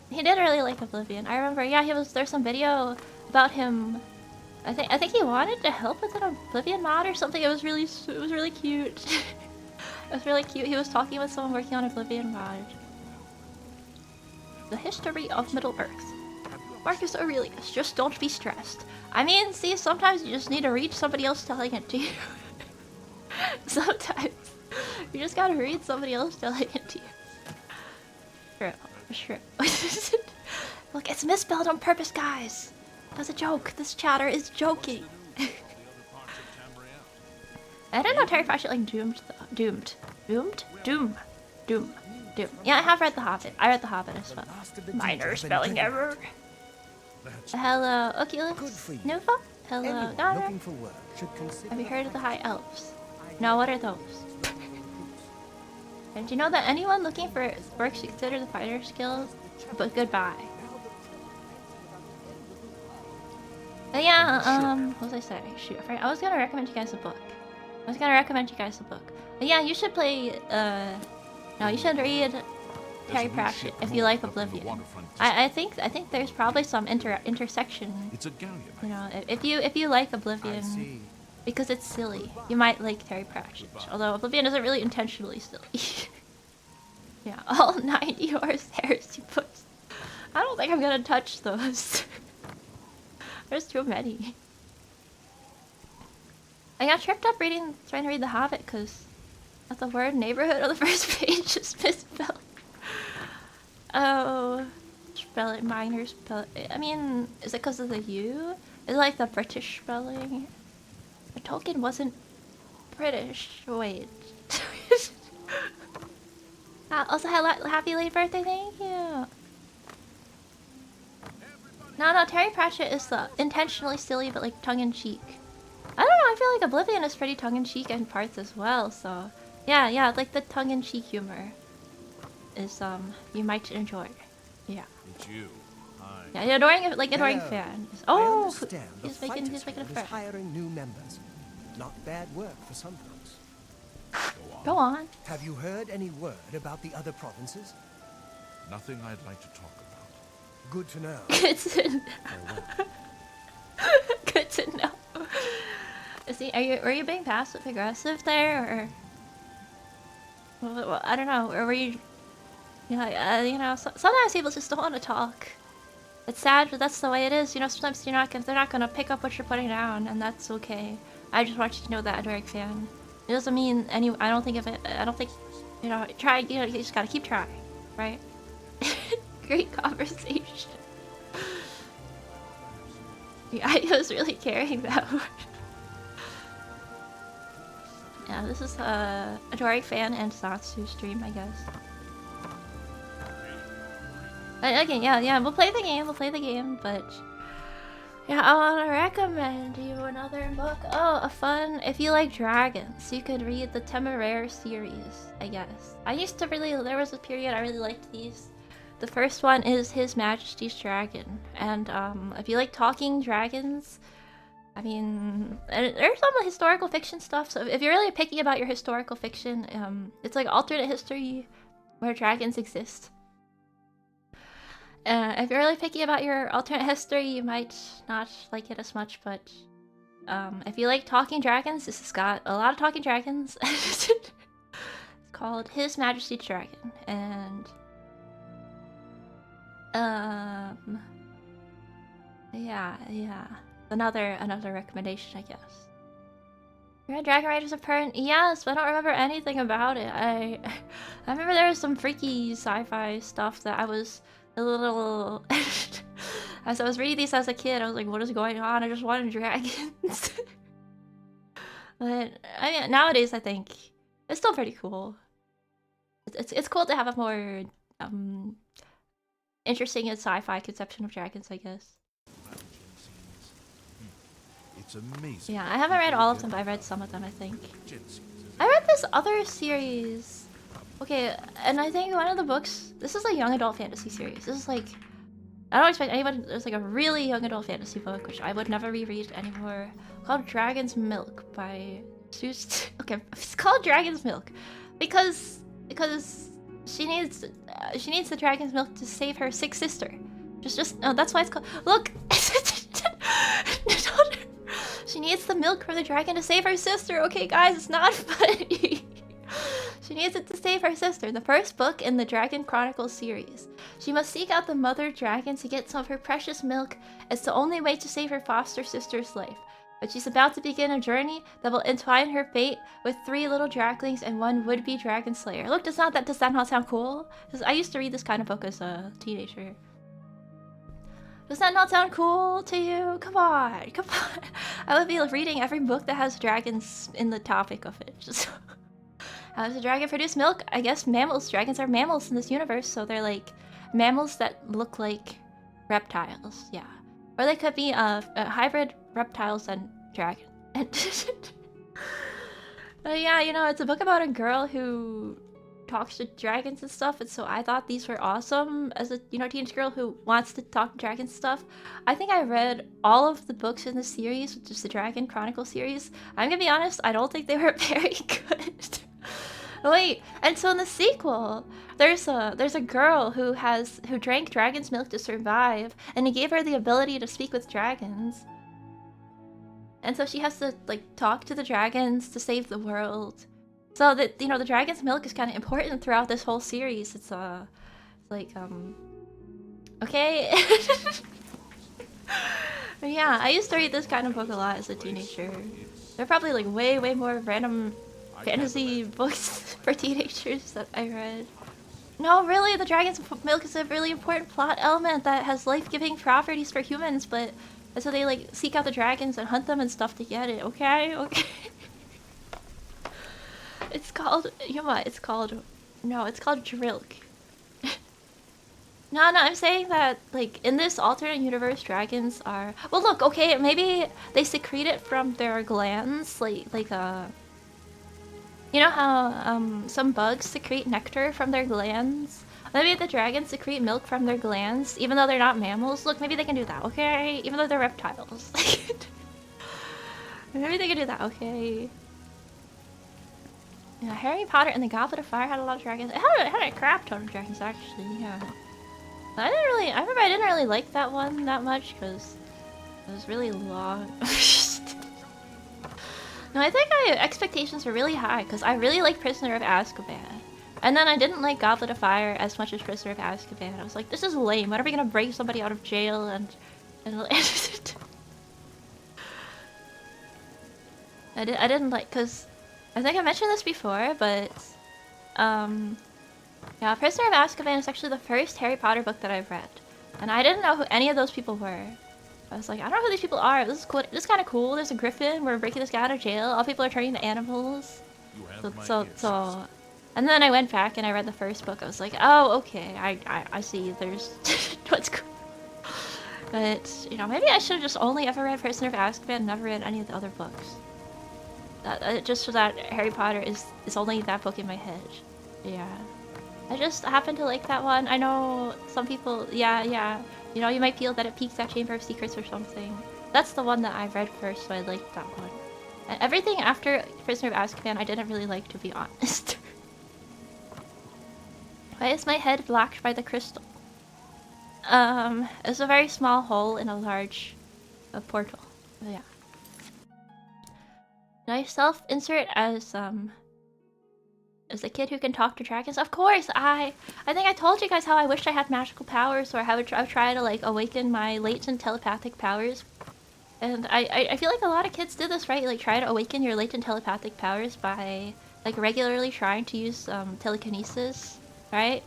he did really like Oblivion. I remember, yeah, there's some video about him. I think he wanted to help with an Oblivion mod or something. It was really cute. It was really cute. He was talking with someone working on Oblivion mod. The history of Middle Earth. Marcus Aurelius, just don't be stressed. I mean, see, sometimes you just need to read somebody else telling it to you. Sometimes you just gotta read somebody else telling it to you. True. Look, it's misspelled on purpose, guys. That's a joke. This chatter is joking. I didn't know Terry Pratchett like Doomed. Doom. Yeah, I have read The Hobbit. I read The Hobbit as well. Minor spelling error. Hello, Oculus. Nova. Hello, Donna. Have you heard of the High Elves? No, what are those? And do you know that anyone looking for work should consider the fighter skills? But goodbye. Yeah, what was I saying? Shoot, I was gonna recommend you guys a book. But yeah, you should play, no, you should read Terry Pratchett if you like Oblivion. I think there's probably some intersection. It's a galleon. You know, if you like Oblivion, because it's silly, you might like Terry Pratchett. Although Oblivion isn't really intentionally silly. Yeah, all 90 horse heresy books. I don't think I'm gonna touch those. There's too many. I got tripped up trying to read The Hobbit because the word neighborhood on the first page is misspelled. Oh, spelling, minor spell. I mean, is it because of the U? Is it like the British spelling? But Tolkien wasn't British. Wait. Also, happy late birthday, thank you. No, Terry Pratchett is intentionally silly, but like tongue-in-cheek. I don't know, I feel like Oblivion is pretty tongue-in-cheek in parts as well, so... Yeah, like the tongue-in-cheek humor is, you might enjoy. Yeah. It's you. Hi. Yeah, adoring fan. Oh, he's making a friend. Hiring new members. Not bad work for some folks. Go on. Have you heard any word about the other provinces? Nothing I'd like to talk about. Good to know. Good to know. Good to know. Were you being passive aggressive there, or well, I don't know, or were you? Sometimes people just don't want to talk. It's sad, but that's the way it is. You know, sometimes they're not gonna pick up what you're putting down, and that's okay. I just want you to know that, Adoring fan. It doesn't mean I don't think, try. You just gotta keep trying, right? Great conversation. Yeah, I was really carrying that one. Yeah, this is Adoring fan and Satsu stream, I guess. Okay, yeah, we'll play the game, but yeah, I want to recommend you another book. Oh, if you like dragons, you could read the Temeraire series, I guess. There was a period I really liked these. The first one is His Majesty's Dragon, and if you like talking dragons, I mean, there's some historical fiction stuff, so if you're really picky about your historical fiction, it's like alternate history where dragons exist. If you're really picky about your alternate history, you might not like it as much, but if you like talking dragons, this has got a lot of talking dragons. It's called His Majesty's Dragon, and yeah. Another recommendation, I guess. You read Dragon Riders of Pern? Yes, but I don't remember anything about it. I remember there was some freaky sci-fi stuff that I was a little... As I was reading these as a kid, I was like, what is going on? I just wanted dragons. But, I mean, nowadays I think it's still pretty cool. It's cool to have a more interesting and sci-fi conception of dragons, I guess. It's amazing. Yeah, I haven't read all of them, but I've read some of them, I think. I read this other series. Okay, and I think one of the books... This is a young adult fantasy series. This is like... I don't expect anyone... There's like a really young adult fantasy book, which I would never reread anymore, called Dragon's Milk by... Okay, it's called Dragon's Milk because She needs the dragon's milk to save her sick sister. No, that's why it's called. Look, she needs the milk from the dragon to save her sister. Okay, guys, it's not funny. She needs it to save her sister. The first book in the Dragon Chronicles series. She must seek out the mother dragon to get some of her precious milk. It's the only way to save her foster sister's life. But she's about to begin a journey that will entwine her fate with 3 little draglings and 1 would-be dragon slayer. Look, does that not sound cool? Because I used to read this kind of book as a teenager. Does that not sound cool to you? Come on, come on. I would be reading every book that has dragons in the topic of it. Just how does a dragon produce milk? I guess mammals. Dragons are mammals in this universe, so they're like mammals that look like reptiles. Yeah, or they could be hybrid reptiles and dragon. But yeah, you know, it's a book about a girl who talks to dragons and stuff, and so I thought these were awesome as a teenage girl who wants to talk to dragons and stuff. I think I read all of the books in the series, which is the Dragon Chronicle series. I'm gonna be honest, I don't think they were very good. Wait, and so in the sequel, there's a girl who drank dragon's milk to survive, and it gave her the ability to speak with dragons. And so she has to like talk to the dragons to save the world. So that the dragon's milk is kind of important throughout this whole series. It's okay. But yeah, I used to read this kind of book a lot as a teenager. There are probably like way more random fantasy books for teenagers that I read. No, really, the dragon's milk is a really important plot element that has life-giving properties for humans, but so they like seek out the dragons and hunt them and stuff to get it. Okay. It's called, you know what? It's called Drilk. No, I'm saying that, like, in this alternate universe, dragons are... Well, look, okay, maybe they secrete it from their glands, you know how, some bugs secrete nectar from their glands? Maybe the dragons secrete milk from their glands, even though they're not mammals. Look, maybe they can do that, okay? Even though they're reptiles. Maybe they can do that, okay? Yeah, Harry Potter and the Goblet of Fire had a lot of dragons. It had a crap ton of dragons, actually, yeah. But I remember I didn't really like that one that much, because it was really long. No, I think my expectations were really high, because I really like Prisoner of Azkaban. And then I didn't like Goblet of Fire as much as Prisoner of Azkaban. I was like, this is lame. When are we gonna break somebody out of jail and I didn't like, because I think I mentioned this before, but yeah, Prisoner of Azkaban is actually the first Harry Potter book that I've read, and I didn't know who any of those people were. I was like, I don't know who these people are. This is cool. This is kind of cool. There's a griffin. We're breaking this guy out of jail. All people are turning to animals. So, and then I went back and I read the first book. I was like, oh, okay. I see. There's what's cool. But maybe I should have just only ever read Prisoner of Azkaban and never read any of the other books. Just so that Harry Potter is only that book in my head. Yeah. I just happen to like that one. I know some people, yeah. You might feel that it peaks at Chamber of Secrets or something. That's the one that I read first, so I liked that one. And everything after Prisoner of Azkaban I didn't really like, to be honest. Why is my head blocked by the crystal? It's a very small hole in a large portal. So yeah. Did I self-insert as a kid who can talk to dragons? Of course! I think I told you guys how I wished I had magical powers, or I would try to like awaken my latent telepathic powers. And I feel like a lot of kids do this, right? Like try to awaken your latent telepathic powers by like regularly trying to use telekinesis, right?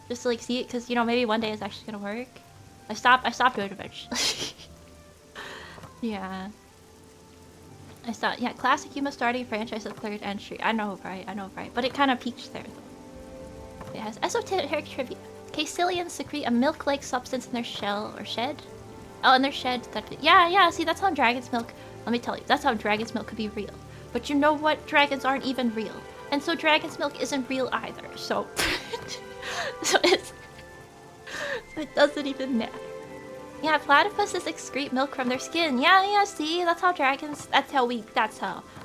Just to like see it, because maybe one day it's actually gonna work. I stopped doing it eventually. Yeah. Yeah, classic Yuma starting franchise at 3rd entry. I know, right? But it kind of peaks there, though. It has esoteric trivia. Caecilians secrete a milk-like substance in their shell or shed. Oh, in their shed. Yeah. See, that's how dragon's milk. Let me tell you, that's how dragon's milk could be real. But you know what? Dragons aren't even real, and so dragon's milk isn't real either. So, it doesn't even matter. Yeah, platypuses excrete milk from their skin. Yeah, see? That's how.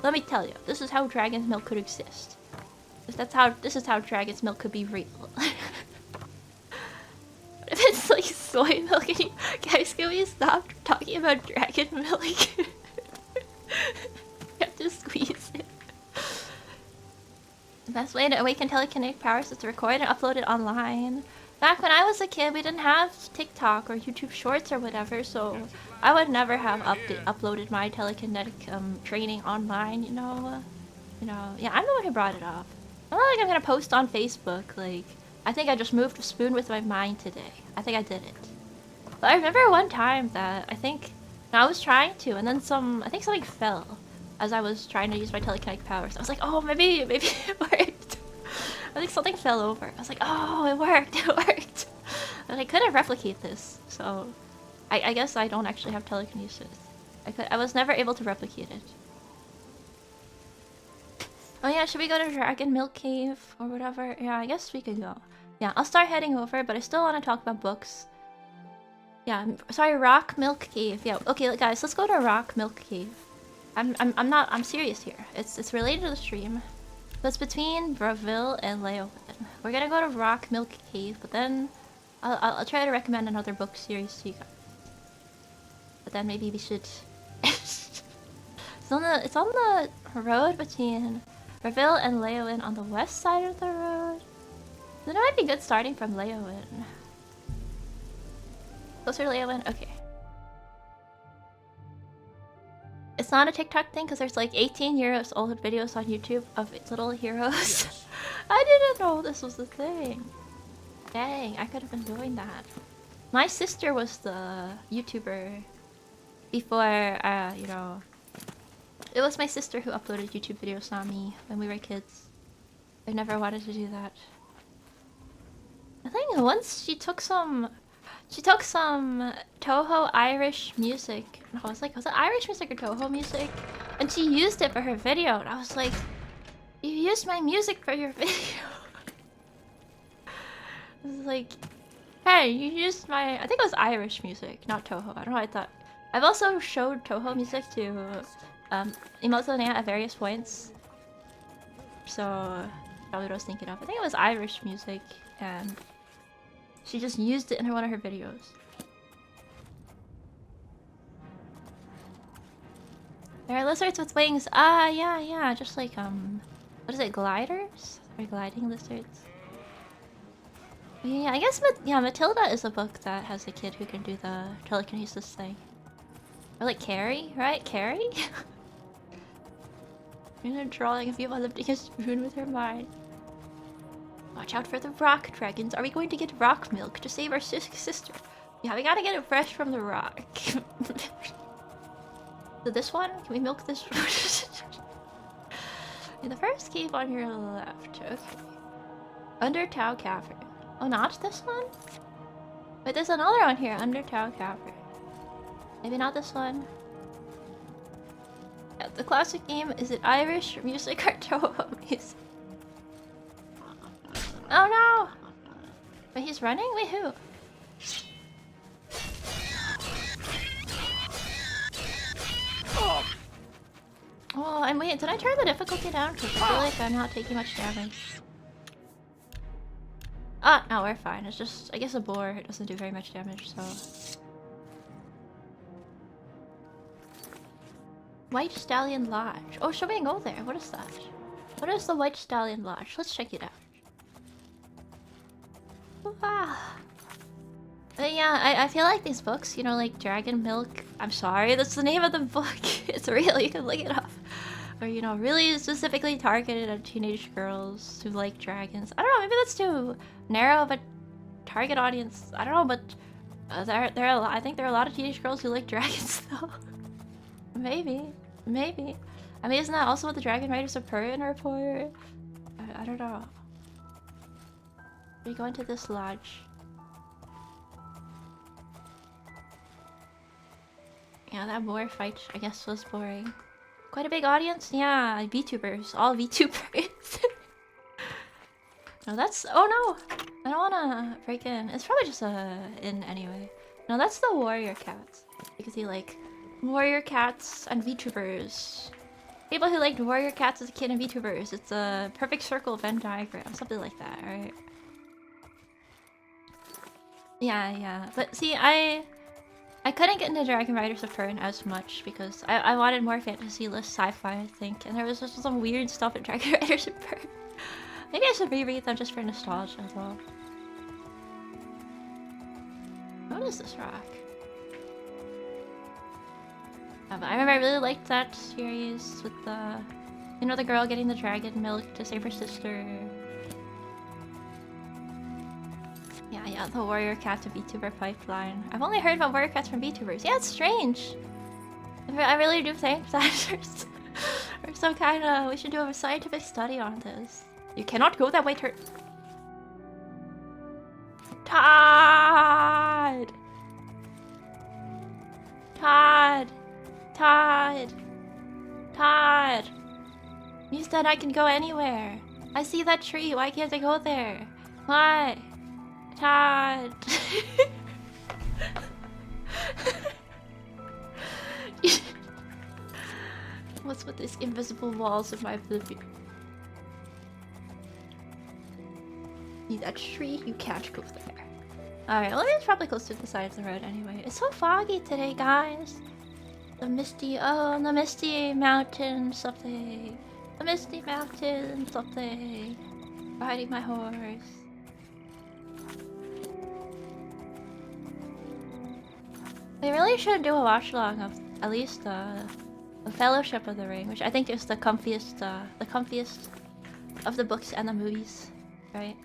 Let me tell you. This is how dragon's milk could exist. This is how dragon's milk could be real. If it's like soy milk, guys, can we stop talking about dragon milk? You have to squeeze it. The best way to awaken telekinetic powers is to record and upload it online. Back when I was a kid, we didn't have TikTok or YouTube Shorts or whatever, so I would never have uploaded my telekinetic training online, you know? Yeah, I'm the one who brought it up. I'm not like I'm gonna post on Facebook, like, I think I just moved a spoon with my mind today. I think I did it. But I remember one time that I was trying to, and then I think something fell as I was trying to use my telekinetic powers. I was like, oh, maybe it worked. I think something fell over. I was like, oh, it worked. But I couldn't replicate this, so I guess I don't actually have telekinesis. I was never able to replicate it. Oh yeah, should we go to Dragon Milk Cave or whatever? Yeah, I guess we could go. Yeah, I'll start heading over, but I still want to talk about books. Yeah, sorry, Rock Milk Cave. Yeah, okay, guys, let's go to Rock Milk Cave. I'm serious here. It's related to the stream. So it's between Braville and Leowen. We're gonna go to Rock Milk Cave, but then I'll try to recommend another book series to you guys. But then maybe we should. It's on the road between Braville and Leowen on the west side of the road. Then it might be good starting from Leowen. Closer to Leowen? Okay. It's not a TikTok thing because there's like 18 years old videos on YouTube of little heroes. Yes. I didn't know this was a thing. Dang, I could have been doing that. My sister was the YouTuber before, you know. It was my sister who uploaded YouTube videos, not me, when we were kids. I never wanted to do that. I think once she took some Toho Irish music. And I was like, was it Irish music or Toho music? And she used it for her video. And I was like, you used my music for your video. I was like, hey, you used my... I think it was Irish music, not Toho. I don't know, I thought... I've also showed Toho music to Emotonea at various points. So, probably what I was thinking of. I think it was Irish music, and she just used it in one of her videos. There are lizards with wings. Ah, yeah, just like, what is it, gliders? Or gliding lizards? Yeah, I guess, Matilda is a book that has a kid who can do the telekinesis thing. Or like Carrie, right? Carrie? In a drawing of Eva lifting a spoon with her mind. Watch out for the rock dragons. Are we going to get rock milk to save our sister? Yeah, we gotta get it fresh from the rock. So this one? Can we milk this one? In the first cave on your left. Okay. Under Tau Cavern. Oh, not this one? Wait, there's another one here. Under Tau Cavern. Maybe not this one. Yeah, the classic game. Is it Irish music or Toho music? Oh no! Wait, he's running? Wait, who? Oh, and wait, did I turn the difficulty down? Because I feel like I'm not taking much damage. Ah, no, we're fine. It's just, I guess a boar, it doesn't do very much damage, so... White Stallion Lodge. Oh, should we go there? What is that? What is the White Stallion Lodge? Let's check it out. Wow. But yeah, I feel like these books, you know, like Dragon Milk. I'm sorry, that's the name of the book. It's real, you can look it up. Or, you know, really specifically targeted at teenage girls who like dragons. I don't know, maybe that's too narrow of a target audience. I don't know, but there are a lot, I think there are a lot of teenage girls who like dragons, though. Maybe. I mean, isn't that also what the Dragon Riders of Perrin are for? I don't know. We go into this lodge. Yeah, that boar fight, I guess, was boring. Quite a big audience? Yeah, VTubers. All VTubers. No, that's... Oh no! I don't wanna break in. It's probably just in anyway. No, that's the warrior cats. You can see, like, warrior cats and VTubers. People who liked warrior cats as a kid and VTubers. It's a perfect circle Venn diagram, something like that, right? Yeah. But see, I couldn't get into Dragon Riders of Fern as much because I wanted more fantasy, less sci-fi, I think. And there was just some weird stuff in Dragon Riders of Fern. Maybe I should reread them just for nostalgia as well. What is this rock? But I remember I really liked that series with the, you know, the girl getting the dragon milk to save her sister. Yeah, the warrior cat to VTuber pipeline. I've only heard about warrior cats from VTubers. Yeah, it's strange. I really do think that there's some kind of, we should do a scientific study on this. You cannot go that way, Todd! Todd! You said I can go anywhere. I see that tree. Why can't I go there? Why? Todd! What's with these invisible walls of my Oblivion? See that tree? You can't go there. Alright, well, it's probably close to the side of the road anyway. It's so foggy today, guys. The misty mountain something. The misty mountain something. Riding my horse. They really should do a watch along of at least the Fellowship of the Ring, which I think is the comfiest of the books and the movies, right?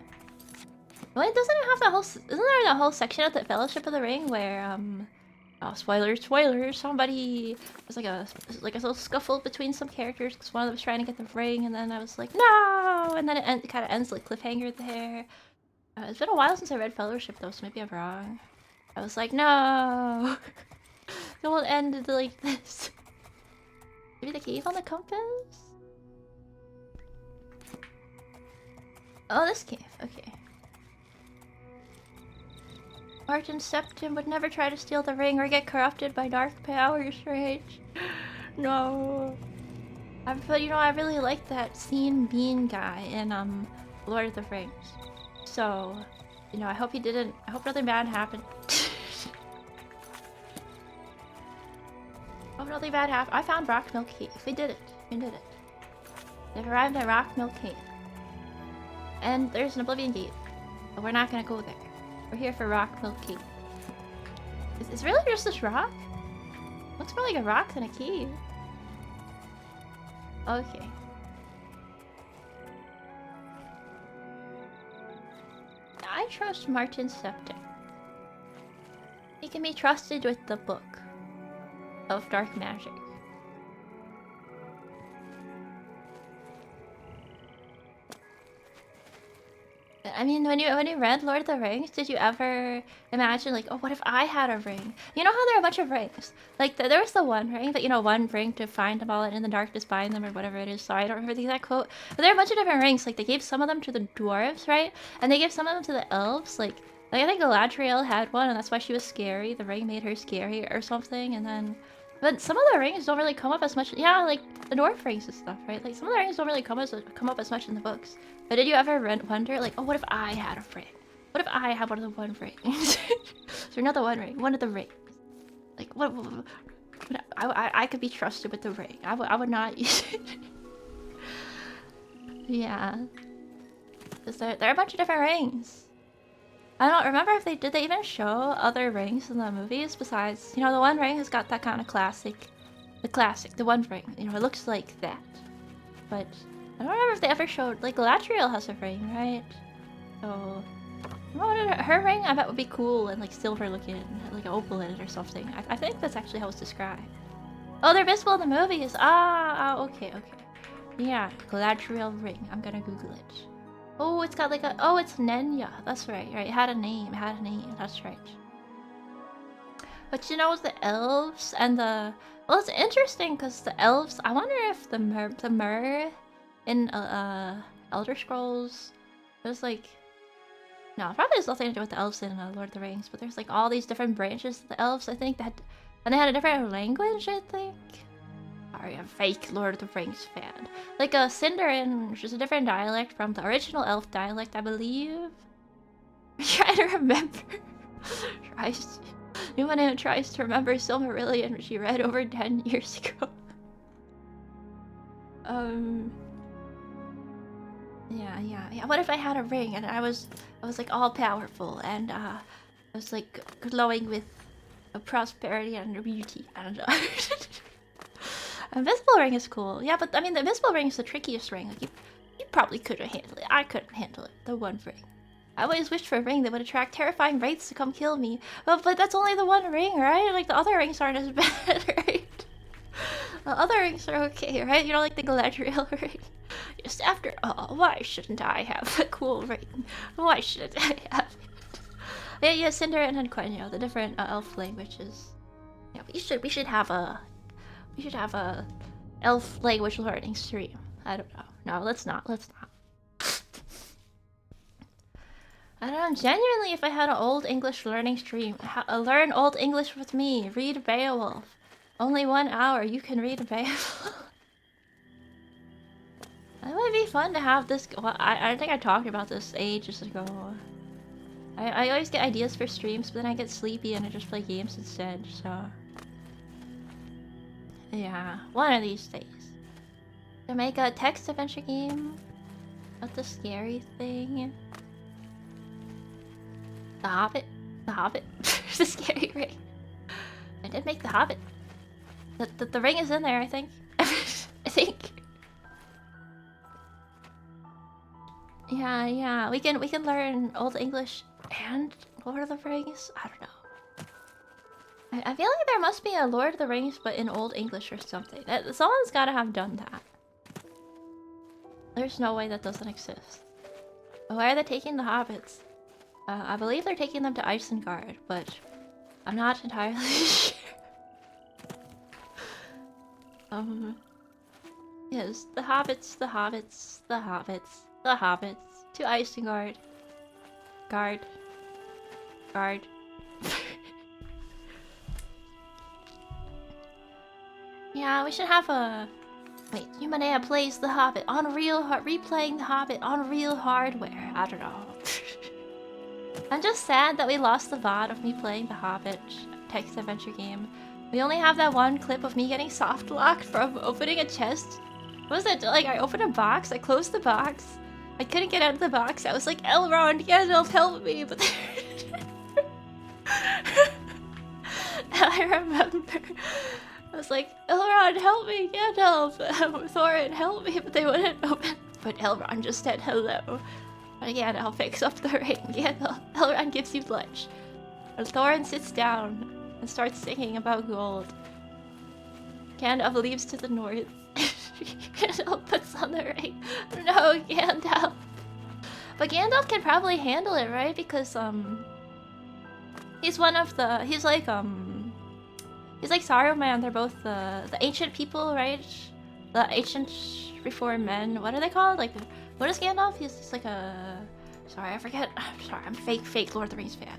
Well, doesn't it have the whole? Isn't there the whole section of the Fellowship of the Ring where oh, spoilers! Somebody there's like a little scuffle between some characters because one of them was trying to get the ring, and then I was like, no! And then it kind of ends like cliffhanger there. It's been a while since I read Fellowship though, so maybe I'm wrong. I was like, no! Don't end it like this. Maybe the cave on the compass? Oh, this cave. Okay. Martin Septim would never try to steal the ring or get corrupted by dark powers, right? No. But you know, I really like that Scene Bean guy in Lord of the Rings. So, you know, I hope nothing bad happened. Hope nothing bad happened. I found Rock Milk Cave. We did it. They've arrived at Rock Milk Cave. And there's an Oblivion Gate. But we're not gonna go there. We're here for Rock Milk Cave. Is really just this rock? Looks more like a rock than a cave. Okay. I trust Martin Septim. He can be trusted with the book of dark magic. I mean, when you read Lord of the Rings, did you ever imagine like, oh, what if I had a ring? You know how there are a bunch of rings? Like there was the one ring, but you know, one ring to find them all and in the darkness bind them or whatever it is. Sorry, I don't remember the exact quote. But there are a bunch of different rings. Like they gave some of them to the dwarves, right? And they gave some of them to the elves. Like I think Galadriel had one, and that's why she was scary. The ring made her scary or something. And then, but some of the rings don't really come up as much. Yeah, like the dwarf rings and stuff, right? Like some of the rings don't really come up as much in the books. But did you ever wonder, like, oh, what if I had a ring? What if I had one of the one rings? So not the one ring, one of the rings. Like, what I could be trusted with the ring. I would not use it. Yeah. Because there are a bunch of different rings. I don't remember if did they even show other rings in the movies besides, you know, the one ring has got that kind of the one ring. You know, it looks like that. But I don't remember if they ever showed, like, Galadriel has a ring, right? So, her ring I bet would be cool and, like, silver looking, like an opal in it or something. I think that's actually how it's described. Oh, they're visible in the movies! Okay. Yeah, Galadriel ring. I'm gonna Google it. Oh, it's got like it's Nenya. That's right, It had a name, that's right. But you know, the elves and well, it's interesting because the elves, I wonder if the mer in Elder Scrolls, there's like, no, probably has nothing to do with the elves in Lord of the Rings, but there's like all these different branches of the elves, I think, and they had a different language, I think. sorry, I'm fake Lord of the Rings fan. Like a Cinderin, which is a different dialect from the original elf dialect, I believe. I'm trying to remember. Anyone tries to remember Silmarillion, which she read over 10 years ago. Yeah. What if I had a ring and I was like all powerful and I was like glowing with prosperity and beauty? I don't know. Invisible ring is cool. Yeah, but I mean the invisible ring is the trickiest ring. Like you probably couldn't handle it. I couldn't handle it. The one ring. I always wished for a ring that would attract terrifying wraiths to come kill me. Well, but that's only the one ring, right? Like the other rings aren't as bad, right? The other rings are okay, right? You know, like the Galadriel ring. Just after all, why shouldn't I have a cool ring? Why shouldn't I have it? Yeah, Cinder and Quinn, you know, the different elf languages. Yeah, we should have a elf language learning stream. I don't know. No, let's not. I don't know, genuinely, if I had an old English learning stream, learn old English with me, read Beowulf. Only 1 hour, you can read Beowulf. That might be fun to have this. Well, I think I talked about this ages ago. I always get ideas for streams, but then I get sleepy and I just play games instead, so. Yeah, one of these days. To make a text adventure game about the scary thing. The Hobbit. The scary ring. I did make the Hobbit. The ring is in there, I think. I think. Yeah. We can learn Old English and Lord of the Rings. I don't know. I feel like there must be a Lord of the Rings, but in Old English or something. Someone's gotta have done that. There's no way that doesn't exist. But why are they taking the hobbits? I believe they're taking them to Isengard, but I'm not entirely sure. Yes, the hobbits to Isengard. Guard. Yeah, we should have a... Wait, Humanea plays The Hobbit on replaying The Hobbit on real hardware. I don't know. I'm just sad that we lost the VOD of me playing The Hobbit text adventure game. We only have that one clip of me getting soft locked from opening a chest. What was it? Like, I opened a box, I closed the box. I couldn't get out of the box. I was like, Elrond, Gandalf, help me! But I remember... I was like, Elrond, help me, Gandalf! Thorin, help me! But they wouldn't open. But Elrond just said hello. But Gandalf picks up the ring. Elrond gives you lunch. And Thorin sits down and starts singing about gold. Gandalf leaves to the north. Gandalf puts on the ring. No, Gandalf! But Gandalf can probably handle it, right? Because, he's one of the... He's like Saruman. They're both the ancient people, right? The ancient reformed men. What are they called? Like, what is Gandalf? He's like a... Sorry, I forget. I'm sorry, I'm fake Lord of the Rings fan.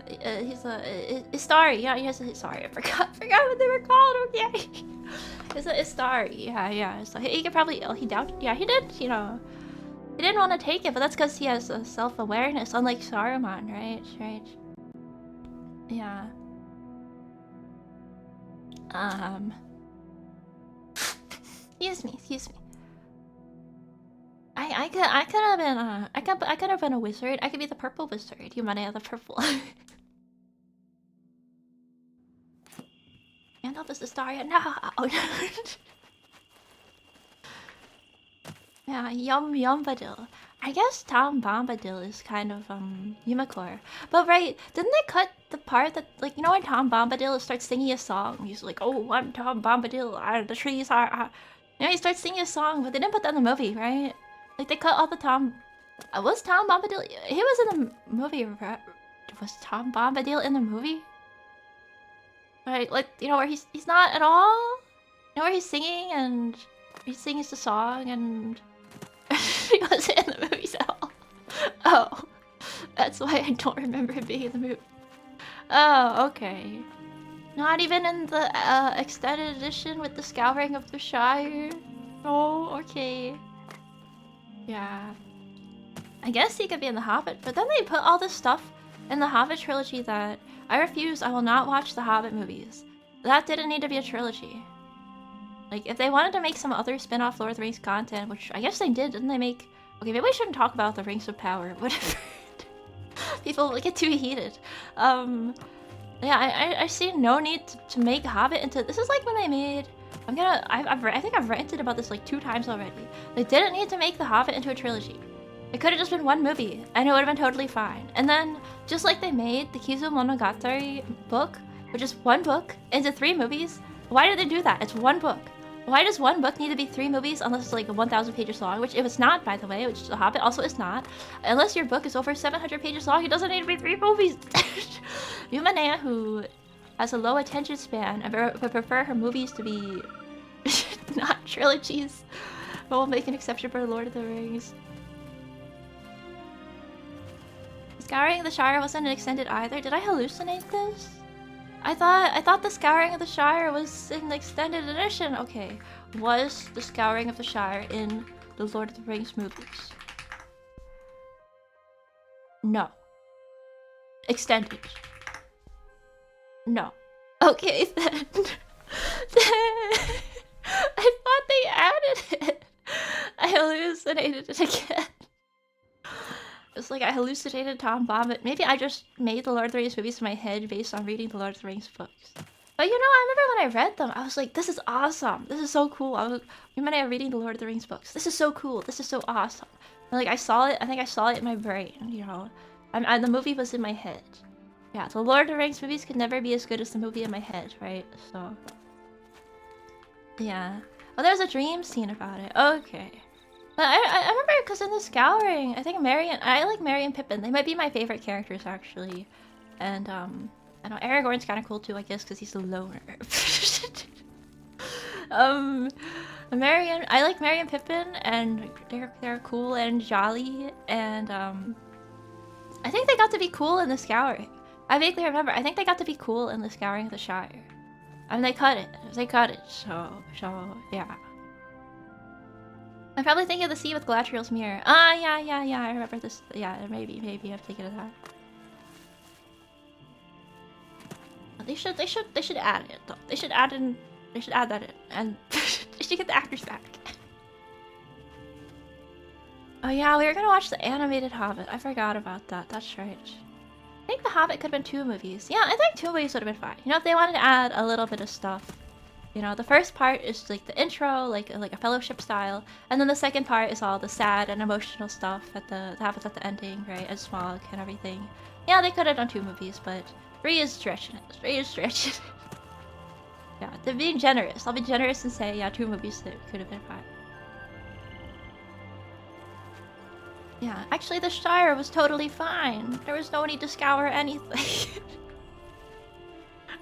He's a... Istari. Yeah, he has a... Sorry, I forgot what they were called, okay? He's a Istari. Yeah. So he could probably... He doubted... Yeah, he did, you know... He didn't want to take it, but that's because he has a self-awareness, unlike Saruman, right? Yeah. Excuse me. I could have been I could have been a wizard. I could be the purple wizard. You might have the purple. Gandalf is the star. No. Yeah, Yum Badil. I guess Tom Bombadil is kind of Yumakor. But right, didn't they cut the part that, like, you know when Tom Bombadil starts singing a song? He's like, oh, I'm Tom Bombadil, the trees are... You know, he starts singing a song, but they didn't put that in the movie, right? Like, they cut all the Tom... was Tom Bombadil... He was in the movie, right? Was Tom Bombadil in the movie? Right, like, you know, where he's not at all? You know, where he's singing and he sings the song and... He wasn't in the movies at all. Oh, that's why I don't remember him being in the movie. Oh, okay. Not even in the extended edition with the Scouring of the Shire? Oh, okay. Yeah. I guess he could be in The Hobbit, but then they put all this stuff in the Hobbit trilogy that I refuse. I will not watch the Hobbit movies. That didn't need to be a trilogy. Like, if they wanted to make some other spin-off Lord of the Rings content, which I guess they did, didn't they make... Okay, maybe we shouldn't talk about the Rings of Power, whatever. People get too heated. Yeah, I see no need to make Hobbit into... This is like when they made... I think I've ranted about this like 2 times already. They didn't need to make The Hobbit into a trilogy. It could have just been one movie, and it would have been totally fine. And then, just like they made the Kizu Monogatari book, which is one book, into 3 movies, why did they do that? It's one book. Why does one book need to be 3 movies unless it's like 1,000 pages long? Which, if it's not, by the way, which The Hobbit also is not. Unless your book is over 700 pages long, it doesn't need to be 3 movies. Yumanea, who has a low attention span and would prefer her movies to be not trilogies, but will make an exception for Lord of the Rings. Scouring of the Shire wasn't extended either. Did I hallucinate this? I thought the Scouring of the Shire was in the extended edition. Okay, was the Scouring of the Shire in the Lord of the Rings movies? No. Extended. No. Okay then. I thought they added it. I hallucinated it again. It's like I hallucinated Tom Bombadil. Maybe I just made the Lord of the Rings movies in my head based on reading the Lord of the Rings books. But you know, I remember when I read them, I was like, this is awesome. This is so cool. I was reading the Lord of the Rings books. This is so cool. This is so awesome. And like I saw it, I think I saw it in my brain, you know. The movie was in my head. Yeah, the Lord of the Rings movies could never be as good as the movie in my head, right? So... yeah. Oh, there's a dream scene about it. Okay. But I remember because in the Scouring, I think I like Merry and Pippin. They might be my favorite characters actually, and I know Aragorn's kind of cool too, I guess, because he's a loner. I like Merry and Pippin, and they're cool and jolly, and I think they got to be cool in the Scouring. I vaguely remember. I think they got to be cool in the Scouring of the Shire. I mean, they cut it. So yeah. I'm probably thinking of the scene with Galadriel's mirror. Yeah, I remember this. Yeah, maybe I'm thinking of that. They should add it though. They should add that in, and they should get the actors back. Oh yeah, we were gonna watch the animated Hobbit. I forgot about that. That's right. I think the Hobbit could have been 2 movies. Yeah, I think 2 movies would have been fine. You know, if they wanted to add a little bit of stuff. You know, the first part is like the intro, like a fellowship style, and then the second part is all the sad and emotional stuff that happens at the ending, right? And Smaug and everything. Yeah, they could have done 2 movies, but 3 is stretching it. 3 is stretching it. Yeah, they're being generous. I'll be generous and say, yeah, 2 movies that could have been fine. Yeah, actually the Shire was totally fine. There was no need to scour anything.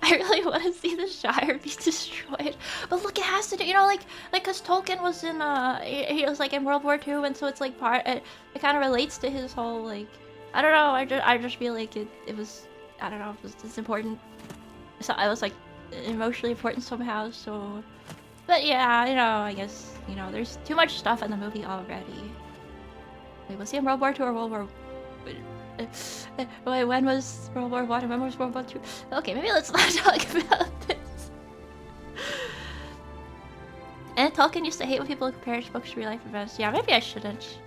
I really want to see the Shire be destroyed. But look, it has to do, you know, like, cause Tolkien was in, he was like in World War II, and so it's like it kind of relates to his whole, like, I don't know, I just feel like it was, I don't know, it's important. So I was like, emotionally important somehow, so. But yeah, you know, I guess, you know, there's too much stuff in the movie already. Wait, was he in World War II or World War... Wait, when was World War I? When was World War II? Okay, maybe let's not talk about this. And Tolkien used to hate when people compare his books to real life events. Yeah, maybe I shouldn't.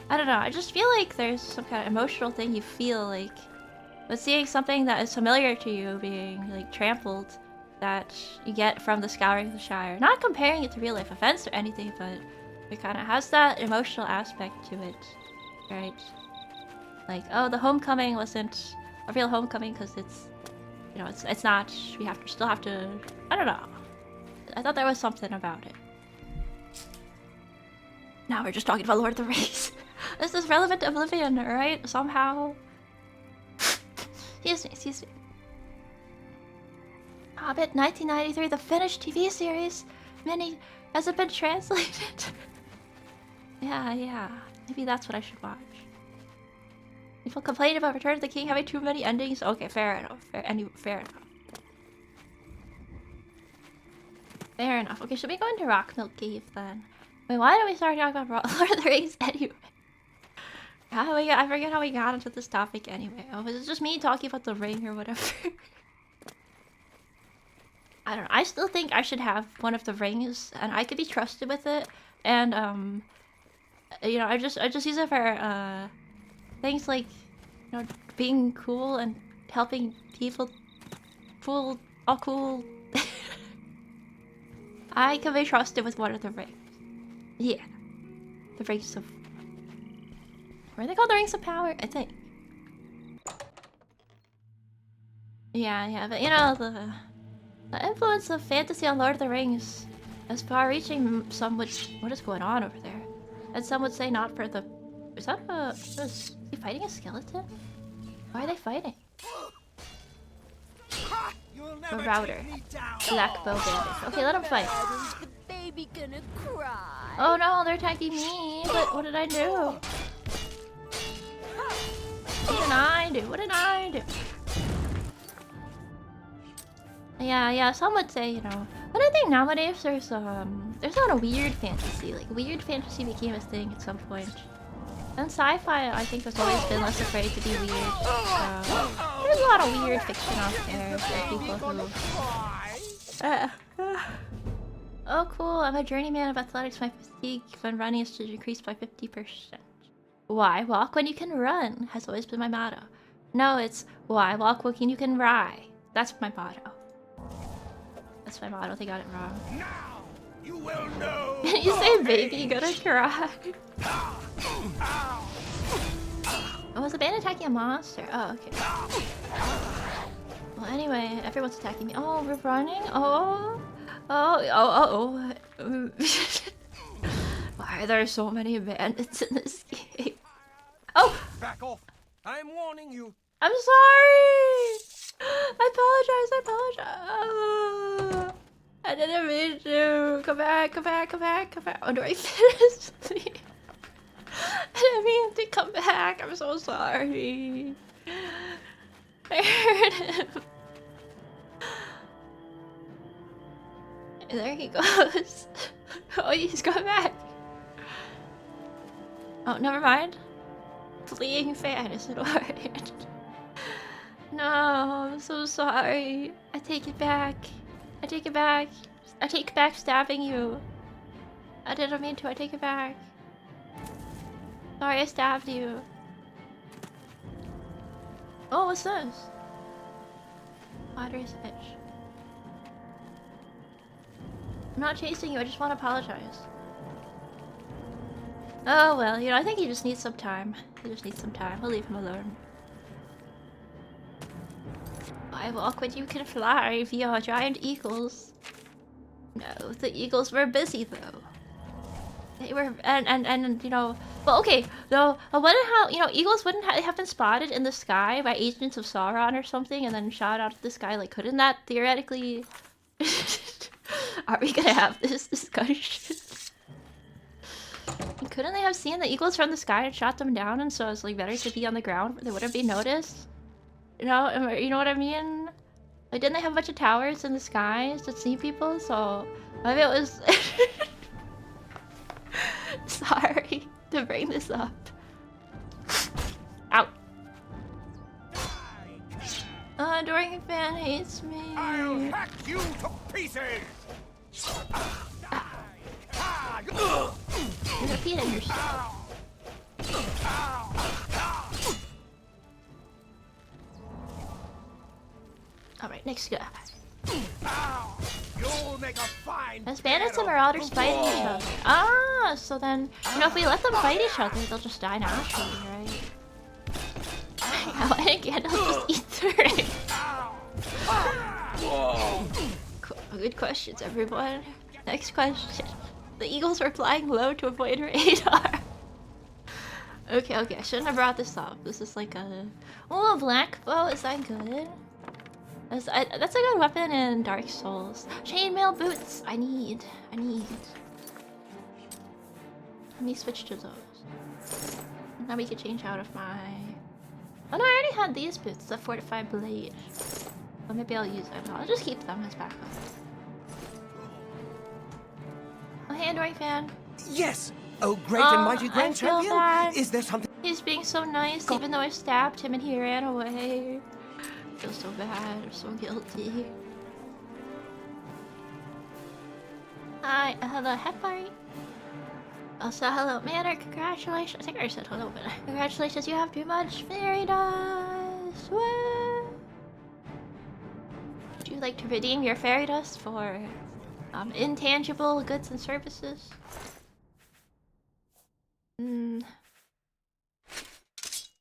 I don't know, I just feel like there's some kind of emotional thing you feel like with seeing something that is familiar to you being like trampled that you get from the Scouring of the Shire. Not comparing it to real life events or anything, but it kind of has that emotional aspect to it, right? Like, oh, the homecoming wasn't a real homecoming because it's, you know, it's not. We still have to. I don't know. I thought there was something about it. Now we're just talking about Lord of the Rings. This is relevant to Oblivion, right? Somehow. Excuse me. Hobbit 1993, the Finnish TV series. Has it been translated? Yeah. Maybe that's what I should watch. People complain about Return of the King having too many endings. Okay, fair enough. Fair enough. Fair enough. Okay, should we go into Rock Milk Cave then? Wait, why did we start talking about Lord of the Rings anyway? I forget how we got into this topic anyway. Oh, was it just me talking about the ring or whatever? I don't know. I still think I should have one of the rings, and I could be trusted with it. And you know, I just use it for things like, you know, being cool and helping people. Cool, all cool. I can be trusted with one of the rings. Yeah, the rings of. What are they called? The rings of power, I think. Yeah, but you know the influence of fantasy on Lord of the Rings is far-reaching. Some would, what is going on over there? And some would say not for the. Is that a? Is he fighting a skeleton? Why are they fighting? A router. Black bow bandit. Okay, let him fight. Is the baby gonna cry? Oh no, they're attacking me. But what did I do? What did I do? What did I do? Yeah, some would say, you know, but I think nowadays there's a lot of weird fantasy. Like, weird fantasy became a thing at some point. And sci-fi, I think, has always been less afraid to be weird. So, there's a lot of weird fiction out there for people who... Oh, cool. I'm a journeyman of athletics. My fatigue when running is to decrease by 50%. Why walk when you can run? Has always been my motto. No, it's why walk when you can ride. That's my motto. That's my motto. They got it wrong. Now you will know. You say baby, gonna cry. Oh, was a band attacking a monster? Oh, okay. Well, anyway, everyone's attacking me. Oh, we're running? Oh. Why are there so many bandits in this game? Oh! Back off! I'm warning you. I'm sorry! I apologize. I didn't mean to. Come back. Oh, do I finish? I didn't mean to come back. I'm so sorry. I hurt him. And there he goes. Oh, he's going back. Oh, never mind. Fleeing fan is an word. No, I'm so sorry. I take it back. I take back stabbing you. I didn't mean to. I take it back. Sorry, I stabbed you. Oh, what's this? Water's edge. I'm not chasing you. I just want to apologize. Oh, well, you know, I think he just needs some time. We'll leave him alone. I walk when you can fly via giant eagles. No, the eagles were busy though. They were, and you know, well, okay, though, I wonder how, you know, eagles wouldn't have been spotted in the sky by agents of Sauron or something and then shot out of the sky. Like, couldn't that theoretically... Are we gonna have this discussion? Couldn't they have seen the eagles from the sky and shot them down, and so it's like better to be on the ground where they wouldn't be noticed? You know what I mean? Like, didn't they have a bunch of towers in the skies to see people? So maybe it was. Sorry to bring this up. Out. Dorian fan hates me. I'll hack you to pieces. You're repeating yourself. Alright, next guy. You'll make a fine. As bandits and marauders fighting each other. Ah, so then, you know, if we let them fight each other, they'll just die naturally, right? Why didn't Gandalf just eat through it? Good questions, everyone. Next question. The eagles were flying low to avoid radar. Okay, I shouldn't have brought this up. This is like a... Oh, a black bow, is that good? That's a good weapon in Dark Souls. Chainmail boots, I need. Let me switch to those. Now we can change out of my... Oh no, I already had these boots, the fortified blade. Well, maybe I'll use them. I'll just keep them as backup. Andoring fan. Yes. Oh, great and mighty I grand feel champion. bad. Is there something? He's being so nice, even though I stabbed him and he ran away. I feel so bad. I'm so guilty. Hi, hello, Hefari. Also, hello, Manor. Congratulations. I think I already said hello, but congratulations. You have too much. Very nice. Woo! Would you like to redeem your fairy dust for intangible goods and services?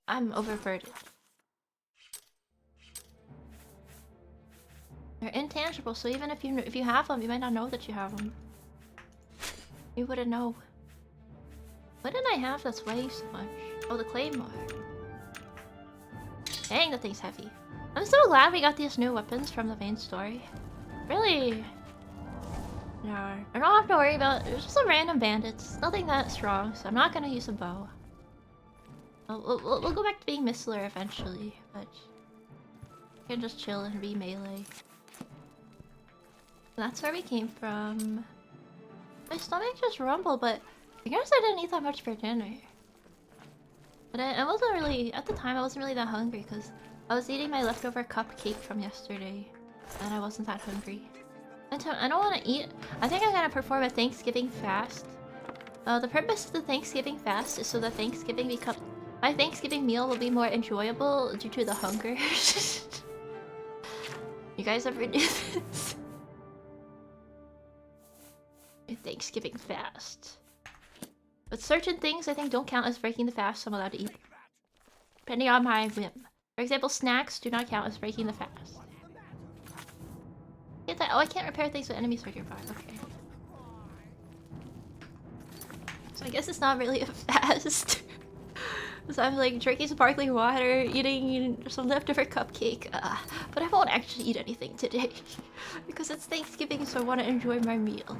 I'm overburdened. They're intangible, so even if you have them, you might not know that you have them. You wouldn't know. What did I have that's weighing so much? Oh, the claymore. Dang, that thing's heavy. I'm so glad we got these new weapons from the main story. Really. No, I don't have to worry about. There's just some random bandits. Nothing that strong, so I'm not gonna use a bow. We'll go back to being Mistler eventually, but we can just chill and be melee. That's where we came from. My stomach just rumbled, but I guess I didn't eat that much for dinner. But I wasn't really, at the time I wasn't really that hungry because I was eating my leftover cupcake from yesterday and I wasn't that hungry. And so I don't want to eat. I think I'm gonna perform a Thanksgiving fast. The purpose of the Thanksgiving fast is so that my Thanksgiving meal will be more enjoyable due to the hunger. You guys ever do this? A Thanksgiving fast. But certain things I think don't count as breaking the fast, so I'm allowed to eat. Depending on my whim. For example, snacks do not count as breaking the fast. Get that? Oh, I can't repair things with enemies for your bar. Okay. So I guess it's not really a fast. So I'm like drinking sparkling water, eating some leftover cupcake. But I won't actually eat anything today. Because it's Thanksgiving, so I want to enjoy my meal.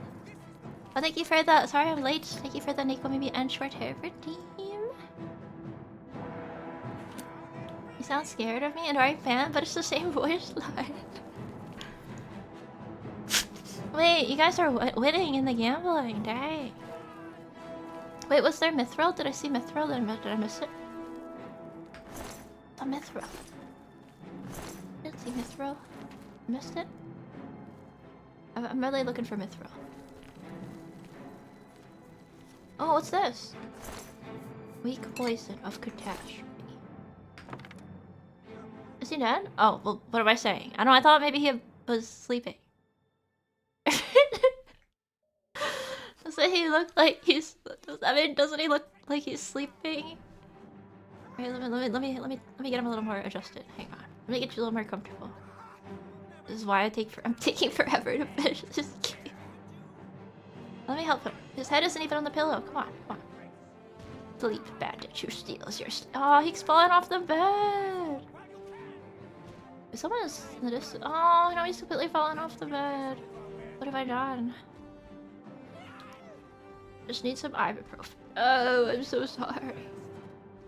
Oh, thank you for the. Sorry, I'm late. Thank you for the Nico Mimi and short hair redeem. You sound scared of me, and I'm a fan, but it's the same voice line. Wait, you guys are winning in the gambling, dang. Wait, was there Mithril? Did I see Mithril? Did I miss it? A Mithril. Didn't see Mithril. Missed it? I'm really looking for Mithril. Oh, what's this? Weak poison of catastrophe. Is he dead? Oh, well, what am I saying? I don't know, I thought maybe he was sleeping. Doesn't he look like he's... I mean, doesn't he look like he's sleeping? Alright, let me get him a little more adjusted. Hang on. Let me get you a little more comfortable. This is why I'm taking forever to finish this game. Let me help him. His head isn't even on the pillow. Come on, come on. Sleep, bandit, who steals your oh, he's falling off the bed. Someone is in the distance. Oh, no, he's completely fallen off the bed. What have I done? Just need some ibuprofen. Oh, I'm so sorry.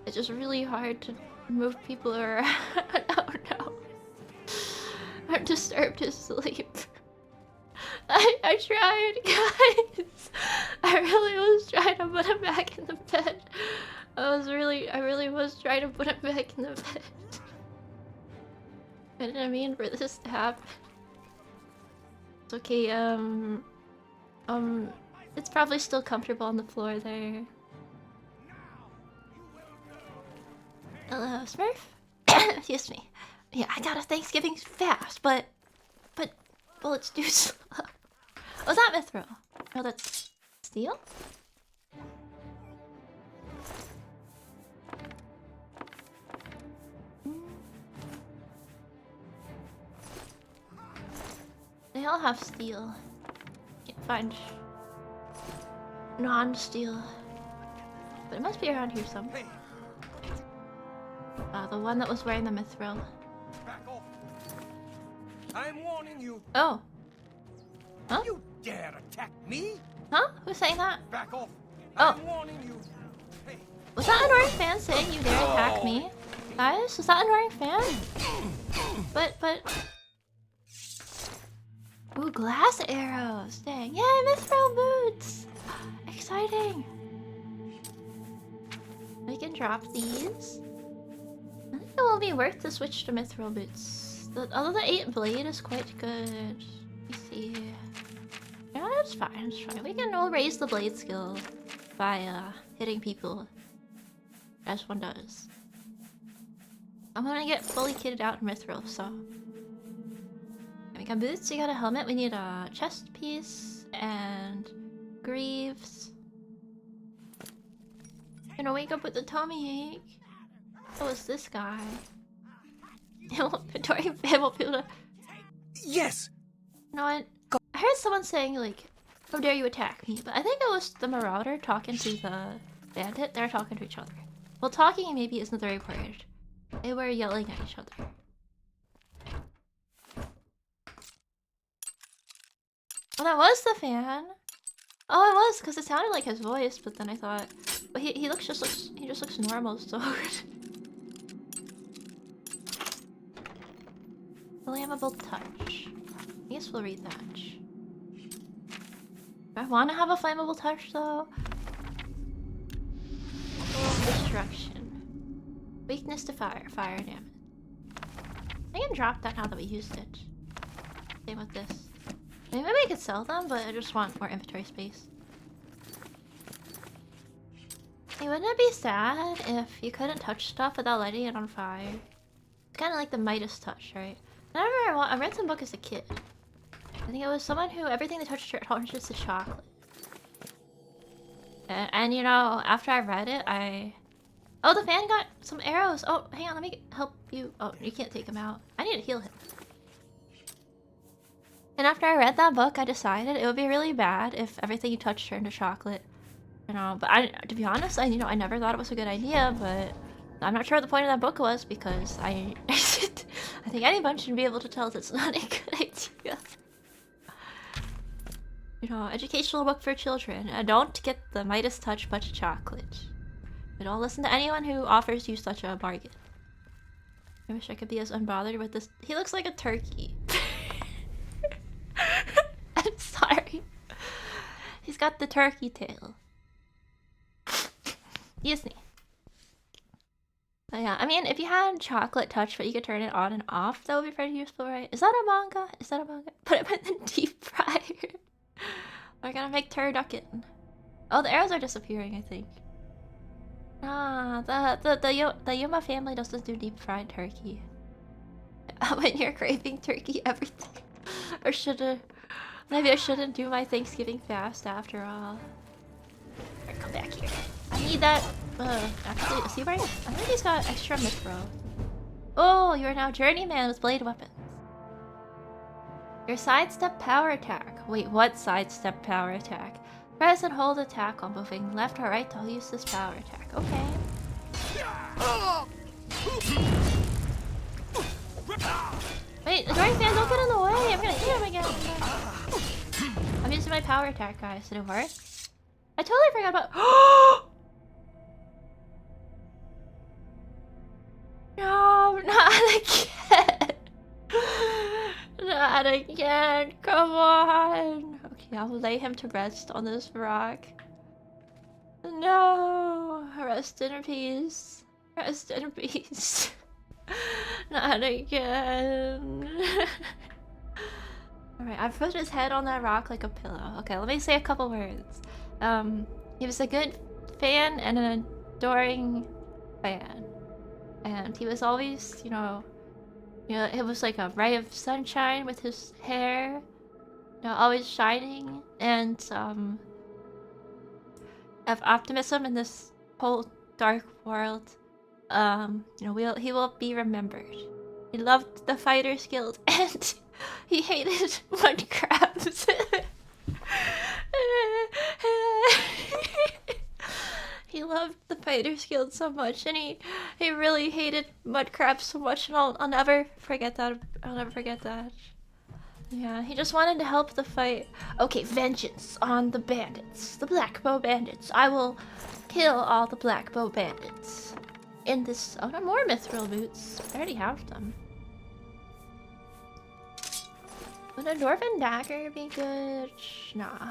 It's just really hard to move people around. Oh no. I'm disturbed to sleep. I tried, guys. I really was trying to put him back in the bed. I really was trying to put him back in the bed. I didn't mean for this to happen. It's okay, it's probably still comfortable on the floor there. Hello, Smurf? Excuse me. Yeah, I got a Thanksgiving fast, but bullets do slow. Was that Mithril? No, that's steel? They all have steel. Can't find non-steel. But it must be around here somewhere. The one that was wearing the Mithril. Back off. I'm warning you. Oh. Huh? You dare attack me? Huh? Who's saying that? Back off. Oh. I'm warning you. Hey. Was that an Annoying Fan saying you dare attack me? Guys, was that an Annoying Fan? But... Ooh, glass arrows. Dang. Yay, mithril boots. Exciting. We can drop these. I think it will be worth to switch to mithril boots. Although the 8 blade is quite good. Let me see. Yeah, that's fine. It's fine. We'll raise the blade skill by hitting people, as one does. I'm gonna get fully kitted out in mithril, so. We got boots, we got a helmet, we need a chest piece, and greaves. Gonna wake up with the tummy ache. Oh, it's this guy. It won't be able to... Yes! You know what? I heard someone saying, like, how dare you attack me? But I think it was the Marauder talking to the bandit. They're talking to each other. Well, talking maybe isn't the right word. They were yelling at each other. Oh, that was the fan. Oh, it was because it sounded like his voice, but then I thought, but he just looks normal, so. Flammable touch. I guess we'll read that. Do I want to have a flammable touch though? Destruction. Weakness to fire. Fire damage. I can drop that now that we used it. Same with this. Maybe I could sell them, but I just want more inventory space. Hey, wouldn't it be sad if you couldn't touch stuff without lighting it on fire? It's kind of like the Midas touch, right? I read some book as a kid. I think it was someone who everything they touched turned to chocolate. And you know, after I read it, oh, the fan got some arrows. Oh, hang on, let me help you. Oh, you can't take him out. I need to heal him. And after I read that book, I decided it would be really bad if everything you touched turned to chocolate. You know, but to be honest, I never thought it was a good idea, but I'm not sure what the point of that book was because I think anyone should be able to tell that's not a good idea. You know, educational book for children. Don't get the Midas touch but chocolate. But don't listen to anyone who offers you such a bargain. I wish I could be as unbothered with this. He looks like a turkey. I'm sorry. He's got the turkey tail. Disney. But yeah, I mean, if you had chocolate touch, but you could turn it on and off, that would be pretty useful, right? Is that a manga? Is that a manga? Put it in the deep fryer. We're gonna make turducken. Oh, the arrows are disappearing, I think. Ah, the Yuma family doesn't do deep fried turkey. When you're craving turkey every day. Or maybe I shouldn't do my Thanksgiving fast after all. Alright, come back here. I need that, actually, is he right? I think he's got extra mithril. Oh, you are now journeyman with blade weapons. Your sidestep power attack. Wait, what sidestep power attack? Press and hold attack while moving left or right to use this power attack. Okay. Wait, the drawing fan, don't get in the way! I'm gonna hit him again! I'm using my power attack, guys. Did it work? I totally forgot about- No, not again! Not again, come on! Okay, I'll lay him to rest on this rock. No! Rest in peace. Rest in peace. Not again. Alright, I've put his head on that rock like a pillow. Okay, let me say a couple words. He was a good fan and an adoring fan. And he was always, you know, it was like a ray of sunshine with his hair, always shining, and of optimism in this whole dark world. He will be remembered. He loved the Fighter's Guild, and he hated mud crabs. He loved the Fighter's Guild so much, and he really hated mud crabs so much, and I'll never forget that. I'll never forget that. Yeah, he just wanted to help the fight. Okay, vengeance on the bandits. The Blackbow bandits. I will kill all the Blackbow bandits. In this... Oh, no more mithril boots. I already have them. Would a dwarven dagger be good? Nah.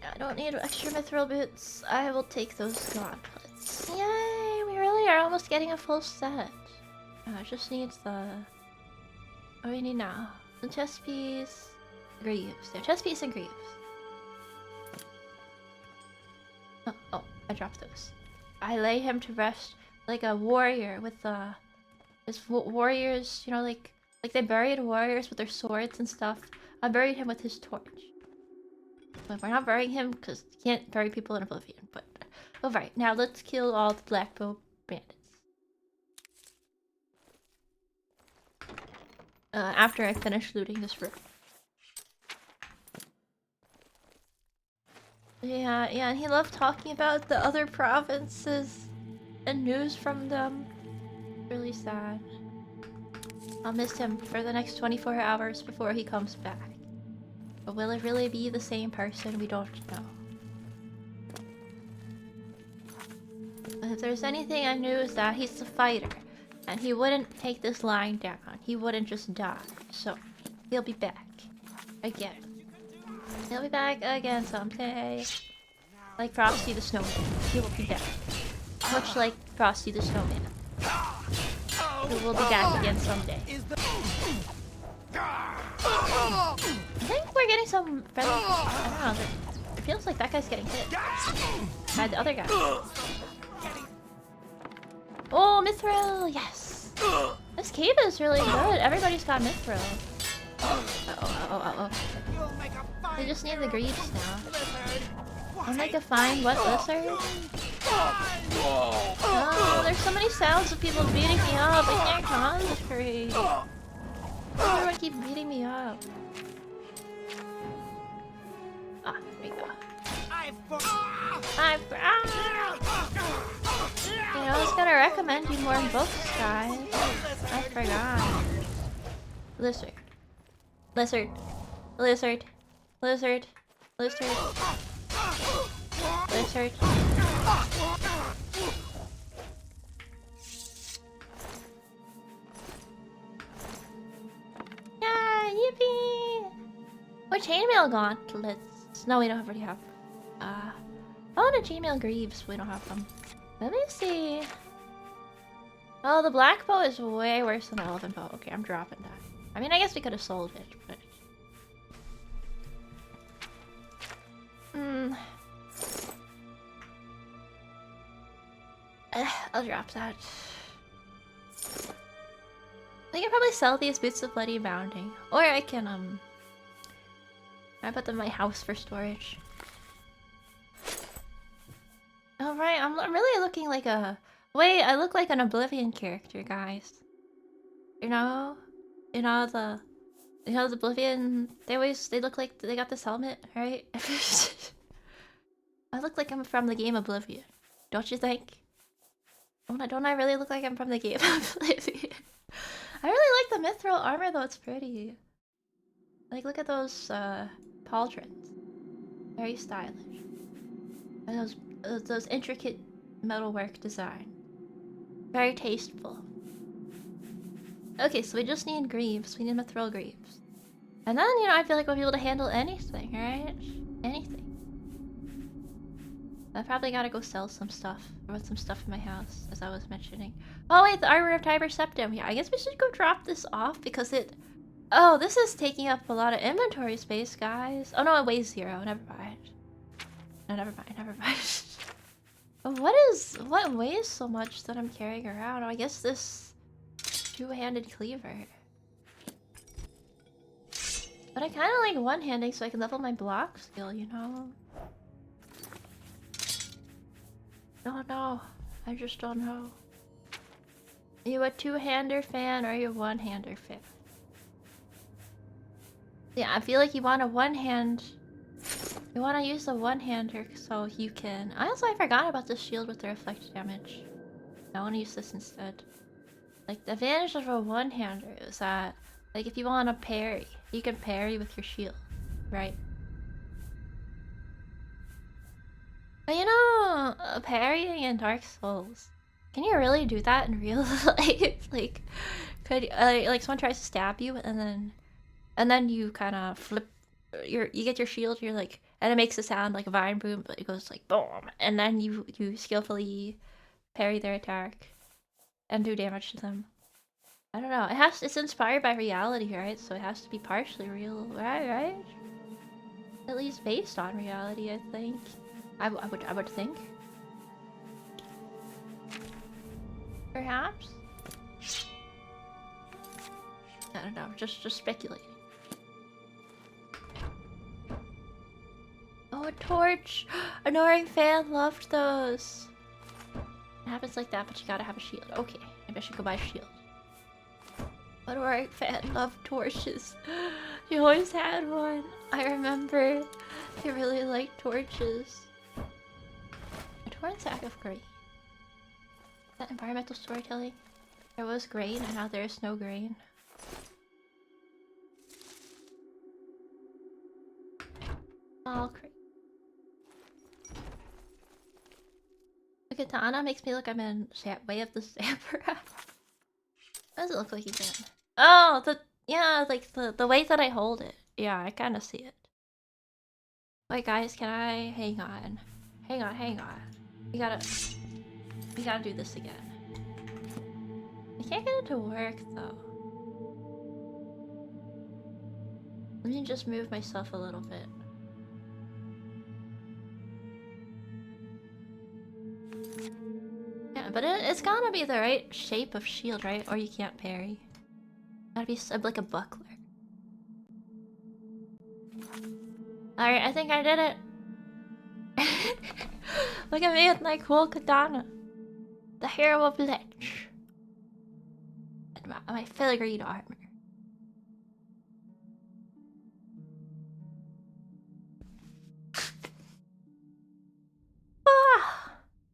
I don't need extra mithril boots. I will take those gauntlets. Yay! We really are almost getting a full set. It just needs the... What do we need now? The chest piece... Greaves. Yeah, chest piece and greaves. Oh, I dropped those. I lay him to rest like a warrior with his warriors, you know, like they buried warriors with their swords and stuff. I buried him with his torch. But we're not burying him because you can't bury people in Oblivion. But alright, now let's kill all the blackbow bandits. After I finish looting this room. Yeah, and he loved talking about the other provinces and news from them. Really sad. I'll miss him for the next 24 hours before he comes back. But will it really be the same person? We don't know. But if there's anything I knew is that he's a fighter. And he wouldn't take this lying down. He wouldn't just die. So, he'll be back. Again. He'll be back again someday. Like Frosty the Snowman. He will be back. Much like Frosty the Snowman. He will be back again someday. I think we're getting some friendly... I don't know. It feels like that guy's getting hit. By the other guy. Oh, mithril! Yes! This cave is really good. Everybody's got mithril. Uh-oh. We just need the greaves now. I'm like a fine what lizard? Oh, there's so many sounds of people beating me up. I can't concentrate. Everyone keep beating me up. Ah, there we go. You know, I was gonna recommend you more books, guys. I forgot. Lizard. Lizard. Lizard. Lizard. Lizard. Lizard. Yeah, yippee! Or chainmail gauntlets. No, we don't already have. I want a chainmail greaves. We don't have them. Let me see. Oh, the black bow is way worse than the elephant bow. Okay, I'm dropping that. I mean, I guess we could have sold it, but... I'll drop that. I can probably sell these boots of bloody bounding. Or I can, I put them in my house for storage. Oh, right, I'm really looking like a... Wait, I look like an Oblivion character, guys. You know? You know the Oblivion... They look like they got this helmet, right? I look like I'm from the game Oblivion. Don't you think? Don't I really look like I'm from the game Oblivion? I really like the mithril armor though, it's pretty. Like, look at those, pauldrons. Very stylish. And those intricate metalwork design. Very tasteful. Okay, so we just need greaves. We need mithril greaves. And then, you know, I feel like we'll be able to handle anything, right? Anything. I probably gotta go sell some stuff. I want some stuff in my house, as I was mentioning. Oh wait, the Armor of Tiber Septim. Yeah, I guess we should go drop this off because it... Oh, this is taking up a lot of inventory space, guys. Oh no, it weighs 0. Never mind. No, never mind. What weighs so much that I'm carrying around? Oh, I guess this two-handed cleaver. But I kind of like one-handing so I can level my block skill, you know? No, I just don't know. Are you a two-hander fan or are you a one-hander fan? Yeah, I feel like you want a one-hand... You want to use the one-hander so you can... I forgot about the shield with the reflect damage. I want to use this instead. Like, the advantage of a one-hander is that, like, if you want to parry, you can parry with your shield, right? But you know, parrying in Dark Souls, can you really do that in real life? Like, Could like someone tries to stab you, and then you kind of flip. You get your shield. You're like, and it makes a sound like a vine boom, but it goes like boom, and then you skillfully parry their attack and do damage to them. I don't know. It's inspired by reality, right? So it has to be partially real, right? At least based on reality, I think. I would think. Perhaps. I don't know. Just speculating. Oh, a torch! Annoying fan loved those. It happens like that, but you gotta have a shield. Okay, maybe I should go buy a shield. Annoying fan loved torches. He always had one. I remember he really liked torches. A torn sack of grain. Is that environmental storytelling? There was grain, and now there is no grain. All great. The katana makes me look I'm in Way of the Samurai. What does it look like again? Oh, like the way that I hold it. Yeah, I kind of see it. Wait, guys, can I hang on? Hang on. We gotta do this again. I can't get it to work though. Let me just move myself a little bit. Yeah, but it's gotta be the right shape of shield, right? Or you can't parry. Gotta be like a buckler. Alright, I think I did it. Look at me with my cool katana. The hero of Lich. And my filigree armor.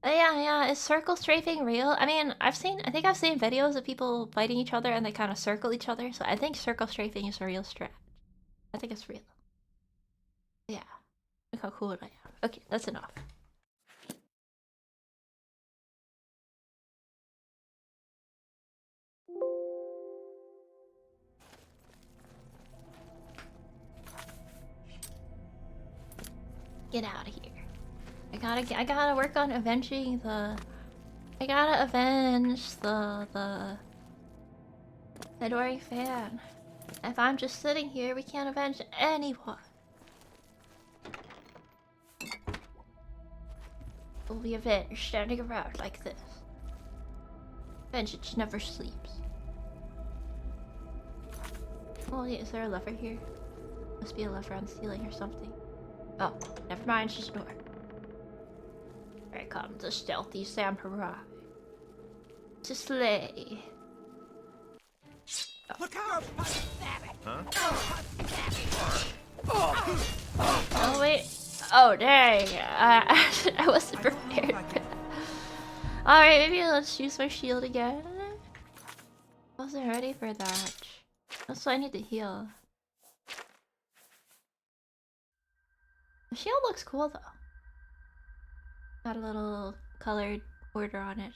Yeah, is circle strafing real? I mean, I think I've seen videos of people fighting each other and they kind of circle each other, so I think circle strafing is a real strat. I think it's real. Yeah. Look how cool I am. Okay, that's enough. Get out of here. I gotta work on avenging the... I gotta avenge the adoring fan. If I'm just sitting here, we can't avenge anyone. We'll be avenged standing around like this. Vengeance never sleeps. Oh, yeah, is there a lever here? Must be a lever on the ceiling or something. Oh, never mind, it's just a door. Here comes the stealthy samurai. To slay. Oh. Look out! Huh? Oh wait. Oh dang. I wasn't prepared for that. Alright, maybe let's use my shield again. Wasn't ready for that. Also, I need to heal. The shield looks cool though. Got a little colored border on it.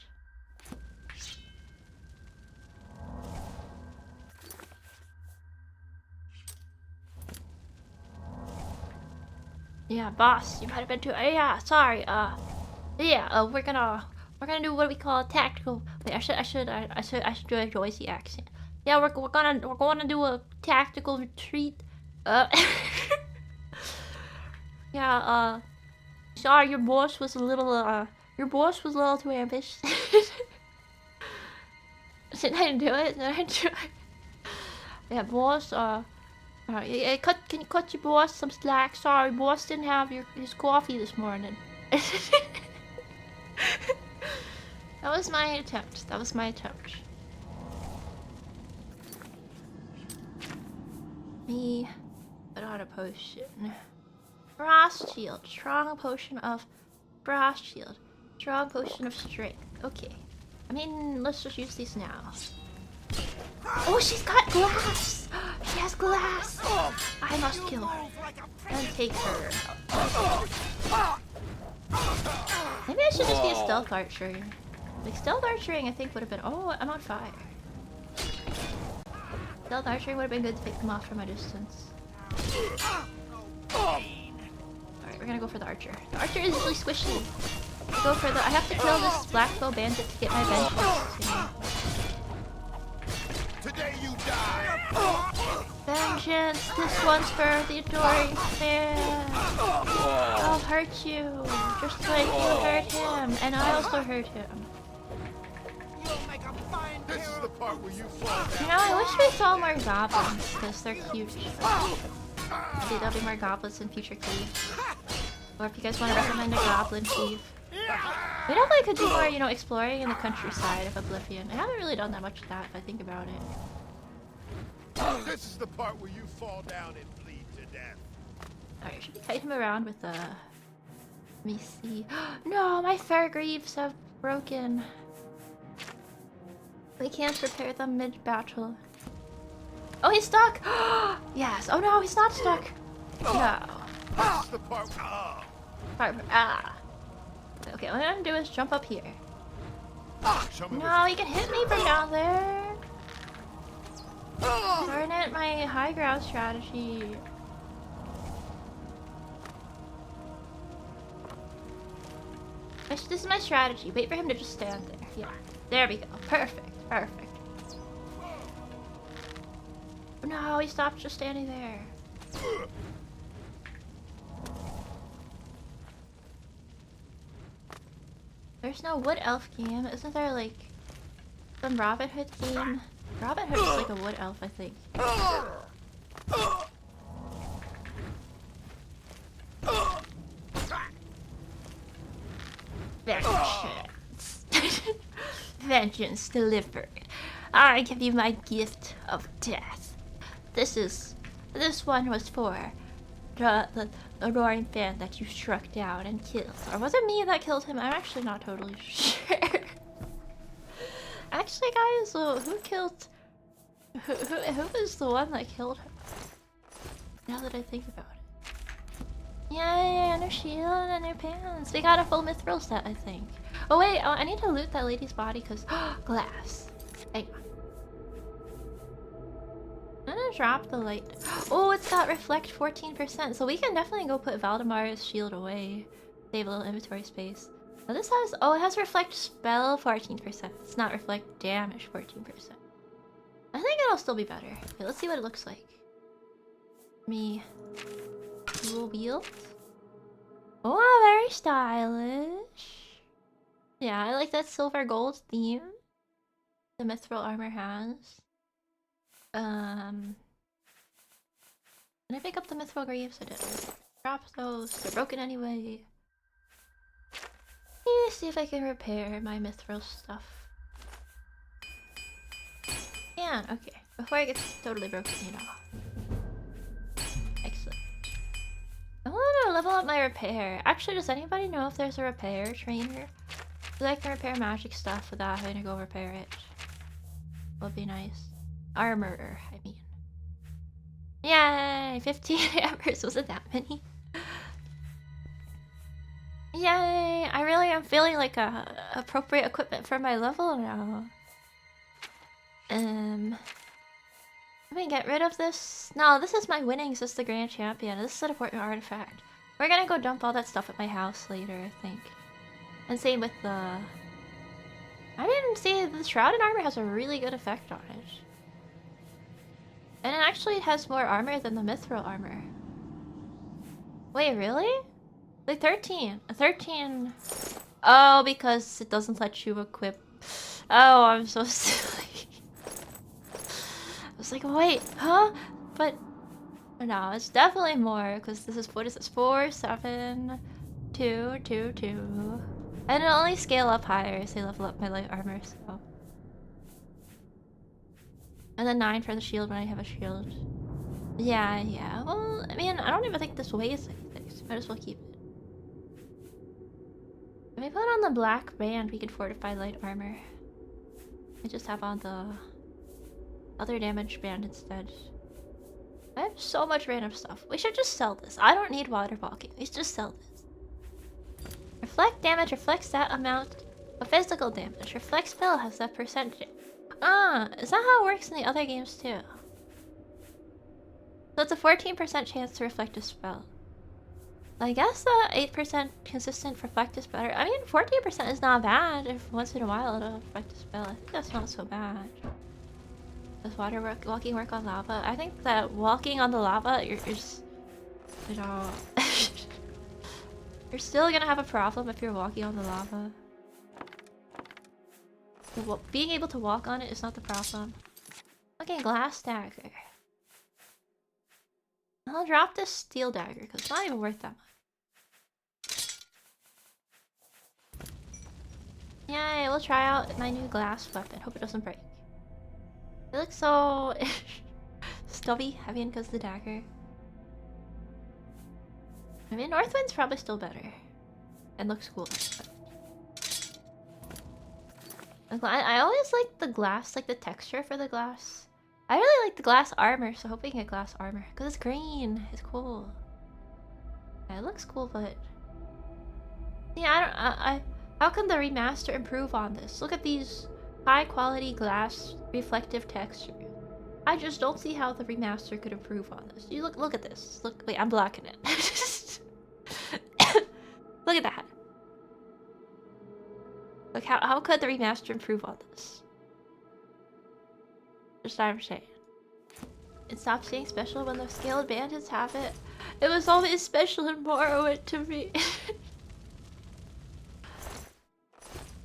Yeah, boss, you might have been too. Yeah, sorry. We're gonna do what we call tactical. Wait, I should do a Joycey accent. Yeah, we're gonna do a tactical retreat. Yeah. Sorry, your boss was a little too ambitious. Did I do it? Yeah, boss. Can you cut your boss some slack? Sorry, boss didn't have his coffee this morning. That was my attempt. Me, put on a potion. Frost shield, strong potion of frost shield, strong potion of strength. Okay, I mean, let's just use these now. Oh, she's got glass! She has glass! I must kill her and take her. Maybe I should just be a stealth archer. Like, stealth archering I think would have been... Oh, I'm on fire. Stealth archery would have been good to pick them off from a distance. Alright, we're gonna go for the archer. The archer is really squishy. Go for the. I have to kill this black bow bandit to get my vengeance. Today you die. Vengeance! This one's for the adoring fan! I'll hurt you! Just like you hurt him! And I also hurt him. This is the part where you fall You down. know, I wish we saw more goblins, because they're cute. Maybe there'll be more goblins in future caves. Or if you guys want to recommend a goblin cave. We definitely could do more, you know, exploring in the countryside of Oblivion. I haven't really done that much of that if I think about it. This is the part where you fall down and bleed to death. Alright, should we kite him around with the... Let me see. No, my fair greaves have broken. We can't repair them mid-battle. Oh, he's stuck! Yes. Oh no, he's not stuck. No. This is the part. Ah. Okay, what I'm gonna do is jump up here. Show me No, he can hit me from down there. Darn it, my high ground strategy. This is my strategy. Wait for him to just stand there. Yeah. There we go. Perfect. Perfect. No, he stopped just standing there. There's no Wood Elf game. Isn't there like some Robin Hood game? Robin Hood is like a Wood Elf, I think. Vengeance. Vengeance delivered. I give you my gift of death. This one was for the roaring fan that you struck down and killed. Or was it me that killed him? I'm actually not totally sure. Actually, guys, who killed... Who was the one that killed him? Now that I think about it. Yay, a new shield and new pants. We got a full mithril set, I think. Oh wait, I need to loot that lady's body because... glass. Hang on. I'm gonna drop the light. Oh, it's got reflect 14%, so we can definitely go put Valdemar's shield away. Save a little inventory space. Now this has, oh, it has reflect spell 14%. It's not reflect damage 14%. I think it'll still be better. Okay, let's see what it looks like. Me. Dual wield. Oh, very stylish. Yeah, I like that silver gold theme the mithril armor has. Can I pick up the mithril greaves? I did. Drop those. They're broken anyway. Let's see if I can repair my mithril stuff. Yeah, okay. Before it gets totally broken, you know. Excellent. I want to level up my repair. Actually, does anybody know if there's a repair trainer? So I can repair magic stuff without having to go repair it. Would be nice. Armor, I mean. Yay! 15 hammers. Was it that many? Yay! I really am feeling like appropriate equipment for my level now. Let me get rid of this. No, this is my winnings as the Grand Champion. This is an important artifact. We're gonna go dump all that stuff at my house later, I think. And same with the... I didn't see the Shrouded Armor has a really good effect on it. And it actually has more armor than the Mithril Armor. Wait, really? Like 13. 13. Oh, because it doesn't let you equip. Oh, I'm so silly. I was like, wait, huh? But no, it's definitely more because this is, what is this? 4, 7, 2, 2, 2. And it'll only scale up higher as I level up my light armor, so. And then 9 for the shield when I have a shield. Yeah, yeah. Well, I mean, I don't even think this weighs anything, so might as well keep it. If we put on the black band, we can fortify light armor. I just have on the other damage band instead. I have so much random stuff. We should just sell this. I don't need water walking. We should just sell this. Reflect damage reflects that amount of physical damage. Reflect spell has that percentage. Ah, is that how it works in the other games too? So it's a 14% chance to reflect a spell. I guess the 8% consistent reflect is better. I mean, 14% is not bad if once in a while it'll reflect a spell. I think that's not so bad. Does walking work on lava? I think that walking on the lava, you're just, you know, you're still gonna have a problem if you're walking on the lava. Being able to walk on it is not the problem. Okay, glass dagger. I'll drop this steel dagger because it's not even worth that much. Yay, we'll try out my new glass weapon. Hope it doesn't break. It looks so stubby, I mean, because the dagger. I mean, Northwind's probably still better. And looks cool. I always like the glass, like the texture for the glass. I really like the glass armor, so I hope we can get glass armor. Because it's green. It's cool. Yeah, it looks cool, but... Yeah, how can the remaster improve on this? Look at these high quality glass reflective texture. I just don't see how the remaster could improve on this. You look at this. Look, wait, I'm blocking it. Look at that. Like how could the remaster improve on this? Just what I'm saying. It stops being special when the scaled bandits have it. It was always special in Morrowind to me.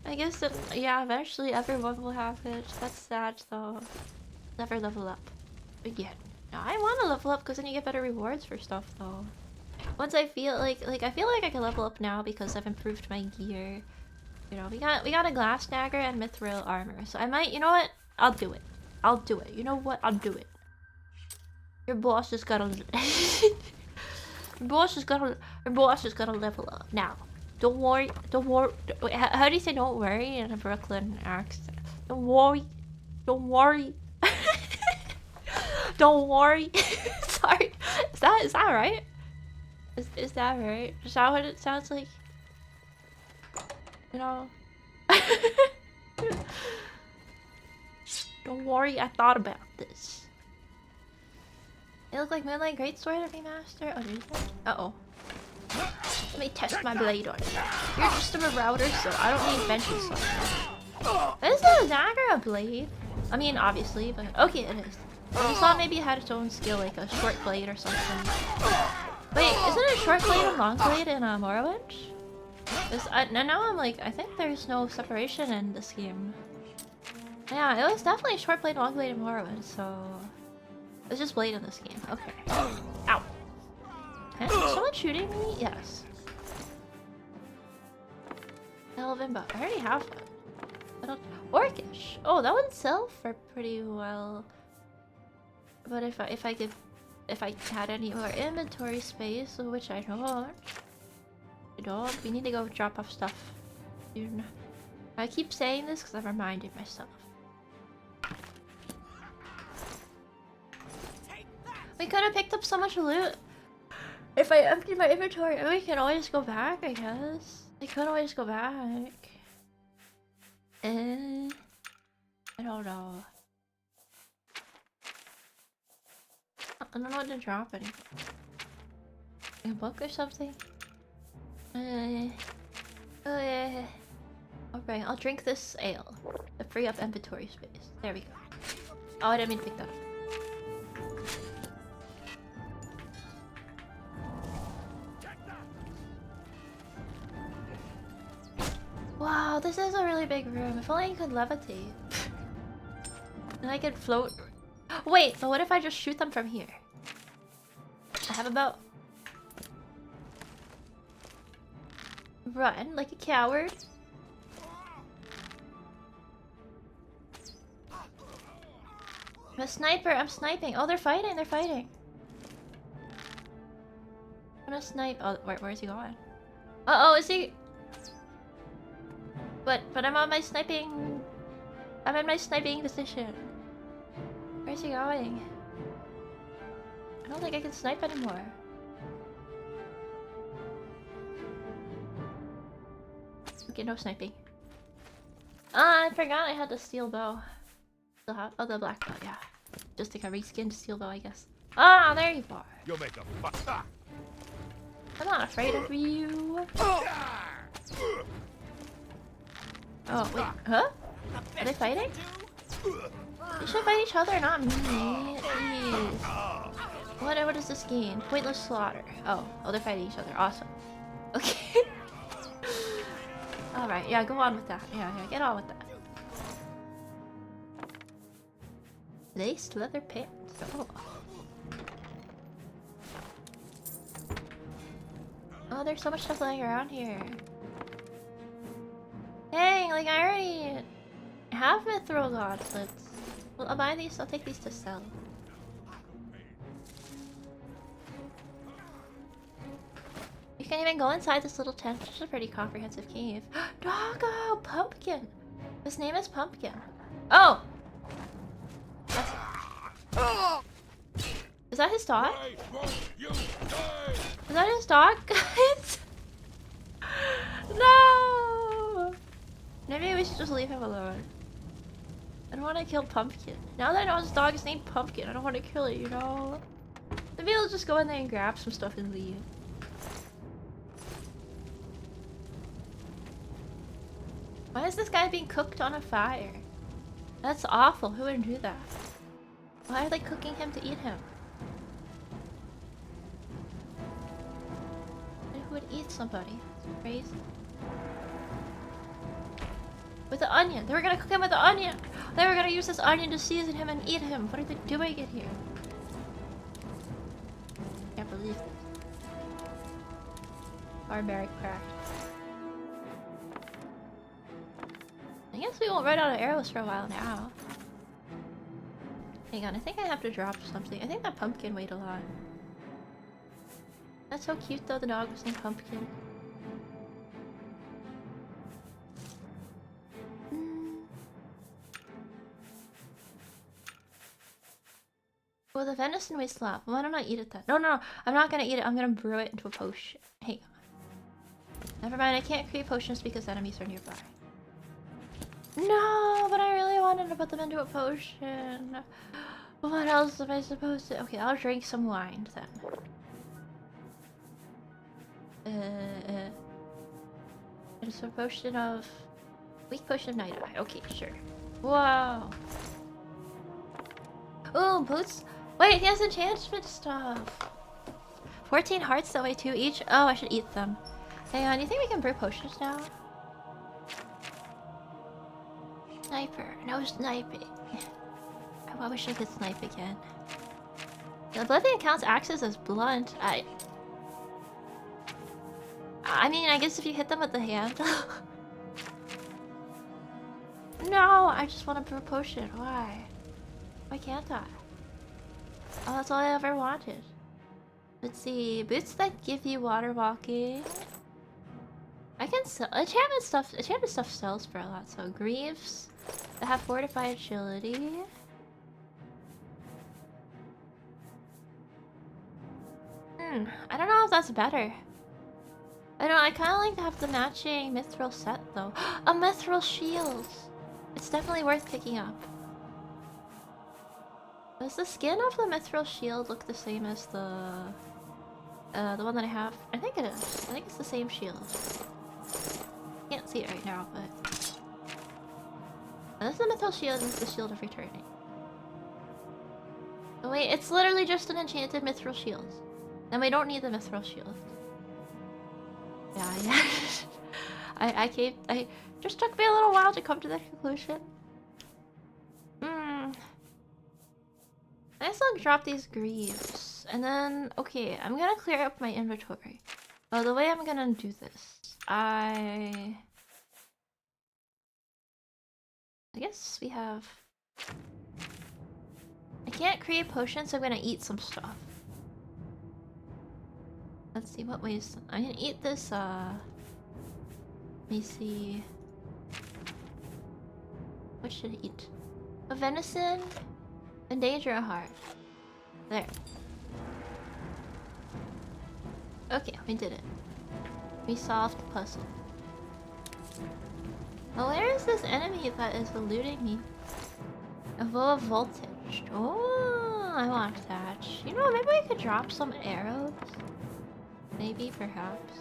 I guess that, yeah, eventually everyone will have it. That's sad though. Never level up. Again. No, I want to level up because then you get better rewards for stuff though. Once I feel like I feel like I can level up now because I've improved my gear. You know, we got a glass dagger and mithril armor. So I might, you know what? I'll do it. I'll do it. You know what? I'll do it. Your boss just gotta your boss just gotta level up. Now. Don't worry. Wait, how do you say don't worry in a Brooklyn accent? Don't worry. Don't worry. Don't worry. Sorry. Is that right? Is that right? Is that what it sounds like? You know? Don't worry, I thought about this. They look like Moonlight Greatsword remaster. Oh, did they? Uh-oh. Let me test my blade on you. You're just a marauder, so I don't need benches. Is the dagger a blade? I mean, obviously, but okay, it is. I just thought maybe it had its own skill, like a short blade or something. Wait, isn't it a short blade and long blade in Morrowind? Now I'm like, I think there's no separation in this game. Yeah, it was definitely a short blade, long blade in Morrowind, so... It's just blade in this game. Okay. Ow. Is someone shooting me? Yes. Elven buff. I already have one. I don't... Orcish. Oh, that would sell for pretty well. But if I had any more inventory space, which I don't. We need to go drop off stuff soon. I keep saying this because I've reminded myself. We could have picked up so much loot. If I emptied my inventory, we can always go back, I guess. I could always go back. I don't know. I don't know what to drop anymore. A book or something? Okay, I'll drink this ale to free up inventory space. There we go. Oh, I didn't mean to pick that up. Wow, this is a really big room. If only I could levitate. And I could float. Wait, but what if I just shoot them from here? I have a bow. Run like a coward. I'm a sniper. I'm sniping. Oh, they're fighting. They're fighting. I'm gonna snipe. Oh, where is he going? Uh-oh, is he... But I'm on my sniping... I'm in my sniping position. Where's he going? I don't think I can snipe anymore. Okay, no sniping. Ah, I forgot I had the steel bow. Still have... Oh, the black bow, yeah. Just like a reskinned steel bow, I guess. Ah, there you are. You'll make a fuck. Ah. I'm not afraid of you. Oh, wait. Huh? Are they fighting? You should fight each other, not me. Jeez. What does this gain? Pointless slaughter. Oh, they're fighting each other. Awesome. Okay. Alright, yeah, go on with that. Yeah, get on with that. Laced leather pants. Oh. Oh, there's so much stuff lying around here. Dang, like I already have mithril gauntlets. Well, I'll buy these, I'll take these to sell. You can't even go inside this little tent, which is a pretty comprehensive cave. Doggo! Pumpkin! His name is Pumpkin. Oh! That's... Is that his dog? Is that his dog, guys? No! Maybe we should just leave him alone. I don't want to kill Pumpkin. Now that I know his dog is named Pumpkin, I don't want to kill it, you know? Maybe I'll just go in there and grab some stuff and leave. Why is this guy being cooked on a fire? That's awful. Who would do that? Why are they cooking him to eat him? And who would eat somebody? That's crazy. With the onion. They were gonna cook him with the onion. They were gonna use this onion to season him and eat him. What are they doing in here? Can't believe this. Barbaric practice. I guess we won't run out of arrows for a while now. Hang on, I think I have to drop something. I think that pumpkin weighed a lot. That's so cute though, the dog was named Pumpkin. Well, the venison weighs a lot. Why don't I eat it then? No, I'm not gonna eat it. I'm gonna brew it into a potion. Hang on. Never mind, I can't create potions because enemies are nearby. No, but I really wanted to put them into a potion. What else am I supposed to... Okay, I'll drink some wine then. It's a potion of... Weak potion of night eye. Okay, sure. Whoa. Oh, boots. Wait, he has enchantment stuff. 14 hearts that weigh 2 each. Oh, I should eat them. Hang on, do you think we can brew potions now? Sniper. No sniping. I wish I could snipe again. The Oblivion counts axes as blunt. I mean, I guess if you hit them with the handle. No, I just want to brew a potion. Why? Why can't I? Oh, that's all I ever wanted. Let's see. Boots that give you water walking. I can sell enchantment stuff. Enchantment stuff sells for a lot. So greaves that have fortified agility. I don't know if that's better. I kind of like to have the matching mithril set though. A mithril shield. It's definitely worth picking up. Does the skin of the mithril shield look the same as the one that I have? I think it is. I think it's the same shield. Can't see it right now, but this is the mithril shield. This is the shield of returning. Oh wait, it's literally just an enchanted mithril shield. Then we don't need the mithril shield. Yeah. I just took me a little while to come to that conclusion. I guess I'll drop these greaves. And then, okay, I'm gonna clear up my inventory. Oh, the way I'm gonna do this, I guess we have... I can't create potions, so I'm gonna eat some stuff. Let's see, what ways... I'm gonna eat this, let me see... What should I eat? A venison? Endanger a heart. There. Okay, we did it. We solved the puzzle. Oh, where is this enemy that is eluding me? A low voltage. Oh, I want that. You know, maybe we could drop some arrows. Maybe, perhaps.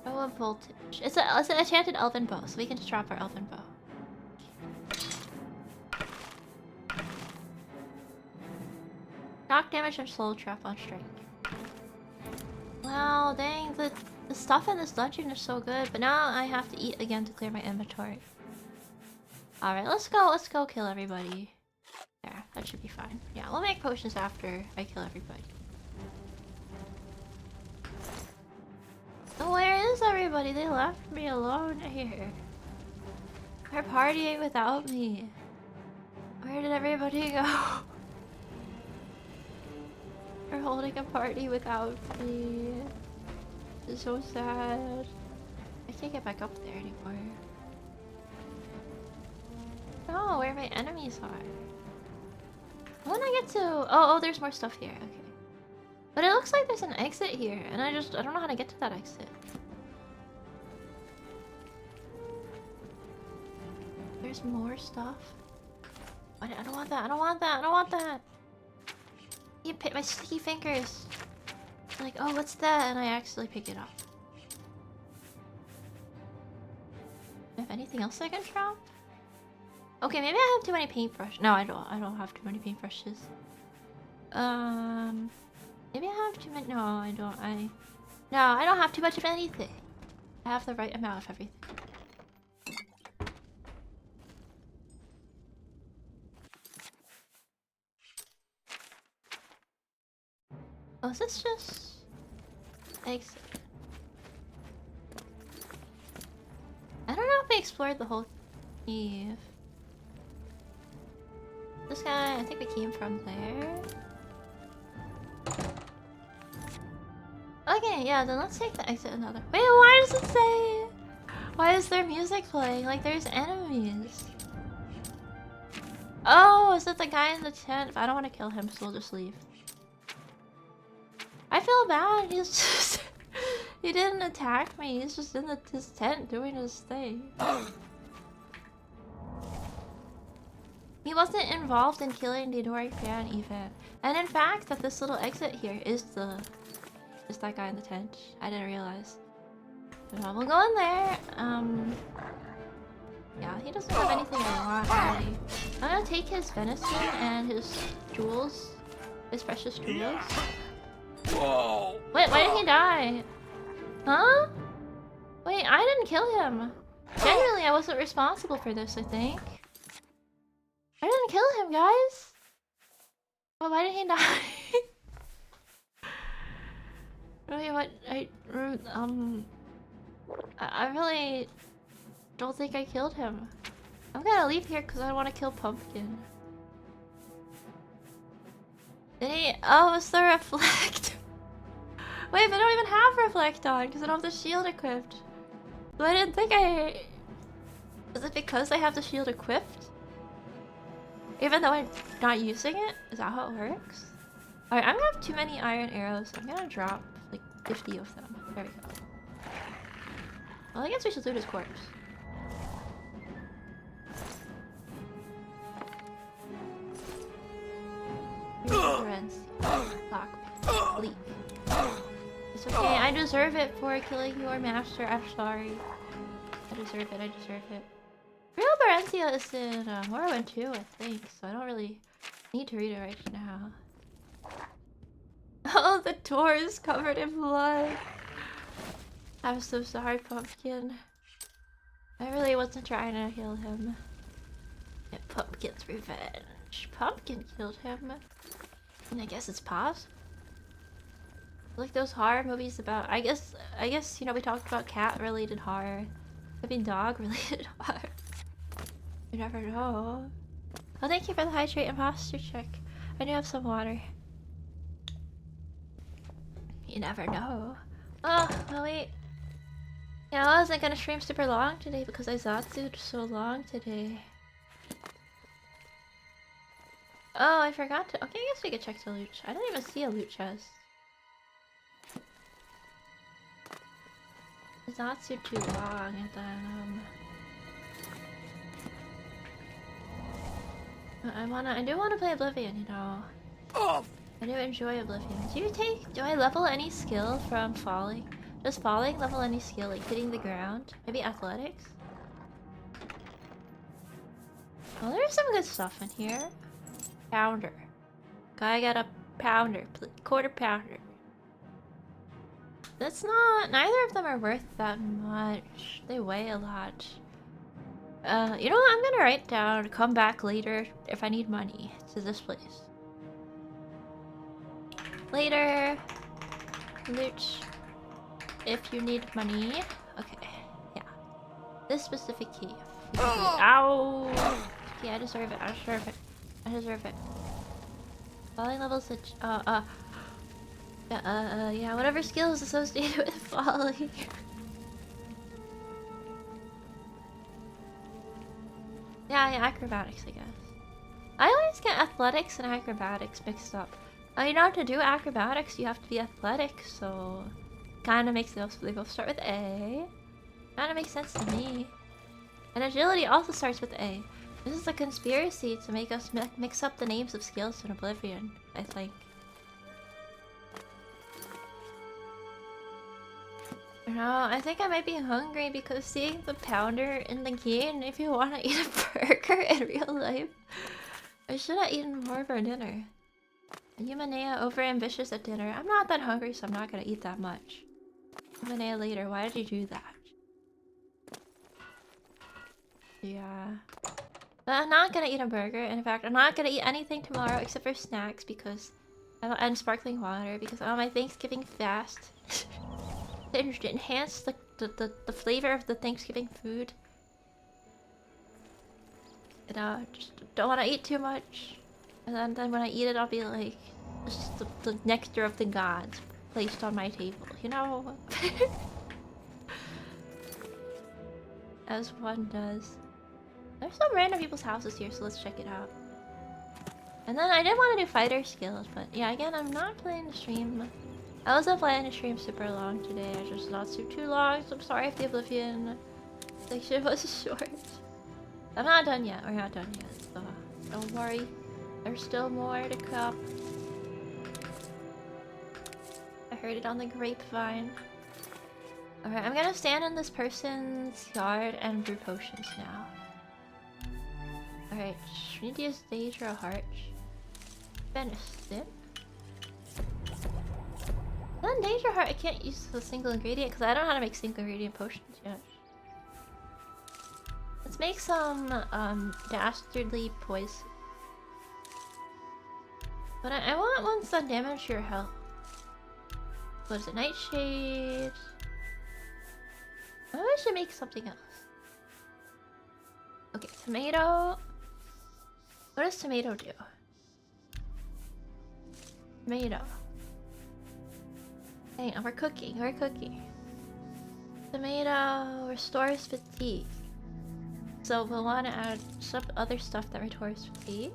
Oh, a voltage. It's an enchanted elven bow, so we can just drop our elven bow. Knock damage and slow trap on strike. Wow, dang, the stuff in this dungeon is so good, but now I have to eat again to clear my inventory. Alright, let's go kill everybody. There, that should be fine. Yeah, we'll make potions after I kill everybody. So where is everybody? They left me alone here. They're partying without me. Where did everybody go? They're holding a party without me. It's so sad. I can't get back up there anymore. Oh, where my enemies are. When I get to... Oh, there's more stuff here. Okay. But it looks like there's an exit here, and I don't know how to get to that exit. There's more stuff. I don't want that. I don't want that. I don't want that. You pick my sticky fingers. Like, oh, what's that? And I actually pick it up. Do I have anything else I can drop? Okay, maybe I have too many paintbrushes. No, I don't have too many paintbrushes. Maybe I have too many. No, I don't. No, I don't have too much of anything. I have the right amount of everything. Oh, is this just exit? I don't know if we explored the whole cave. This guy, I think we came from there. Okay, yeah, then let's take the exit another. Wait, why does it say? Why is there music playing? Like there's enemies. Oh, is it the guy in the tent? I don't want to kill him, so we'll just leave. I feel bad. He's just... he didn't attack me. He's just in his tent doing his thing. He wasn't involved in killing the adoring fan even. And in fact, that this little exit here is that guy in the tent. I didn't realize. But we'll go in there. Yeah, he doesn't have anything I want already. I'm gonna take his venison and his jewels. His precious jewels. Whoa! Wait, why did he die? Huh? Wait, I didn't kill him. Genuinely, I wasn't responsible for this, I think. I didn't kill him, guys. Well, why did he die? Wait, what? I really don't think I killed him. I'm gonna leave here because I want to kill Pumpkin. Did he? Oh, it's the reflect. Wait, but I don't even have reflect on because I don't have the shield equipped. So I didn't think I... Is it because I have the shield equipped? Even though I'm not using it? Is that how it works? Alright, I'm gonna have too many iron arrows, so I'm gonna drop like 50 of them. There we go. Well, I guess we should loot his corpse. Leap. It's okay, I deserve it for killing your master. I'm sorry. I deserve it, I deserve it. Real Barencia is in Morrowind 2, I think, so I don't really need to read it right now. Oh, the door is covered in blood. I'm so sorry, Pumpkin. I really wasn't trying to kill him. Get Pumpkin's revenge. Pumpkin killed him. And I guess it's possible. Like those horror movies about... I guess, you know, we talked about cat-related horror. I mean, dog-related horror. You never know. Oh, thank you for the hydrate and posture check. I do have some water. You never know. Oh, no wait. Yeah, I wasn't gonna stream super long today because I Zatsu'd so long today. Oh, I forgot to... Okay, I guess we could check the loot. I don't even see a loot chest. Zatsu too long and then I do wanna play Oblivion, you know. Oh! I do enjoy Oblivion. Do I level any skill from falling? Does falling level any skill, like hitting the ground? Maybe athletics? Oh, there's some good stuff in here. Pounder. Guy got a pounder. Quarter pounder. That's not... Neither of them are worth that much. They weigh a lot. You know what? I'm gonna write down, come back later if I need money to this place. Later. Loot. If you need money. Okay. Yeah. This specific cave. Ow! Yeah, I deserve it. I deserve it. I deserve it. Falling levels yeah, whatever skill is associated with falling. Yeah, acrobatics, I guess. I always get athletics and acrobatics mixed up. You know, to do acrobatics, you have to be athletic, so... Kinda makes sense. They both start with A. Kinda makes sense to me. And agility also starts with A. This is a conspiracy to make us mix up the names of skills in Oblivion, I think. You know, I think I might be hungry because seeing the pounder in the game, if you want to eat a burger in real life, I should have eaten more for dinner. Humanea overambitious at dinner. I'm not that hungry, so I'm not gonna eat that much. Humanea later, why did you do that? Yeah. But I'm not gonna eat a burger. In fact, I'm not gonna eat anything tomorrow except for snacks because... And sparkling water because on my Thanksgiving fast... to enhance the flavor of the Thanksgiving food. You know, just don't want to eat too much. And then when I eat it, I'll be like... Just the nectar of the gods placed on my table, you know? As one does. There's some random people's houses here, so let's check it out. And then I did want to do fighter skills, but yeah, again, I'm not playing the stream. I wasn't planning to stream super long today. I just not too long, so I'm sorry if the Oblivion section was short. I'm not done yet. We're not done yet, so don't worry. There's still more to come. I heard it on the grapevine. Alright, I'm gonna stand in this person's yard and brew potions now. Alright, we need to use Sage or a Heart. Venison. Then Danger Heart, I can't use the single ingredient because I don't know how to make single ingredient potions yet. Let's make some dastardly poison. But I want ones that damage your health. What is it? Nightshade. Maybe I should make something else. Okay, tomato. What does tomato do? Tomato. Hang on, we're cooking. Tomato restores fatigue. So we'll want to add some other stuff that restores fatigue.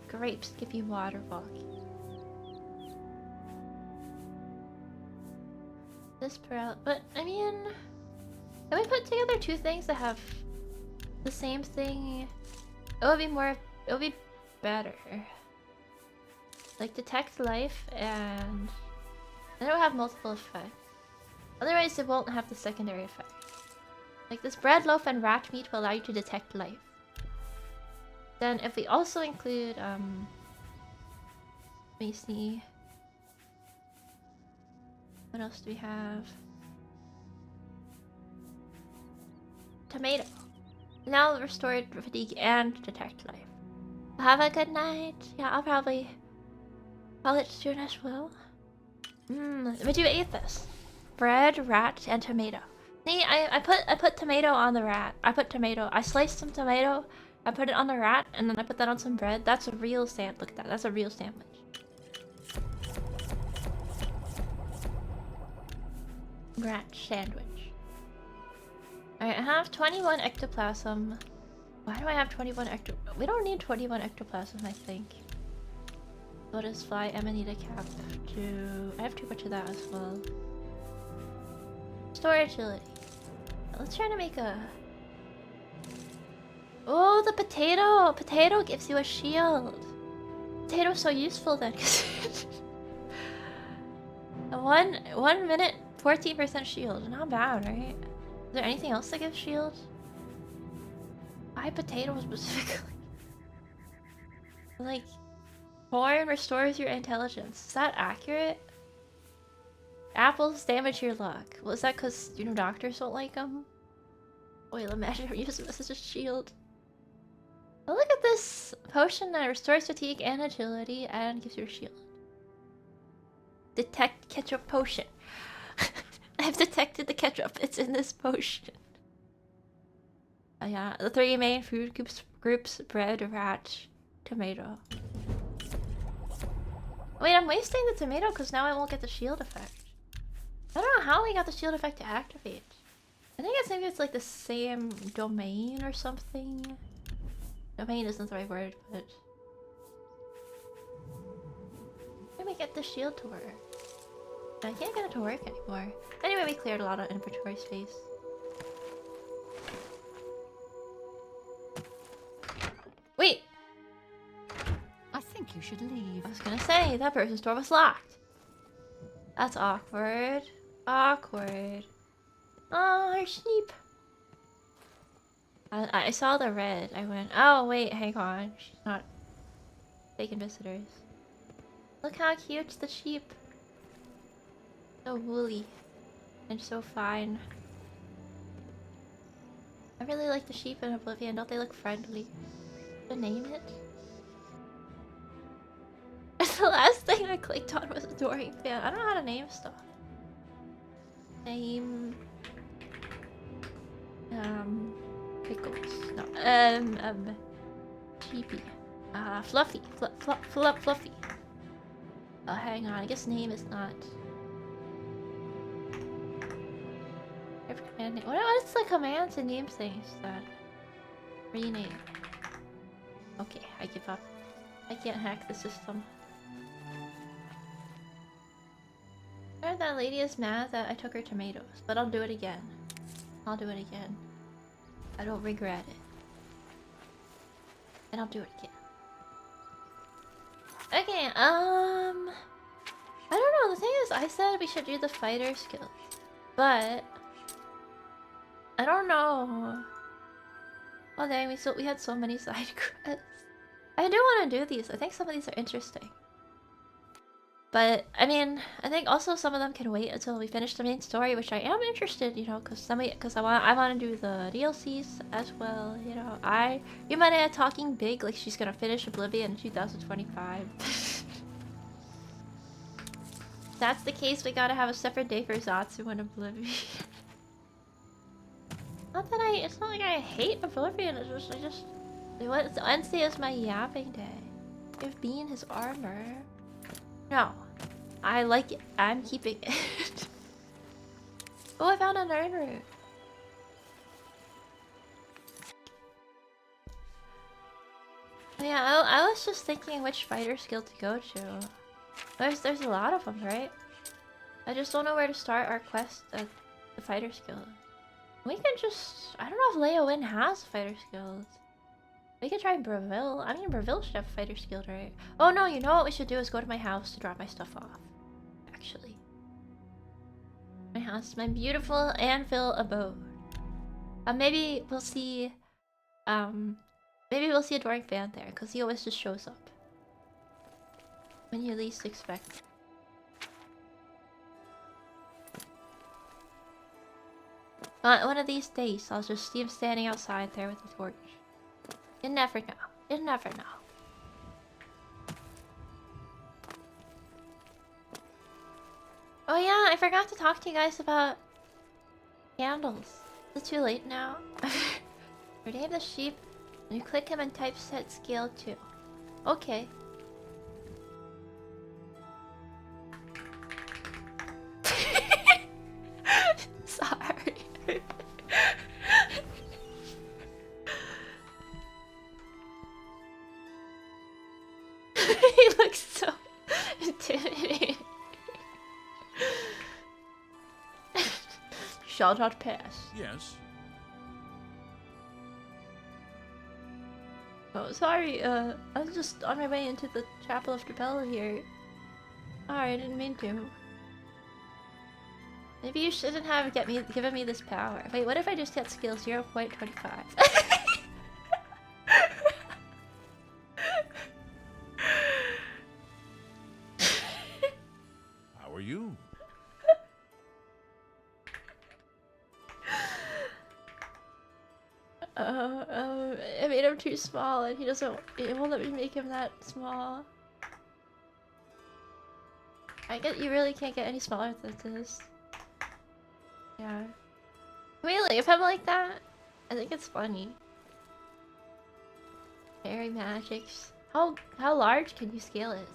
Grapes give you water walking. This but I mean, can we put together two things that have the same thing? It would be better. Like detect life and then it will have multiple effects. Otherwise it won't have the secondary effect. Like this bread loaf and rat meat will allow you to detect life. Then if we also include let me see. What else do we have? Tomato. Now restored fatigue and detect life. Have a good night. Yeah, I'll probably call it soon as well. But you ate this. Bread, rat, and tomato. See, I put tomato on the rat. I sliced some tomato, I put it on the rat, and then I put that on some bread. That's a real sandwich. Look at that. That's a real sandwich. Rat sandwich. Alright, I have 21 ectoplasm. Why do I have 21 ectoplasm? We don't need 21 ectoplasm, I think. Lotus fly, Amanita cap. I have too much of that as well. Store agility. Let's try to make a... Oh, the potato! Potato gives you a shield. Potato's so useful then. one minute, 14% shield. Not bad, right? Is there anything else that gives shield? Why potato specifically? Like, corn restores your intelligence. Is that accurate? Apples damage your luck. Was that because, you know, doctors don't like them? Wait, imagine I'm using this as a shield. Oh, look at this potion that restores fatigue and agility and gives you a shield. Detect ketchup potion. I've detected the ketchup. It's in this potion. Oh, yeah, the 3 main food groups: bread, rat, tomato. Wait, I'm wasting the tomato because now I won't get the shield effect. I don't know how we got the shield effect to activate. I think maybe it's like the same domain or something. Domain isn't the right word, but... Let me get the shield to work. I can't get it to work anymore. Anyway, we cleared a lot of inventory space. Wait! I think you should leave. I was gonna say, that person's door was locked. That's awkward. Awkward. Oh, her sheep. I saw the red. I went, oh wait, hang on. She's not taking visitors. Look how cute the sheep. So woolly. And so fine. I really like the sheep in Oblivion. Don't they look friendly? To name it? The last thing I clicked on was Adoring Fan. I don't know how to name stuff. Name... Pickles. No. Sheepy. Fluffy. Fluffy. Oh, hang on. I guess name is not... What is the command to name things that... Rename. Okay, I give up. I can't hack the system. I heard that lady is mad that I took her tomatoes, but I'll do it again. I'll do it again. I don't regret it. And I'll do it again. Okay, I don't know, the thing is, I said we should do the fighter skills. But... I don't know. Oh dang, we had so many side quests. I do want to do these. I think some of these are interesting. But, I mean, I think also some of them can wait until we finish the main story, which I am interested, you know, because I want to do the DLCs as well, you know. You might add talking big, like she's gonna finish Oblivion in 2025. If that's the case, we gotta have a separate day for Zatsu and Oblivion. It's not like I hate Oblivion, it's just, Wednesday is my yapping day. Give Bean his armor. No. I like it. I'm keeping it. Oh, I found an iron root. Yeah, I was just thinking which fighter skill to go to. There's a lot of them, right? I just don't know where to start our quest at the fighter skill. We can just... I don't know if Leo Win has fighter skills. We could try Breville. I mean, Breville should have fighter skill, right? Oh no, you know what we should do is go to my house to drop my stuff off. Actually. My house, my beautiful Anvil abode. Maybe we'll see... maybe we'll see Adoring Fan there, because he always just shows up. When you least expect. One of these days, I'll just see him standing outside there with a torch. You never know. You never know. Oh yeah, I forgot to talk to you guys about candles. Is it too late now? Rename the sheep, and you click him and type set scale 2. Okay. Sorry. He looks so intimidating. Shall not pass. Yes. Oh, sorry, I was just on my way into the Chapel of Capella here. Sorry, I didn't mean to. Maybe you shouldn't have given me this power. Wait, what if I just get skill 0.25? How are you? I made him too small and it won't let me make him that small. You really can't get any smaller than this. Yeah. Can we leave him like that? I think it's funny. Fairy magics. How large can you scale it?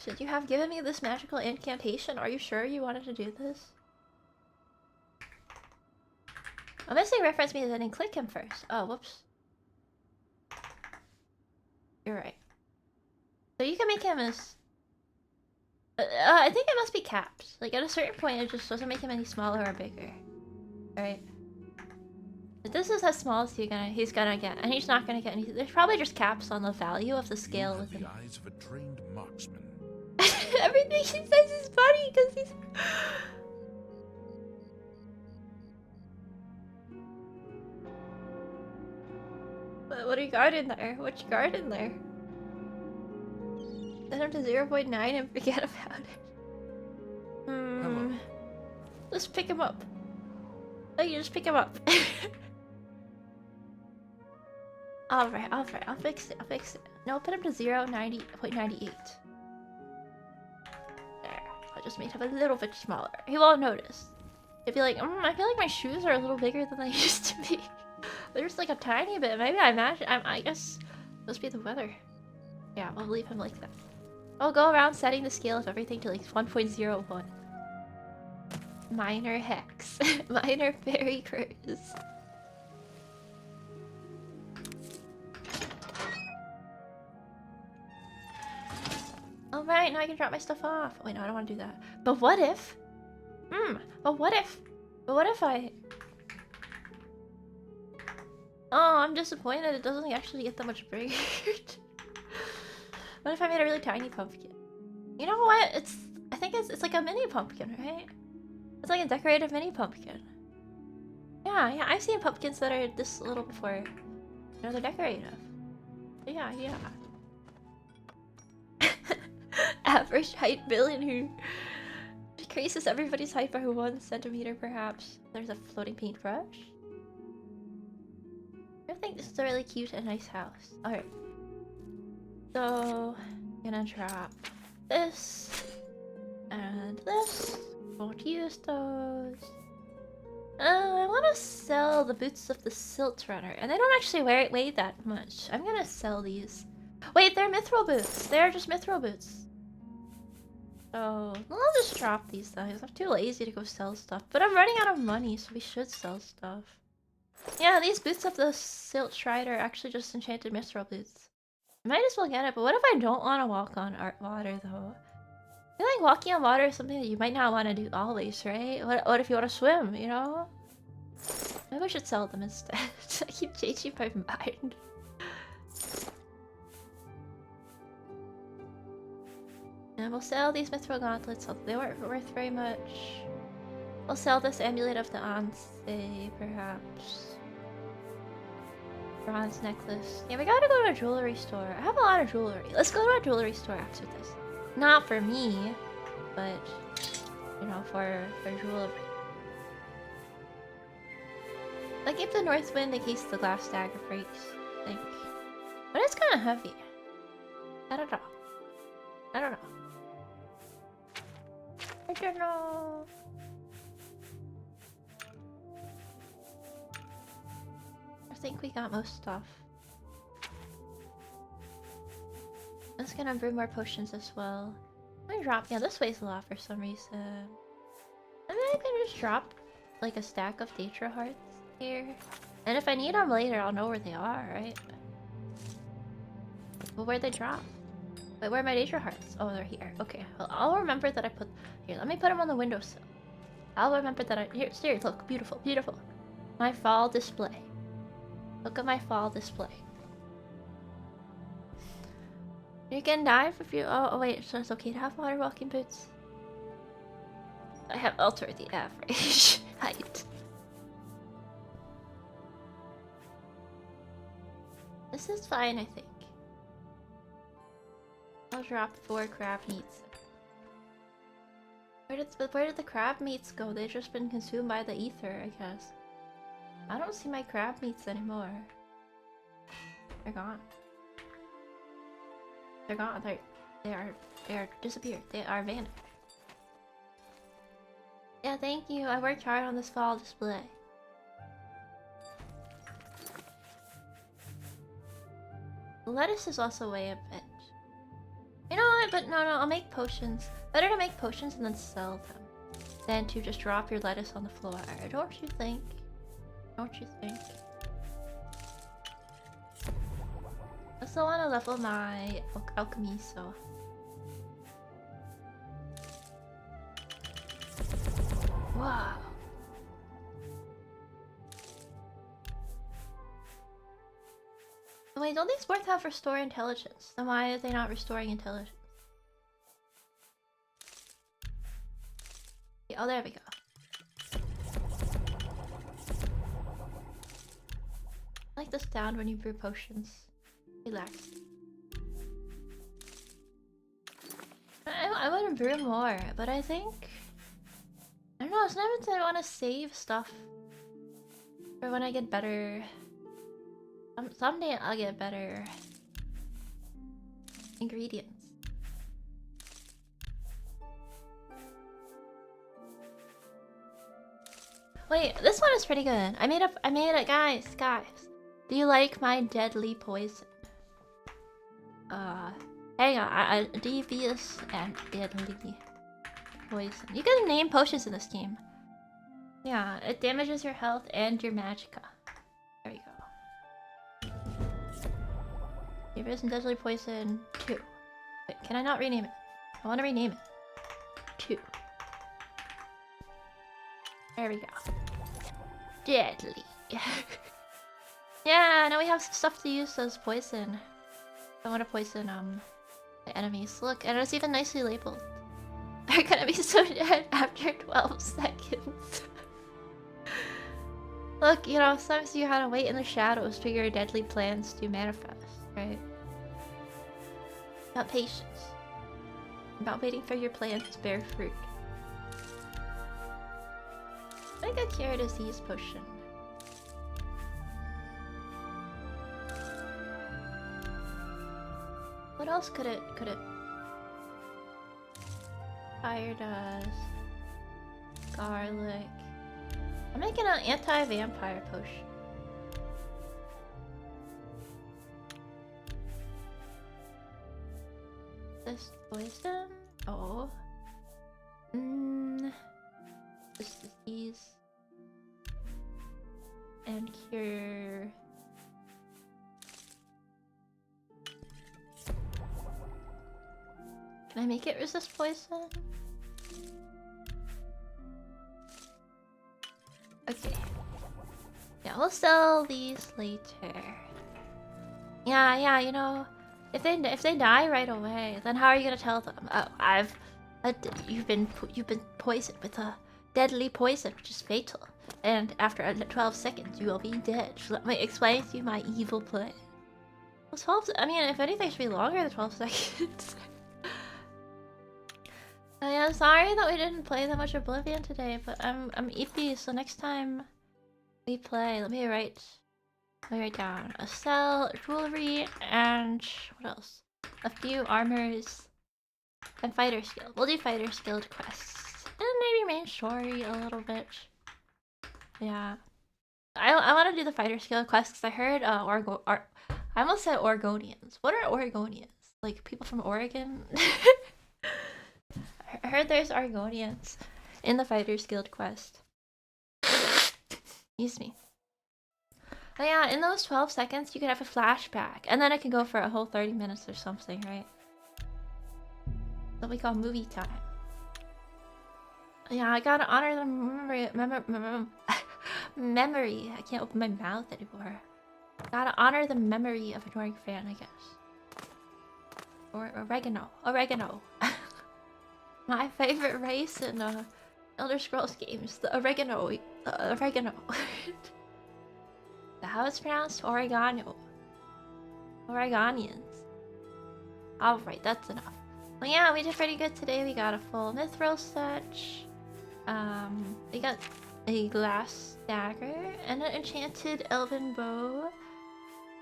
Should you have given me this magical incantation? Are you sure you wanted to do this? Unless they reference me, then click him first. Oh, whoops. You're right. So you can make him as... I think it must be capped. Like, at a certain point, it just doesn't make him any smaller or bigger. Right? But this is as small as he's gonna get. And he's not gonna get anything. There's probably just caps on the value of the scale You have within. the eyes of a trained marksman. Everything he says is funny, because he's... What do you got in there? What you got in there? Set him to 0.9 and forget about it. Hello. Just pick him up. Oh, you just pick him up. Alright, I'll fix it, No, put him to 0.98. There, I just made him a little bit smaller. He won't notice. He'll be like, I feel like my shoes are a little bigger than they used to be. They're just like a tiny bit. Maybe I guess it must be the weather. Yeah, we'll leave him like that. I'll go around setting the scale of everything to like 1.01. Minor hex. Minor fairy curse. Alright, now I can drop my stuff off. Wait, no, I don't want to do that. But what if... But what if I... Oh, I'm disappointed it doesn't actually get that much bigger. What if I made a really tiny pumpkin? You know what? I think it's like a mini pumpkin, right? It's like a decorative mini pumpkin. Yeah, I've seen pumpkins that are this little before. You know, they're decorative. Yeah. Average height villain who decreases everybody's height by 1 centimeter, perhaps. There's a floating paintbrush. I think this is a really cute and nice house. Alright. So, I'm gonna drop this and this. Won't use those. I want to sell the boots of the Silt Runner, and they don't actually weigh that much. I'm gonna sell these. Wait, they're mithril boots. They're just mithril boots. So, I'll just drop these things. I'm too lazy to go sell stuff, but I'm running out of money, so we should sell stuff. Yeah, these boots of the Silt Strider are actually just enchanted mithril boots. I might as well get it, but what if I don't want to walk on water, though? I feel like walking on water is something that you might not want to do always, right? What if you want to swim, you know? Maybe I should sell them instead. I keep changing my mind. And we'll sell these mithril gauntlets, although they weren't worth very much. We'll sell this amulet of the Anse, perhaps. Bronze necklace. Yeah, we gotta go to a jewelry store. I have a lot of jewelry. Let's go to a jewelry store after this. Not for me, but, you know, for jewelry. I'll keep the north wind in case the glass dagger breaks, I think. But it's kind of heavy. I don't know. I don't know. I think we got most stuff. I'm just gonna brew more potions as well. Let me drop. Yeah, this weighs a lot for some reason. I mean, I can just drop like a stack of Daedra hearts here. And if I need them later, I'll know where they are, right? But where'd they drop? Wait, where are my Daedra hearts? Oh, they're here. Okay, well, I'll remember that I put... Here, let me put them on the windowsill. I'll remember that I... Here, look. Beautiful, beautiful. My fall display. Look at my fall display. You can dive if you. Oh wait, so it's okay to have water walking boots. I have altered the average height. This is fine, I think. I'll drop 4 crab meats. Where did the crab meats go? They've just been consumed by the ether, I guess. I don't see my crab meats anymore. They're gone. They're gone. They are disappeared. They are vanished. Yeah, thank you. I worked hard on this fall display. The lettuce is also way a bit. You know what? But no, I'll make potions. Better to make potions and then sell them than to just drop your lettuce on the floor. Don't you think? Don't you think? I still want to level my alchemy, so. Wow. Wait, don't these both have restore intelligence? Then why are they not restoring intelligence? Oh, there we go. I like the sound when you brew potions. Relax. I want to brew more, but I think... I don't know, sometimes I want to save stuff for when I get better. Someday I'll get better ingredients. Wait, this one is pretty good. I made it, guys. Do you like my deadly poison? Hang on, devious and deadly poison. You can name potions in this game. Yeah, it damages your health and your magicka. There you go. Devious and deadly poison 2. Wait, can I not rename it? I want to rename it. 2. There we go. Deadly. Yeah, now we have some stuff to use as poison. I want to poison the enemies. Look, and it's even nicely labeled. They're gonna be so dead after 12 seconds. Look, you know, sometimes you gotta wait in the shadows for your deadly plans to manifest, right? About patience. About waiting for your plans to bear fruit. Make a cure disease potion. What else could it fire dust, garlic. I'm making an anti-vampire potion. This poison? Oh. This disease. And cure. Can I make it resist poison? Okay. Yeah, we'll sell these later. Yeah, you know, if they die right away, then how are you gonna tell them? Oh, you've been poisoned with a deadly poison, which is fatal, and after 12 seconds you will be dead. Let me explain to you my evil plan. Well, 12. I mean, if anything, it should be longer than 12 seconds. Yeah, sorry that we didn't play that much Oblivion today, but I'm EP, so next time we play, let me write down a cell, jewelry, and what else? A few armors and fighter skill. We'll do fighter skilled quests and maybe main story a little bit. Yeah, I want to do the fighter skill quests because I heard I almost said Oregonians. What are Oregonians? Like people from Oregon? I heard there's Argonians in the Fighters Guild quest. Excuse me. Oh yeah, in those 12 seconds you could have a flashback, and then it can go for a whole 30 minutes or something, right? What we call movie time. Yeah, I gotta honor the memory. I can't open my mouth anymore. Gotta honor the memory of a Norg fan, I guess. Or oregano. Oregano. My favorite race in Elder Scrolls games. The oregano. The oregano. How it's pronounced? Oregano. Oregonians. Alright, that's enough. Well, yeah, we did pretty good today. We got a full mithril set. We got a glass dagger and an enchanted elven bow.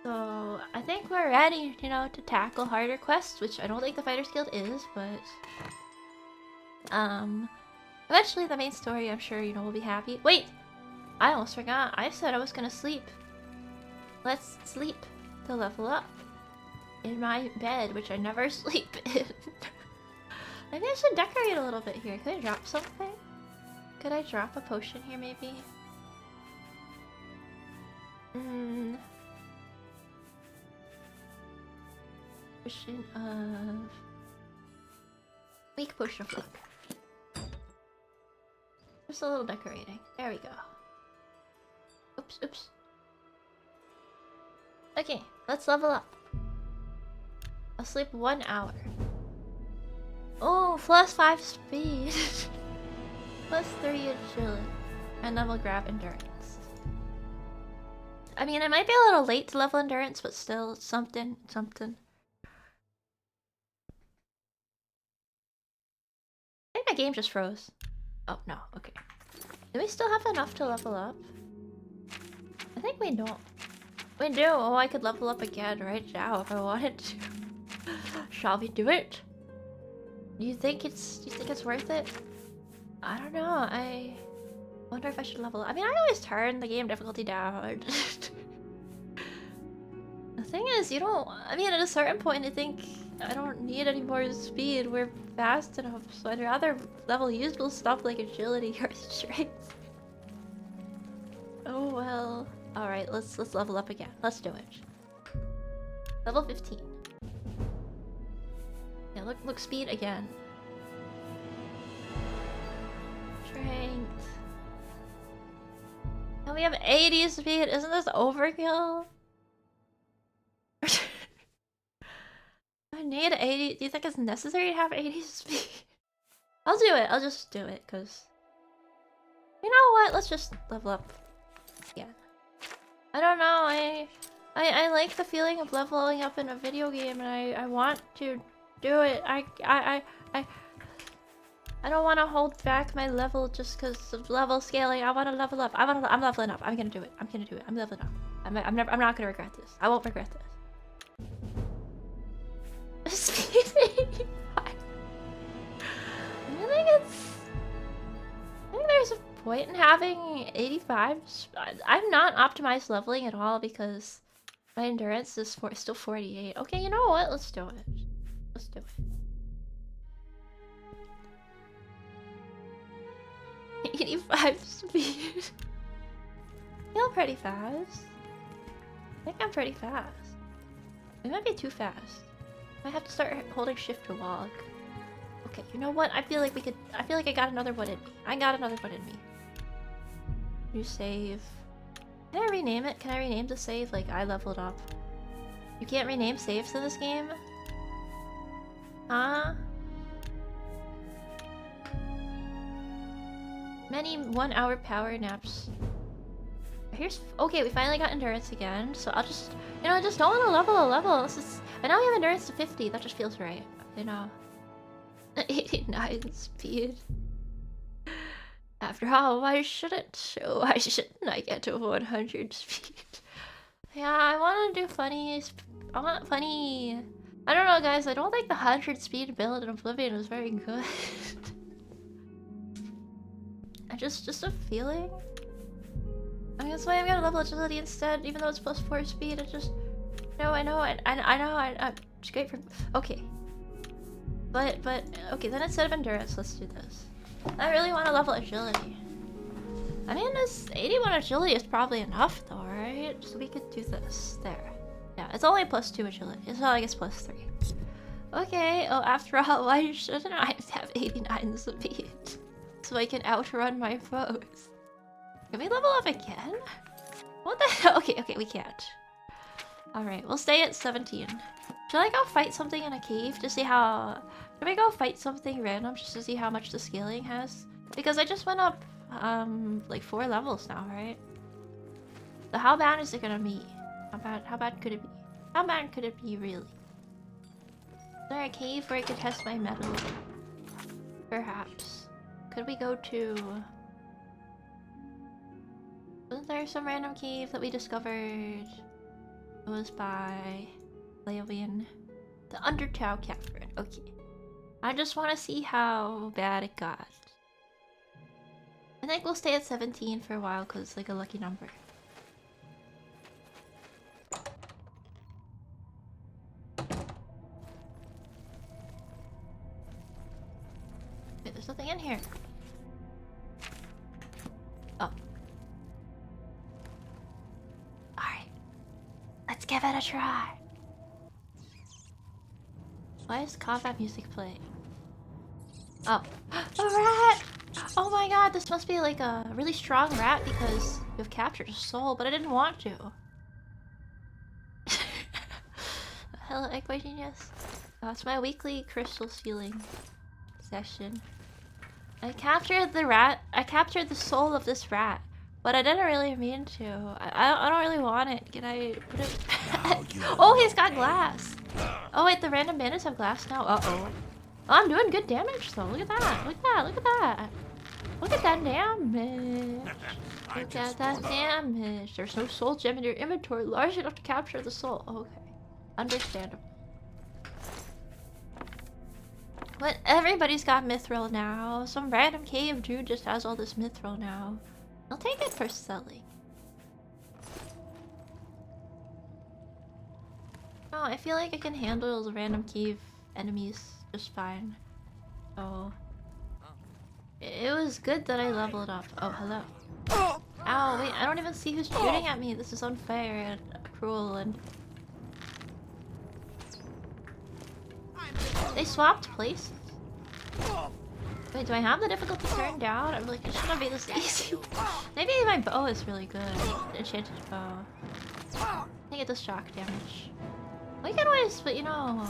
So I think we're ready, you know, to tackle harder quests, which I don't think the Fighter's Guild is, but eventually the main story, I'm sure, you know, we'll be happy. Wait! I almost forgot. I said I was gonna sleep. Let's sleep to level up. In my bed, which I never sleep in. Maybe I should decorate a little bit here. Could I drop something? Could I drop a potion here, maybe? Potion of... Weak potion of luck. Just a little decorating. There we go. Oops, oops. Okay, let's level up. I'll sleep 1 hour. Oh, +5 speed. +3 agility. And then we'll grab endurance. I mean, it might be a little late to level endurance, but still, something. I think my game just froze. Oh, no, okay. Do we still have enough to level up? I think we don't. We do. Oh, I could level up again right now if I wanted to. Shall we do it? Do you think it's worth it? I don't know. I wonder if I should level up. I mean, I always turn the game difficulty down. The thing is, you don't... I mean, at a certain point, I think I don't need any more speed. We're fast enough, so I'd rather level usable stuff like agility or strength. Oh well. Alright, let's level up again. Let's do it. Level 15. Yeah, look, speed again. Strength. And we have 80 speed. Isn't this overkill? I need 80. Do you think it's necessary to have 80 speed? I'll do it. I'll just do it, because... You know what? Let's just level up. Yeah. I don't know. I like the feeling of leveling up in a video game, and I want to do it. I don't want to hold back my level just because of level scaling. I want to level up. I'm leveling up. I'm gonna do it. I'm leveling up. I'm not gonna regret this. I won't regret this. I think there's a point in having 85. I'm not optimized leveling at all because my endurance is still 48. Okay, you know what? Let's do it. Let's do it. 85 speed. I feel pretty fast. I think I'm pretty fast. It might be too fast. I have to start holding shift to walk. Okay, you know what? I feel like I got another one in me. I got another one in me. New save. Can I rename it? Can I rename the save? Like, I leveled up. You can't rename saves in this game? Huh? Many 1 hour power naps. Here's... Okay, we finally got endurance again, so I'll just... You know, I just don't want to level a level. This is... And now we have endurance to 50. That just feels right. You know. 89 speed. After all, why shouldn't I get to 100 speed? Yeah, I want to do funnies. I want funny... I don't know, guys. I don't think the 100 speed build in Oblivion was very good. Just a feeling. I mean, that's why I'm gonna level agility instead, even though it's +4 speed. It just... No, I know, I'm just great for... Okay. But, okay, then instead of endurance, let's do this. I really want to level agility. I mean, this 81 agility is probably enough, though, right? So we could do this. There. Yeah, it's only +2 agility. So I guess +3. Okay, oh, after all, why shouldn't I have 89 speed? So I can outrun my foes. Can we level up again? What the hell? Okay, we can't. Alright, we'll stay at 17. Should I go fight something in a cave to see how... Should we go fight something random just to see how much the scaling has? Because I just went up, like 4 levels now, right? So how bad is it gonna be? How bad could it be? How bad could it be, really? Is there a cave where I could test my metal? Perhaps. Could we go to... Wasn't there some random cave that we discovered? It was by Oblivion. The Undertow Cavern. Okay. I just want to see how bad it got. I think we'll stay at 17 for a while because it's like a lucky number. Wait, there's nothing in here. Oh. Alright. Let's give it a try. Why is combat music playing? Oh. A rat! Oh my god, this must be like a really strong rat because you've captured a soul, but I didn't want to. Hello, Eggboy Genius. Oh, it's my weekly crystal stealing session. I captured the rat. I captured the soul of this rat, but I didn't really mean to. I don't really want it. Can I put it? Oh, he's got glass. Oh wait, the random bandits have glass now. Uh-oh. Oh, I'm doing good damage though. Look at that. Look at that. Look at that. Look at that damage. Look at that damage. There's no soul gem in your inventory large enough to capture the soul. Okay. Understandable. But everybody's got mithril now. Some random cave dude just has all this mithril now. I'll take it for selling. Oh, I feel like I can handle the random cave enemies just fine. Oh. It was good that I leveled up. Oh, hello. Ow, wait, I don't even see who's shooting at me. This is unfair and cruel and... They swapped places. Wait, do I have the difficulty turned down? I'm like, it shouldn't be this easy. Maybe my bow is really good. The enchanted bow. I think it does shock damage. We can always, but you know...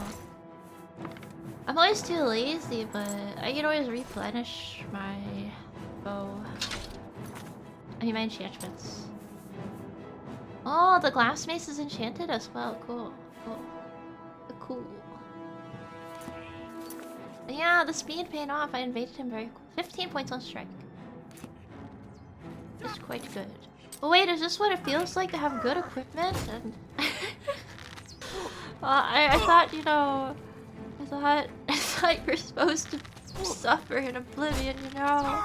I'm always too lazy, but I can always replenish my bow. I mean my enchantments. Oh, the glass mace is enchanted as well. Cool. Cool. Cool. Yeah, the speed paid off. I invaded him very cool. 15 points on strike. That's quite good. Oh wait, is this what it feels like to have good equipment? And well, I thought, you know, I thought you're supposed to suffer in Oblivion, you know?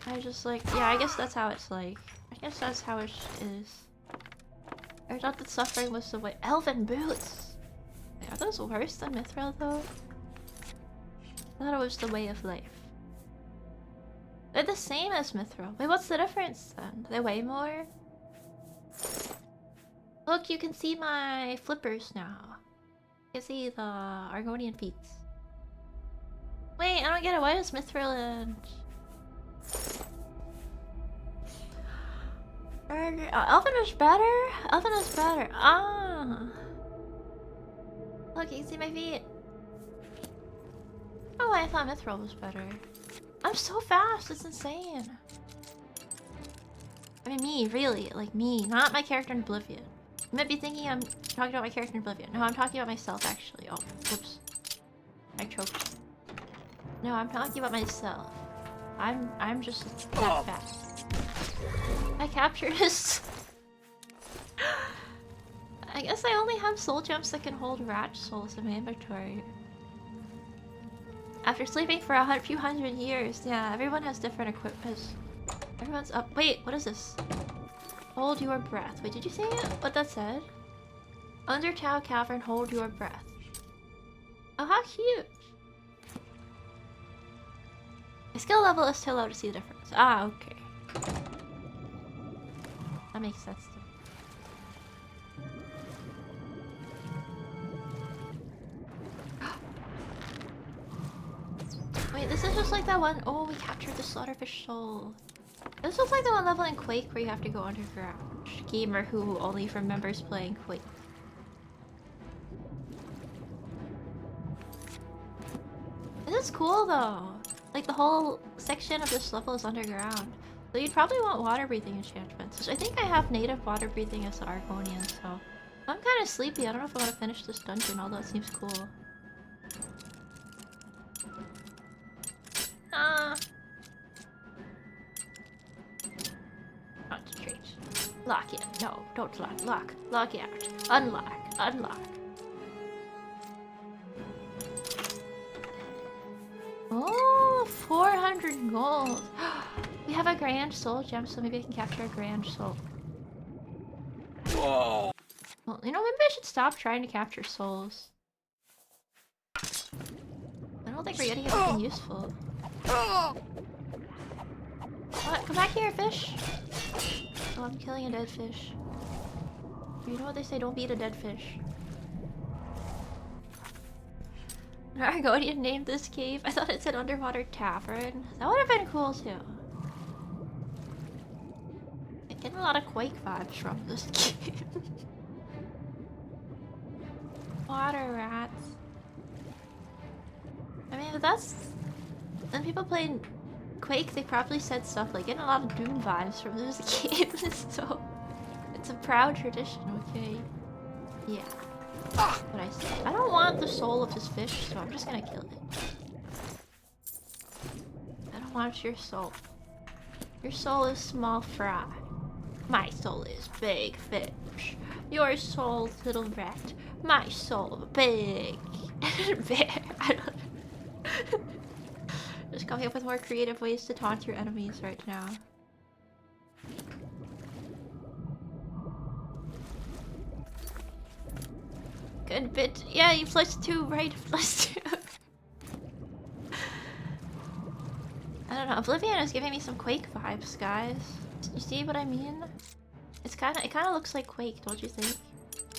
I just like, yeah, I guess that's how it's like. I guess that's how it is. I thought that suffering was the way. Elven boots! Are those worse than mithril though? I thought it was the way of life. They're the same as mithril. Wait, what's the difference then? Do they weigh more? Look, you can see my flippers now. You can see the Argonian feet. Wait, I don't get it. Why is mithril and... Elven is better? Elven is better. Ah! Look, you can see my feet. Oh, I thought mithril was better. I'm so fast, it's insane. I mean me, really, like me, not my character in Oblivion. You might be thinking I'm talking about my character in Oblivion. No, I'm talking about myself actually. Oh, whoops. I choked. No, I'm talking about myself. I'm just that fast. I captured his... I guess I only have soul gems that can hold rat souls in my inventory. After sleeping for a few hundred years, yeah, everyone has different equipment. Everyone's up. Wait, what is this? Hold your breath. Wait, did you say it? What that said? Undertow Cavern, hold your breath. Oh, how cute! My skill level is too low to see the difference. Ah, okay. That makes sense to me. Wait, this is just like that one. Oh, we captured the slaughterfish soul. This looks like the one level in Quake where you have to go underground. Gamer who only remembers playing Quake. This is cool though. Like the whole section of this level is underground. So you'd probably want water breathing enchantments. Which I think I have native water breathing as the Argonian, so I'm kind of sleepy. I don't know if I want to finish this dungeon, although it seems cool. Concentrate. Lock it. No, don't lock. Lock. Lock it out. Unlock. Unlock. Oh, 400 gold. We have a grand soul gem, so maybe I can capture a grand soul. Whoa! Well, you know, maybe I should stop trying to capture souls. I don't think we're getting anything useful. What? Come back here, fish! Oh, I'm killing a dead fish. You know what they say, don't beat a dead fish. An Argonian named this cave. I thought it said underwater tavern. That would have been cool too. I'm getting a lot of Quake vibes from this game. Water rats. I mean, but that's... When people playing Quake, they probably said stuff like getting a lot of Doom vibes from this game, so... It's a proud tradition, okay? Yeah. That's what I say. I don't want the soul of this fish, so I'm just gonna kill it. I don't want your soul. Your soul is small fry. My soul is big fish. Your soul's little rat. My soul big bear. I don't know. Just coming up with more creative ways to taunt your enemies right now. Good bit. Yeah, you plus 2, right? Plus 2. I don't know. Oblivion is giving me some Quake vibes, guys. You see what I mean? It kind of looks like Quake, don't you think?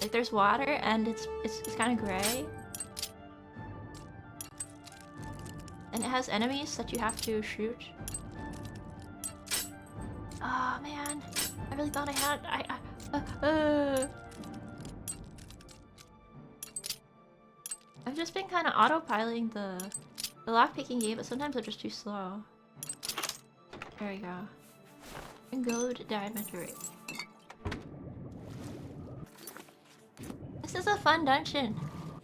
Like there's water and it's kind of gray. And it has enemies that you have to shoot. Oh man, I really thought I had. I've just been kind of autopiloting the lockpicking game, but sometimes they're just too slow. There we go. And gold diamond ring. This is a fun dungeon.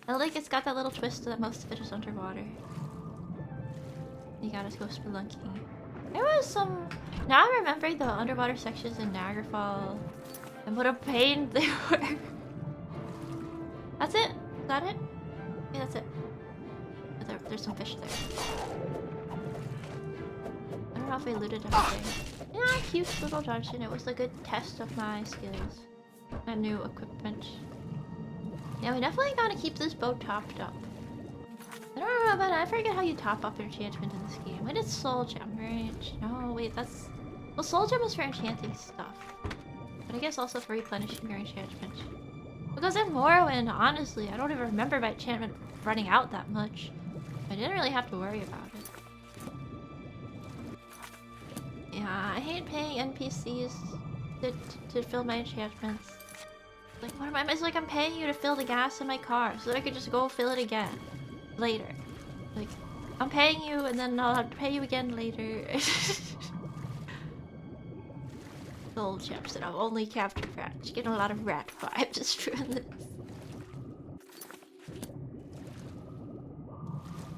I like it's got that little twist that most of it is underwater. You gotta go spelunking. There was some... Now I'm remembering the underwater sections in Niagara Falls. And what a pain they were. That's it? Is that it? Yeah, that's it. There's some fish there. I don't know if I looted everything. Yeah, cute little dungeon. It was a good test of my skills. My new equipment. Yeah, we definitely gotta keep this boat topped up. I don't know, but I forget how you top up enchantment in this game. Wait, it's soul gem, right? No, wait, that's... Well, soul gem is for enchanting stuff. But I guess also for replenishing your enchantment. Because in Morrowind, honestly, I don't even remember my enchantment running out that much. I didn't really have to worry about it. Yeah, I hate paying NPCs to fill my enchantments. Like, what am I? It's like I'm paying you to fill the gas in my car so that I could just go fill it again later. Like, I'm paying you and then I'll have to pay you again later. Soul gems that I've only captured rats. Getting a lot of rat vibes just from this.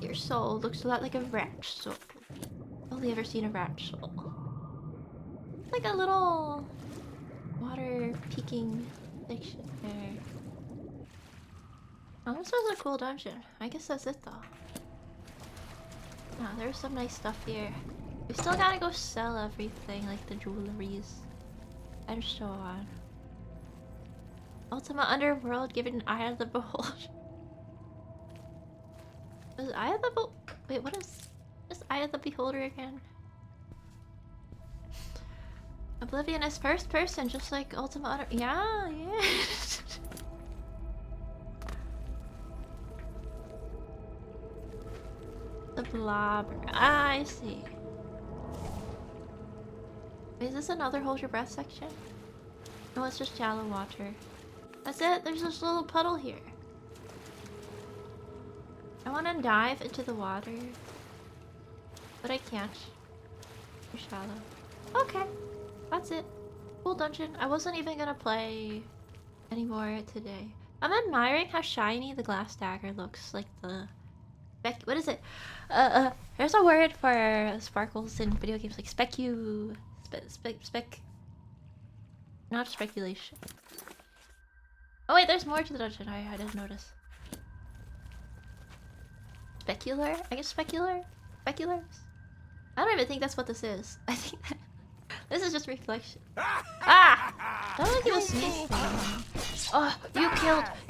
Your soul looks a lot like a rat soul. Only ever seen a rat soul. Like a little water peeking section there. Oh, this was a cool dungeon. I guess that's it though. Oh, there's some nice stuff here. We still gotta go sell everything, like the jewelries. And so on. Ultima Underworld given Eye of the Beholder. Is Eye of the Wait, what is Eye of the Beholder again? Oblivion is first person, just like Ultima Yeah, yeah. The blob. Ah, I see. Is this another hold your breath section? No, it's just shallow water. That's it. There's this little puddle here. I want to dive into the water, but I can't. Too shallow. Okay, that's it. Cool dungeon. I wasn't even gonna play anymore today. I'm admiring how shiny the glass dagger looks. Like the what is it? There's a word for sparkles in video games, like spec. Not speculation. Oh wait, there's more to the dungeon. I didn't notice. Specular? I guess specular? Speculars? I don't even think that's what this is. I think that this is just reflection. Ah! Don't think it was me. Oh,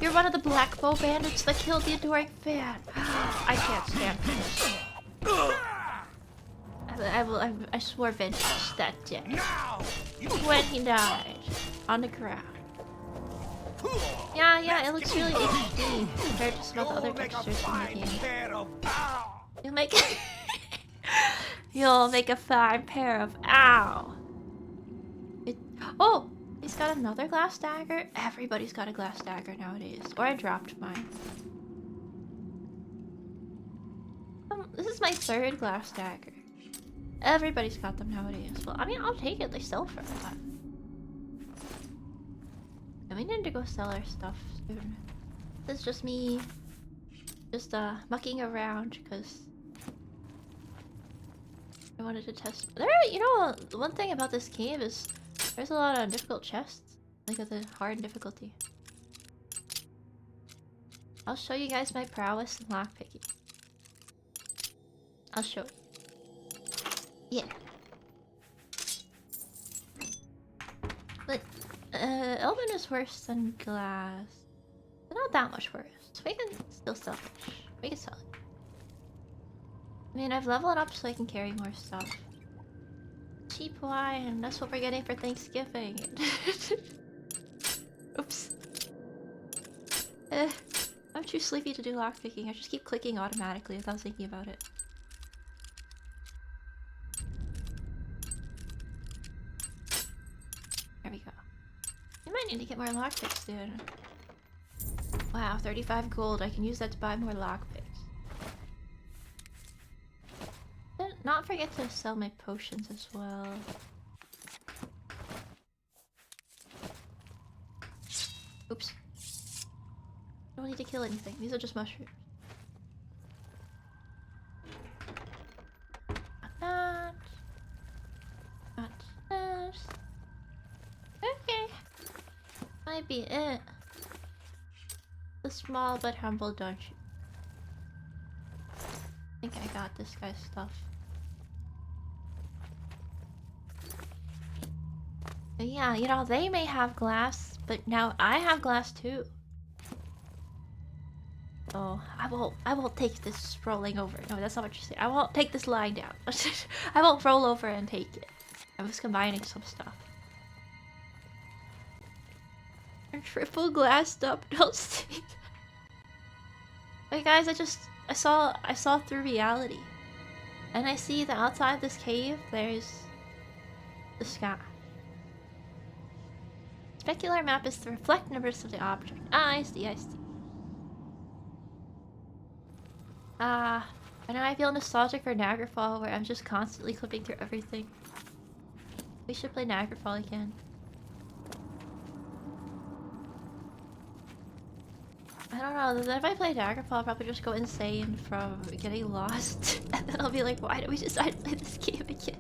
you're one of the black bow bandits that killed the adoring fan. I can't stand this. I swore vengeance that day. When he died on the ground. Yeah, it looks really HD compared to some of the other textures in the game. You'll make a fine pair of ow. Oh, he's got another glass dagger. Everybody's got a glass dagger nowadays. Or I dropped mine. This is my third glass dagger. Everybody's got them nowadays. Well, I mean, I'll take it. They sell for a lot. And we need to go sell our stuff soon. This is just me, just mucking around because I wanted to test. You know, the one thing about this game is there's a lot of difficult chests, like at the hard difficulty. I'll show you guys my prowess in lockpicking. I'll show it. Yeah. But Elven is worse than glass. But not that much worse. So we can still sell it. We can sell it. I mean, I've leveled up so I can carry more stuff. Cheap wine. That's what we're getting for Thanksgiving. Oops. I'm too sleepy to do lockpicking. I just keep clicking automatically without thinking about it. There we go. You might need to get more lockpicks, dude. Wow, 35 gold. I can use that to buy more lockpicks. Not forget to sell my potions as well. Oops. Don't need to kill anything. These are just mushrooms. Not that. Not this. Okay. Might be it. The small but humble dungeon. I think I got this guy's stuff. But yeah, you know, they may have glass, but now I have glass too. Oh, I won't take this rolling over. No, that's not what you say. I won't take this lying down. I won't roll over and take it. I was combining some stuff. You're triple glassed up, don't say that. Hey guys, I saw through reality. And I see that outside this cave, there's the sky. Specular map is to reflect numbers of the object. Ah, I see. And I feel nostalgic for Niagarafall, where I'm just constantly clipping through everything. We should play Niagarafall again. I don't know, if I play Niagarafall, I'll probably just go insane from getting lost. And then I'll be like, why did we decide to play this game again?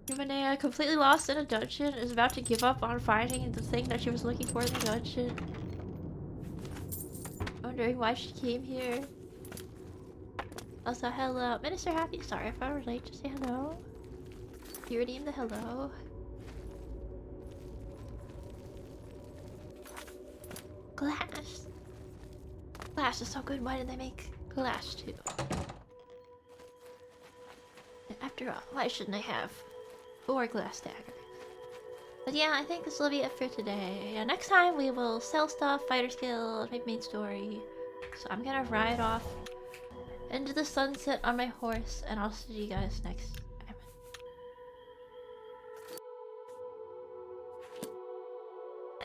Rumanea, completely lost in a dungeon, is about to give up on finding the thing that she was looking for in the dungeon. Wondering why she came here. Also, hello. Minister Happy, sorry if I were late to say hello. You redeemed the hello. Glass. Glass is so good, why did they make glass too? After all, why shouldn't I have 4 glass daggers? But yeah, I think this will be it for today. Next time we will sell stuff, Fighter's Guild, make main story. So I'm gonna ride off into the sunset on my horse, and I'll see you guys next time.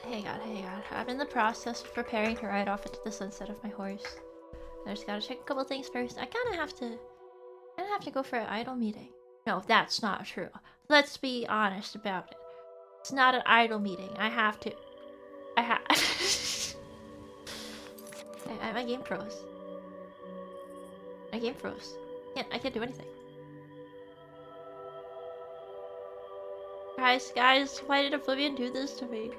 Hang on, hang on. I'm in the process of preparing to ride off into the sunset of my horse. I just gotta check a couple things first. I kinda have to go for an idol meeting. No, that's not true. Let's be honest about it. It's not an idol meeting. I have to. My game froze. My game froze. I can't do anything. Guys, why did Oblivion do this to me?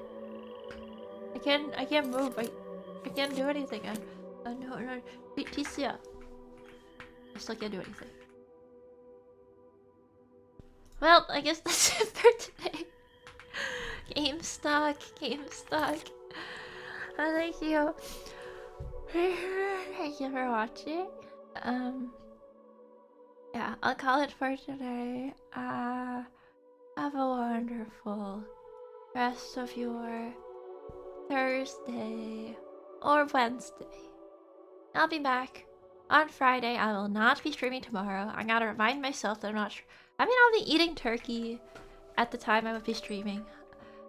I can't move. I can't do anything. No. Ticia. I still can't do anything. Well, I guess that's it for today. Game stuck. Thank you. Thank you for watching. Yeah, I'll call it for today. Have a wonderful rest of your Thursday or Wednesday. I'll be back on Friday. I will not be streaming tomorrow. I gotta remind myself that I'm not. I mean, I'll be eating turkey at the time I would be streaming,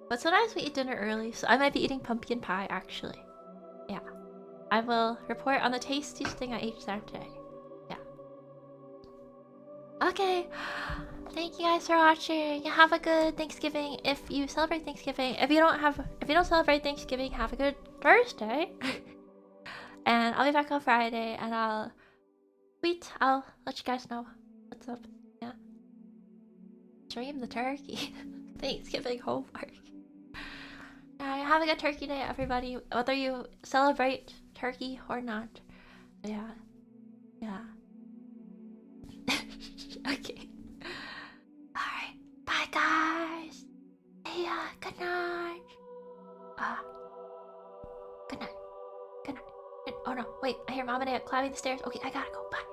but sometimes we eat dinner early, so I might be eating pumpkin pie actually. Yeah, I will report on the tastiest thing I ate Saturday. Yeah. Okay. Thank you guys for watching. Have a good Thanksgiving if you celebrate Thanksgiving. If you don't celebrate Thanksgiving, have a good Thursday. And I'll be back on Friday and I'll let you guys know what's up. Yeah. Stream the turkey. Thanksgiving homework. Have a good turkey day, everybody. Whether you celebrate turkey or not. Yeah. Okay. Alright. Bye, guys. See ya. Good night. Good night. Oh no. Wait. I hear Mom and Dad climbing the stairs. Okay, I gotta go. Bye.